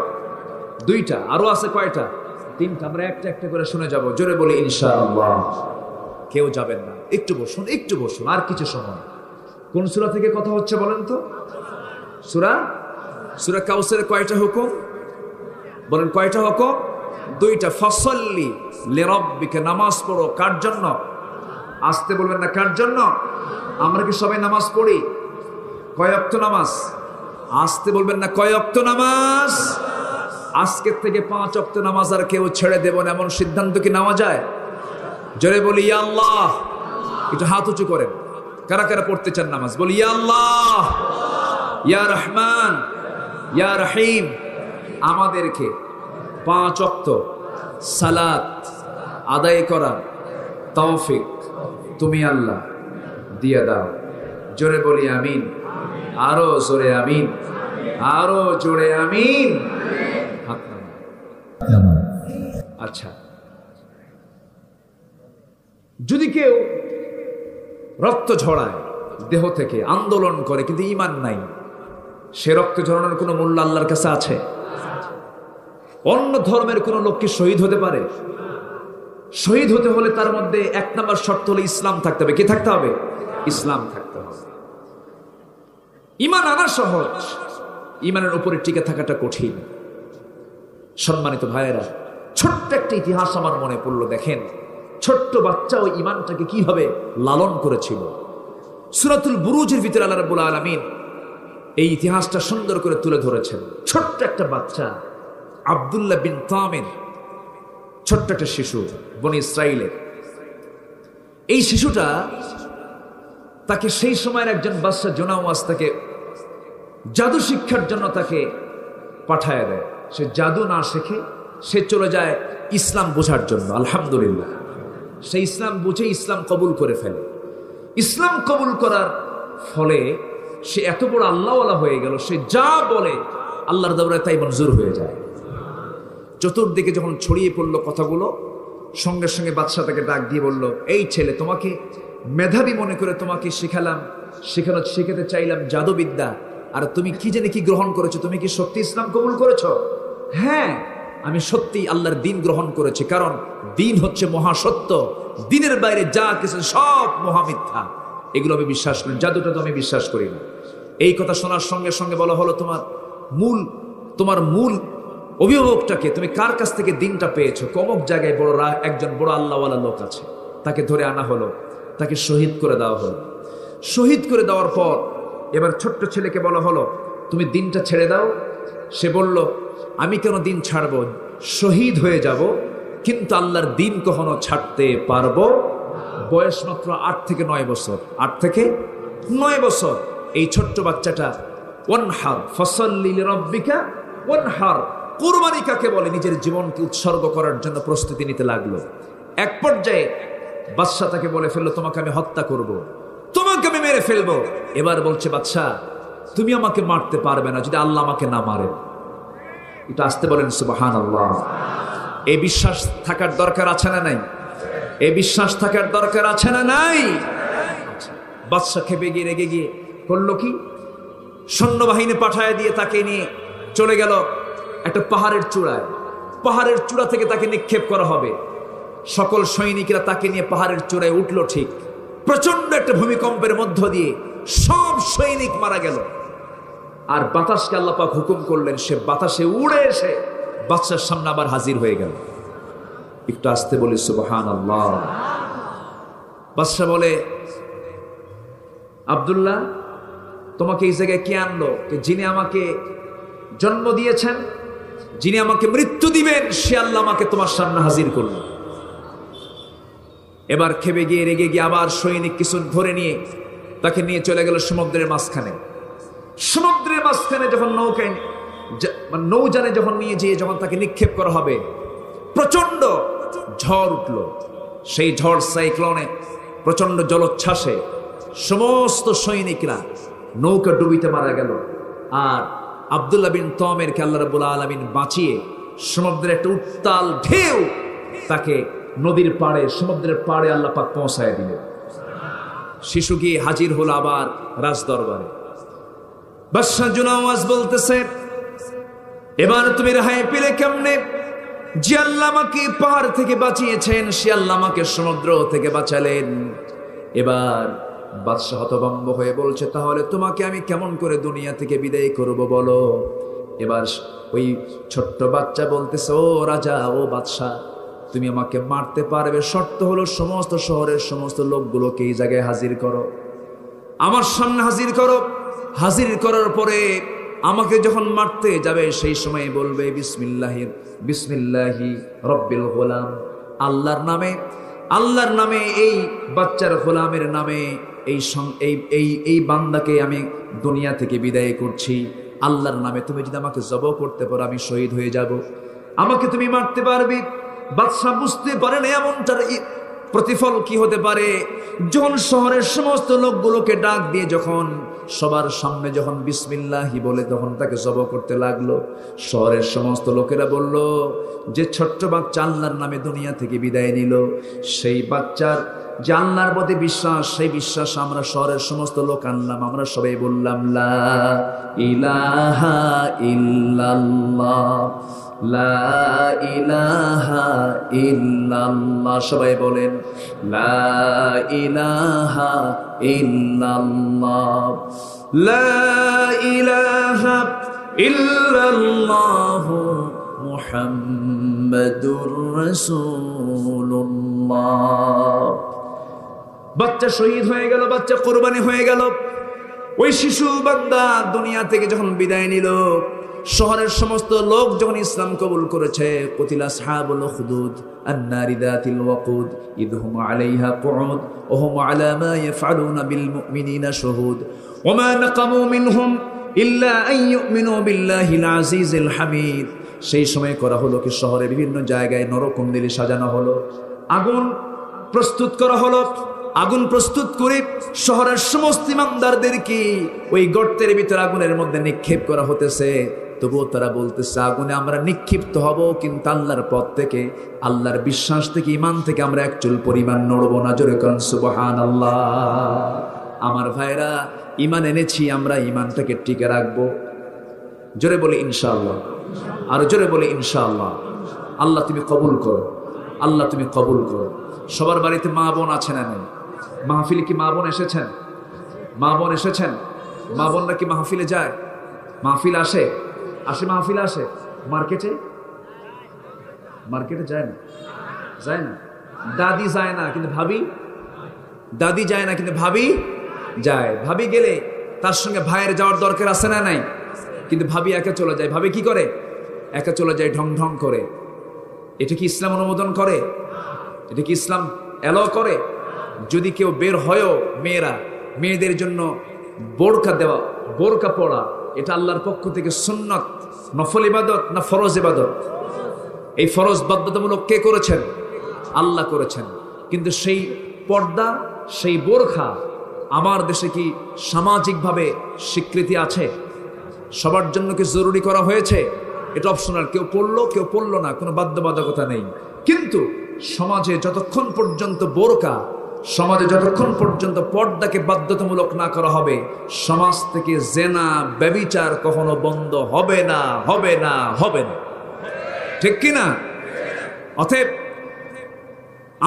দুইটা। আরো আছে কয়টা? তিনটা। আমরা একটা একটা করে শুনে যাব। জোরে বলি ইনশাআল্লাহ। কেউ যাবেন না, একটু বসুন, একটু বসুন, আর কিছু সময়। কোন সূরা থেকে কথা হচ্ছে বলেন তো? সূরা কাউসারের কয়টা হুকুম বলেন? কয়টা হুকুম? দুইটা। ফাসাল্লি লিরাব্বিকা, নামাজ পড়ো। কার জন্য? আসতে বলবেন না, কার জন্য? আমরা কি সবাই নামাজ পড়ি? কয় ওয়াক্ত নামাজ? আসতে বলবেন না, কয় ওয়াক্ত নামাজ? আজকের থেকে 5 ওয়াক্ত নামাজ আর কেউ ছেড়ে দেব না, এমন সিদ্ধান্ত কি নেওয়া যায়? জোরে বলি ইয়া আল্লাহ। একটু হাত উঁচু করেন, কারা কারা পড়তে চান নামাজ? বলি ইয়া আল্লাহ, ইয়া রহমান, ইয়া রহিম। আমাদেরকে 5 ওয়াক্ত সালাত আদায় করার তৌফিক তুমি আল্লাহ দিয়ে দাও। জোরে বলি আমিন, আরো জোরে আমিন, আরো জোরে আমিন। আচ্ছা, যদি কেউ রক্ত ঝরায় দেহ থেকে, আন্দোলন করে, কিন্তু ঈমান নাই, সে রক্ত ঝরানোর কোনো মূল্য আল্লাহর কাছে আছে? অন্য ধর্মের কোন লোক কি শহীদ হতে পারে? শহীদ হতে হলে তার মধ্যে 1 নম্বর শর্ত হলো ইসলাম থাকতে হবে। কি থাকতে হবে? ইসলাম থাকতে হবে। ঈমান আনা সহজ, ঈমানের উপরে টিকে থাকাটা কঠিন। সম্মানিত ভাইয়েরা, ছোট্ট একটা ইতিহাস আমার মনে পড়লো। দেখেন, ছোট্ট বাচ্চা ওই ঈমানটাকে কিভাবে লালন করেছিল। সূরাতুল বুরুজের ভিতরে আল্লাহ রাব্বুল আলামিন এই ইতিহাসটা সুন্দর করে তুলে ধরেছেন। ছোট্ট একটা বাচ্চা, আব্দুল্লাহ বিন তামির, ছোট্ট একটা শিশু, বনি ইসরাইলের। এই শিশুটা, তাকে সেই সময়ের একজন বাদশা জোনাওয়াজ তাকে জাদু শিক্ষার জন্য তাকে পাঠায় দেয়। সে জাদু না শেখে, সে চলে যায় ইসলাম বোঝার জন্য। আলহামদুলিল্লাহ, সে ইসলাম বুঝে ইসলাম কবুল করে ফেলে। ইসলাম কবুল করার ফলে সে এত বড় আল্লাহওয়ালা হয়ে গেল, সে যা বলে আল্লাহর দরবারে তাই মঞ্জুর হয়ে যায়। চতুর্দিকে যখন ছড়িয়ে পড়লো কথাগুলো, সঙ্গে সঙ্গে বাদশা তাকে ডাক দিয়ে বলল, এই ছেলে, তোমাকে মেধাবী মনে করে তোমাকে শেখাতে চাইলাম জাদুবিদ্যা, আর তুমি কি জানি কি গ্রহণ করেছো? তুমি কি সত্যি ইসলাম কবুল করেছো? হ্যাঁ, আমি সত্যি আল্লাহর দিন গ্রহণ করেছি, কারণ দিন হচ্ছে মহাসত্য, দিনের বাইরে যা কিছু সব মহামিথ্যা, এগুলো আমি বিশ্বাস করি, জাদুটা তো আমি বিশ্বাস করি না। এই কথা শোনার সঙ্গে সঙ্গে বলা হলো, তোমার মূল অভিভাবকটাকে, তুমি কার কাছ থেকে দিনটা পেয়েছো? কমক জায়গায় একজন বড় আল্লাহওয়ালা লোক আছে, তাকে ধরে আনা হলো, তাকে শহীদ করে দেওয়া হলো। শহীদ করে দেওয়ার পর এবার ছোট্ট ছেলেকে বলা হলো, তুমি দিনটা ছেড়ে দাও। সে বলল, আমি কেন দিন ছাড়বো? শহীদ হয়ে যাব, কিন্তু আল্লাহর দিন কখনো ছাড়তে পারবো। বয়স মাত্র 8 থেকে 9 বছর। 8 থেকে 9 বছর। এই ছোট্ট বাচ্চাটা ওয়ানহার ফাসাল্লি লিরাব্বিকা ওয়ানহার, কুরবানি কাকে বলে, নিজের জীবনকে উৎসর্গ করার জন্য প্রস্তুতি নিতে লাগলো। এক পর্যায়ে বাদশা তাকে বলে ফেললো, তোমাকে আমি হত্যা করব, তোমাকে আমি মেরে ফেলবো। এবার বলছে বাদশা, তুমি আমাকে মারতে পারবে না যদি আল্লাহ আমাকে না মারেন। এটা আসতে বলেন সুবহানাল্লাহ। এই বিশ্বাস থাকার দরকার আছে না নাই? এই বিশ্বাস থাকার দরকার আছে না নাই? বাদশা খেপে গিয়ে রেগে গিয়ে করলো কি, সৈন্যবাহিনী পাঠায় দিয়ে তাকে নিয়ে চলে গেল একটা পাহাড়ের চূড়ায়। পাহাড়ের চূড়া থেকে তাকে নিক্ষেপ করা হবে। সকল সৈনিকরা তাকে নিয়ে পাহাড়ের চূড়ায় উঠলো। ঠিক প্রচন্ড একটা ভূমিকম্পের মধ্য দিয়ে সব সৈনিক মারা গেল। আর বাতাসকে আল্লাহ পাক হুকুম করলেন, সে বাতাসে উড়ে এসে বাদশার সামনে আবার হাজির হয়ে গেল। একটু আসতে বলি সুবহানাল্লাহ। বাদশা বলে, আব্দুল্লাহ, তোমাকে এই জায়গায় কে আনলো? যিনি আমাকে জন্ম দিয়েছেন, যিনি আমাকে মৃত্যু দিবেন, সে আল্লাহ আমাকে তোমার সামনে হাজির করলো। এবার খেপে গিয়ে রেগে গিয়ে আবার সৈনিক কিছু ধরে নিয়ে তাকে নিয়ে চলে গেল সমুদ্রের মাঝখানে। সমুদ্রের মাঝখানে যখন নৌযানে যখন নিয়ে যেয়ে যখন তাকে নিক্ষেপ করা হবে, প্রচন্ড ঝড় উঠল। সেই ঝড় সাইক্লোনে, প্রচন্ড জলোচ্ছ্বাসে সমস্ত সৈনিকরা নৌকা ডুবিতে মারা গেল। আর আব্দুল্লাহ বিন তমেরকে আল্লাহ রাব্বুল আলামিন বাঁচিয়ে সমুদ্রের একটা উত্তাল ঢেউ তাকে নদীর পাড়ে, সমুদ্রের পাড়ে আল্লাহ পাক পৌঁছায় দিলেন। শিশু গিয়ে হাজির হলো আবার রাজ দরবারে। বাদশা জুনাওয়াজ বলতেছে, এবার তুমি রেহাই পেলে কেমনে? যে আল্লাহ আমাকে পাহাড় থেকে বাঁচিয়েছেন, সে আল্লাহ আমাকে সমুদ্র থেকে বাঁচালেন। এবার বাদশা হতভম্ব হয়ে বলছে, তাহলে তোমাকে আমি কেমন করে দুনিয়া থেকে বিদায় করব বলো? এবার ওই ছোট্ট বাচ্চা বলতেছে, ও রাজা, ও বাদশা, তুমি আমাকে মারতে পারবে, শর্ত হলো সমস্ত শহরের সমস্ত লোকগুলোকে এই জায়গায় হাজির করো, আমার সামনে হাজির করো। হাজির করার পরে আমাকে যখন মারতে যাবে সেই সময় বলবে বিসমিল্লাহি রব্বিল গোলাম, আল্লাহর নামে এই বাচ্চার গোলামের নামে এই বান্দাকে আমি দুনিয়া থেকে বিদায় করছি। আল্লাহর নামে তুমি যদি আমাকে জবাহ করতে পারো, আমি শহীদ হয়ে যাব, আমাকে তুমি মারতে পারবে। বাদশা বুঝতে পারেন এমনটার প্রতিফল কি হতে পারে। যখন শহরের সমস্ত লোকগুলোকে ডাক দিয়ে যখন সবার সামনে যখন বিসমিল্লাহি বলে তখন তাকে জবাহ করতে লাগলো, শহরের সমস্ত লোকেরা বলল, যে ছোট্ট বাচ্চা আল্লাহর নামে দুনিয়া থেকে বিদায় নিল, সেই বাচ্চার যে আল্লাহর প্রতি বিশ্বাস, সেই বিশ্বাস আমরা শহরের সমস্ত লোক আনলাম, আমরা সবাই বললাম লা ইলাহা ইল্লাল্লাহ, লা ইলাহা ইল্লাল্লাহ। সবাই বলেন লা ইলাহা ইল্লাল্লাহ, লা ইলাহা ইল্লাল্লাহ মুহাম্মাদুর রাসূলুল্লাহ। বাচ্চা শহীদ হয়ে গেল, বাচ্চা কোরবানি হয়ে গেল। ওই শিশু বান্দা দুনিয়া থেকে যখন বিদায় নিল, শহরের সমস্ত লোক যখন ইসলাম কবুল করেছে, কুতিলা আসহাবুল উখদুদ আন-নারি যাতিল ওয়াকুদ ইদহুম আলাইহা কুউদ ওয়া হুম আলা মা ইয়াফআলুনা বিল মুমিনিনা শুহুদ ওয়া মা নাকামু মিনহুম ইল্লা আন ইউমিনু বিল্লাহিল আজিজিল হামিদ। সেই সময় করা হলো কি, শহরে বিভিন্ন জায়গায় নরকুণ্ডলী সাজানো হলো, আগুন প্রস্তুত করা হলো। আগুন প্রস্তুত করে শহরের সমস্ত ইমানদারদেরকে ওই গর্তের ভিতরে আগুনের মধ্যে নিক্ষেপ করা হতেছে। তবুও তারা বলতেছে, আগুনে আমরা নিক্ষিপ্ত হব, কিন্তু আল্লাহর পথ থেকে, আল্লাহর বিশ্বাস থেকে, ইমান থেকে আমরা এক চুল পরিমাণ নড়ব না। জোরে করেন সুবহানাল্লাহ। আমার ভাইরা, ইমান এনেছি, আমরা ইমানটাকে টিকে রাখবো। জোরে বলি ইনশাআল্লাহ, আর জোরে বলি ইনশাআল্লাহ। আল্লাহ তুমি কবুল করো, আল্লাহ তুমি কবুল করো। সবার বাড়িতে মা বোন আছে না নেই? মাহফিলে কি মা বোন এসেছেন? মা বোন এসেছেন? মা বোনরা কি মাহফিলে যায়? মাহফিল আসে? মাহফিলে আসে? মার্কেটে যায় না? যায় না? দাদি যায় না কিন্তু ভাবি, দাদি যায় না কিন্তু ভাবি যায়। ভাবি গেলে তার সঙ্গে ভাইয়ের যাওয়ার দরকার আছে না নাই? কিন্তু ভাবি একা চলে যায়। ভাবি কি করে? একা চলে যায় ঢং ঢং করে। এটা কি ইসলাম অনুমোদন করে? এটা কি ইসলাম এলাও করে? যদি কেউ বের হয়ও, মেয়েদের জন্য বোরকা দেওয়া, বোরকা পড়া, এটা আল্লাহর পক্ষ থেকে সুন্নত, নফল ইবাদত না ফরজ ইবাদত? এই ফরজ বাধ্যতামূলক কে করেছেন? আল্লাহ করেছেন। কিন্তু সেই পর্দা, সেই বোরখা আমার দেশে কি সামাজিকভাবে স্বীকৃতি আছে? সবার জন্য কি জরুরি করা হয়েছে? এটা অপশনাল, কেউ পড়লো কেউ পড়লো না, কোনো বাধ্যবাধকতা নেই। কিন্তু সমাজে যতক্ষণ পর্যন্ত বোরকা, সমাজে যতক্ষণ পর্যন্ত পর্দাকে বাধ্যতামূলক না করা হবে, সমাজ থেকে জেনা, ব্যভিচার কখনো বন্ধ হবে না, হবে না, হবে না। ঠিক কি না? অতএব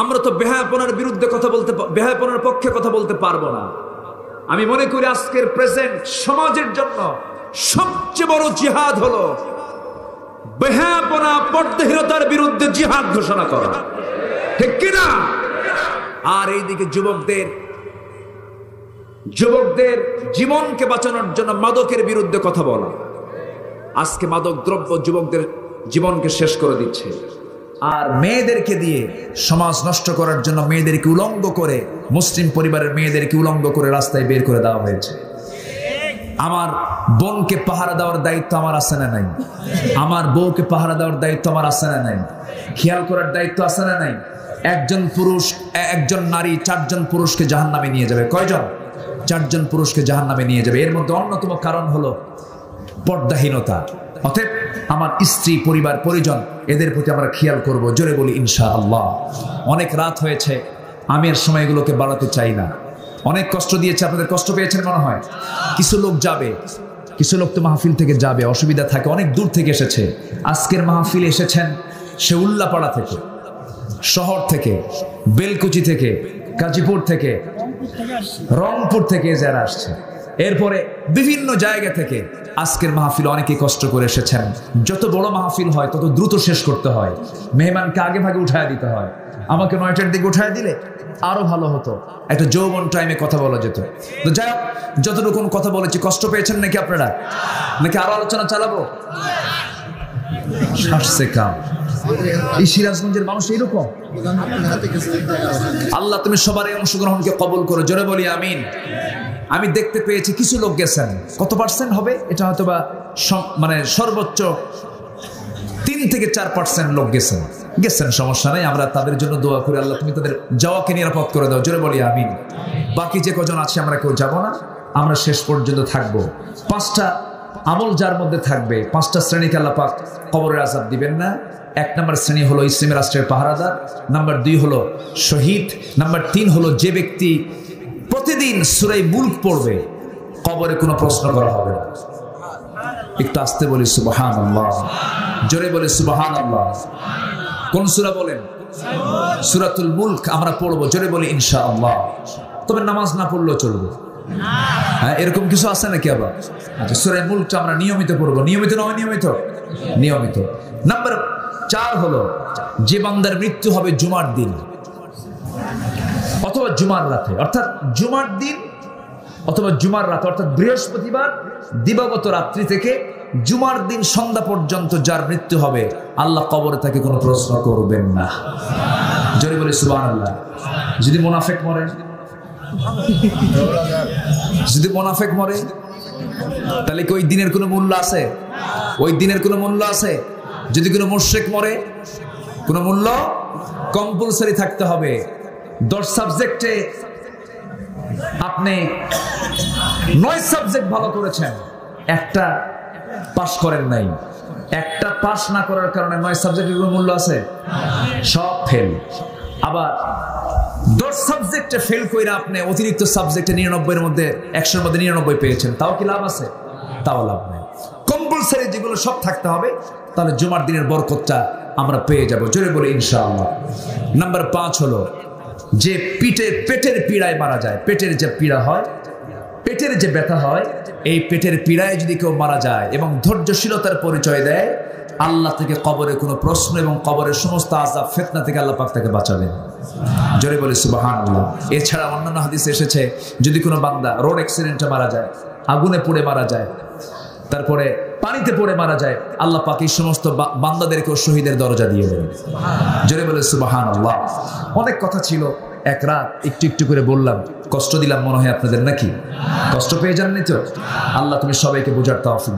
আমরা তো বেহায়াপনার বিরুদ্ধে কথা বলতে, বেহায়াপনার পক্ষে কথা বলতে পারবো না। আমি মনে করি আজকের প্রেজেন্ট সমাজের জন্য সবচেয়ে বড় জিহাদ হলো বেহায়াপনা, পর্দাহীনতার বিরুদ্ধে জিহাদ ঘোষণা করা। ঠিক কি না? আর এইদিকে যুবকদের জীবনকে বাঁচানোর জন্য মাদকের বিরুদ্ধে কথা বলা। আজকে মাদক দ্রব্য যুবকদের জীবনকে শেষ করে দিচ্ছে। আর মেয়েদেরকে দিয়ে সমাজ নষ্ট করার জন্য মেয়েদেরকে উলঙ্গ করে, মুসলিম পরিবারের মেয়েদেরকে উলঙ্গ করে রাস্তায় বের করে দেওয়া হয়েছে। আমার বোনকে পাহারা দেওয়ার দায়িত্ব আমার আছে না নাই? আমার বউকে পাহারা দেওয়ার দায়িত্ব আমার আছে না নাই? খেয়াল করার দায়িত্ব আছে না নাই? একজন নারী 4জন পুরুষকে জাহান্নামে নিয়ে যাবে। কয়জন? 4 জন পুরুষকে জাহান্নামে নিয়ে যাবে। এর মধ্যে অন্যতম কারণ হলো পর্দাহীনতা। অতএব আমার স্ত্রী, পরিবার, পরিজন এদের প্রতি আমরা খেয়াল করব। জোরে বলি ইনশাআল্লাহ। অনেক রাত হয়েছে, আমি আর সময়গুলোকে বাড়াতে চাই না। অনেক কষ্ট দিয়েছে, আপনাদের কষ্ট পেয়েছেন মনে হয়। কিছু লোক যাবে, কিছু লোক তো মাহফিল থেকে যাবে, অসুবিধা থাকে, অনেক দূর থেকে এসেছে। আজকের মাহফিল এসেছেন সে উল্লাপাড়া থেকে, শহর থেকে, বেলকুচি থেকে, গাজীপুর থেকে, রংপুর থেকে যারা আসছে, এরপরে বিভিন্ন জায়গা থেকে আজকের মাহফিল অনেকে কষ্ট করে এসেছেন। যত বড় মাহফিল হয় তত দ্রুত শেষ করতে হয়, মেহমানকে আগে ভাগে উঠায় দিতে হয়। আমাকে 9টার দিকে উঠায় দিলে আরো ভালো হতো, একটা যৌবন টাইমে কথা বলা যেত। তো যাই হোক, যতটুকু কথা বলেছি, কষ্ট পেয়েছেন নাকি আপনারা? নাকি আরো আলোচনা চালাবো? শ্বাসে কাম। এই সিরাজগঞ্জের মানুষ এইরকম। আল্লাহ তুমি সবার এই অংশগ্রহণকে কবুল করো। জোরে বলি আমিন। আমি দেখতে পেয়েছি কিছু লোক গেছেন, কত পার্সেন্ট হবে এটা হয়তো বা মানে সর্বোচ্চ 3 থেকে 4% লোক গেছেন। সমস্যা নাই, আমরা তাদের জন্য দোয়া করি, আল্লাহ তুমি তাদের যাওয়াকে নিরাপদ করে দাও। জোরে বলি আমিন। বাকি যে কজন আছে আমরা কেউ যাব না, আমরা শেষ পর্যন্ত থাকবো। 5টা আমল যার মধ্যে থাকবে, 5টা শ্রেণীকে আল্লাহ পাক কবরের আযাব দিবেন না। 1 নম্বর শ্রেণী হলো ইসলামী রাষ্ট্রের পাহারাদার, নাম্বার 2 হলো শহীদ, নাম্বার 3 হলো যে ব্যক্তি প্রতিদিন সূরা মুলক পড়বে, কবরে কোনো প্রশ্ন করা হবে না। একটু আস্তে বলি সুবহানাল্লাহ, জোরে বলি সুবহানাল্লাহ। কোন সূরা বলেন? সূরাতুল মুলক আমরা পড়বো, জোরে বলি ইনশাআল্লাহ। তবে নামাজ না পড়লেও চলবে। হ্যাঁ, এরকম কিছু আছে নাকি আবার? আচ্ছা, সূরা মুলকটা আমরা নিয়মিত পড়বো। নিয়মিত না অনিয়মিত? নিয়মিত। নাম্বার 4 হলো যে বান্দার মৃত্যু হবে জুমার দিন অথবা জুমার রাতে, অর্থাৎ জুমার দিন অথবা জুমার রাত, অর্থাৎ বৃহস্পতিবার দিবাগত রাত্রি থেকে জুমার দিন সন্ধ্যা পর্যন্ত যার মৃত্যু হবে, আল্লাহ কবরে তাকে কোনো প্রশ্ন করবেন না। জোরে বলি সুবহানাল্লাহ। যদি মুনাফিক মরে, যদি মুনাফিক মরে, তাহলে কি ওই দিনের কোনো মূল্য আছে? ওই দিনের কোনো মূল্য আছে? যদি কোনো মুশরিক মরে, কোনো মূল্য? কম্পালসারি থাকতে হবে। 10 সাবজেক্টে আপনি 9 সাবজেক্ট ভালো করেছেন, একটা পাস করেন নাই। একটা পাস না করার কারণে 9 সাবজেক্টের কোনো মূল্য আছে? সব ফেল। আবার 10 সাবজেক্টে ফেল করে আপনি অতিরিক্ত সাবজেক্টে 99 এর মধ্যে 100 এর মধ্যে 99 পেয়েছেন, তাও কি লাভ আছে? তাও লাভ নেই। কম্পালসারি যেগুলো সব থাকতে হবে, তাহলে জুমার দিনের বরকতটা আমরা পেয়ে যাব। জোরে বলে ইনশাআল্লাহ। নাম্বার 5 হলো যে পেটের পীড়ায় মারা যায়। পেটের যে পীড়া হয়, পেটের যে ব্যথা হয়, এই পেটের পীড়ায় যদি কেউ মারা যায় এবং ধৈর্যশীলতার পরিচয় দেয়, আল্লাহ থেকে কবরে কোনো প্রশ্ন এবং কবরের সমস্ত আযাব ফিতনা থেকে আল্লাহ পাক তাকে বাঁচাবেন। জোরে বলে সুবহানাল্লাহ। এছাড়া অন্যান্য হাদিসে এসেছে, যদি কোনো বান্দা রোড অ্যাক্সিডেন্টে মারা যায়, আগুনে পুড়ে মারা যায়, তারপরে পানিতে পড়ে মারা যায়, আল্লাহ পাক এই সমস্ত বান্দাদেরকেও শহীদের দরজা দিয়ে দেবেন। জোরে বলে সুবহানাল্লাহ। অনেক কথা ছিল, এক রাত একটু একটু করে বললাম, কষ্ট দিলাম মনে হয় আপনাদের, নাকি? কষ্ট পেয়ে যাননি তো? আল্লাহ তুমি সবাইকে বোঝার তৌফিক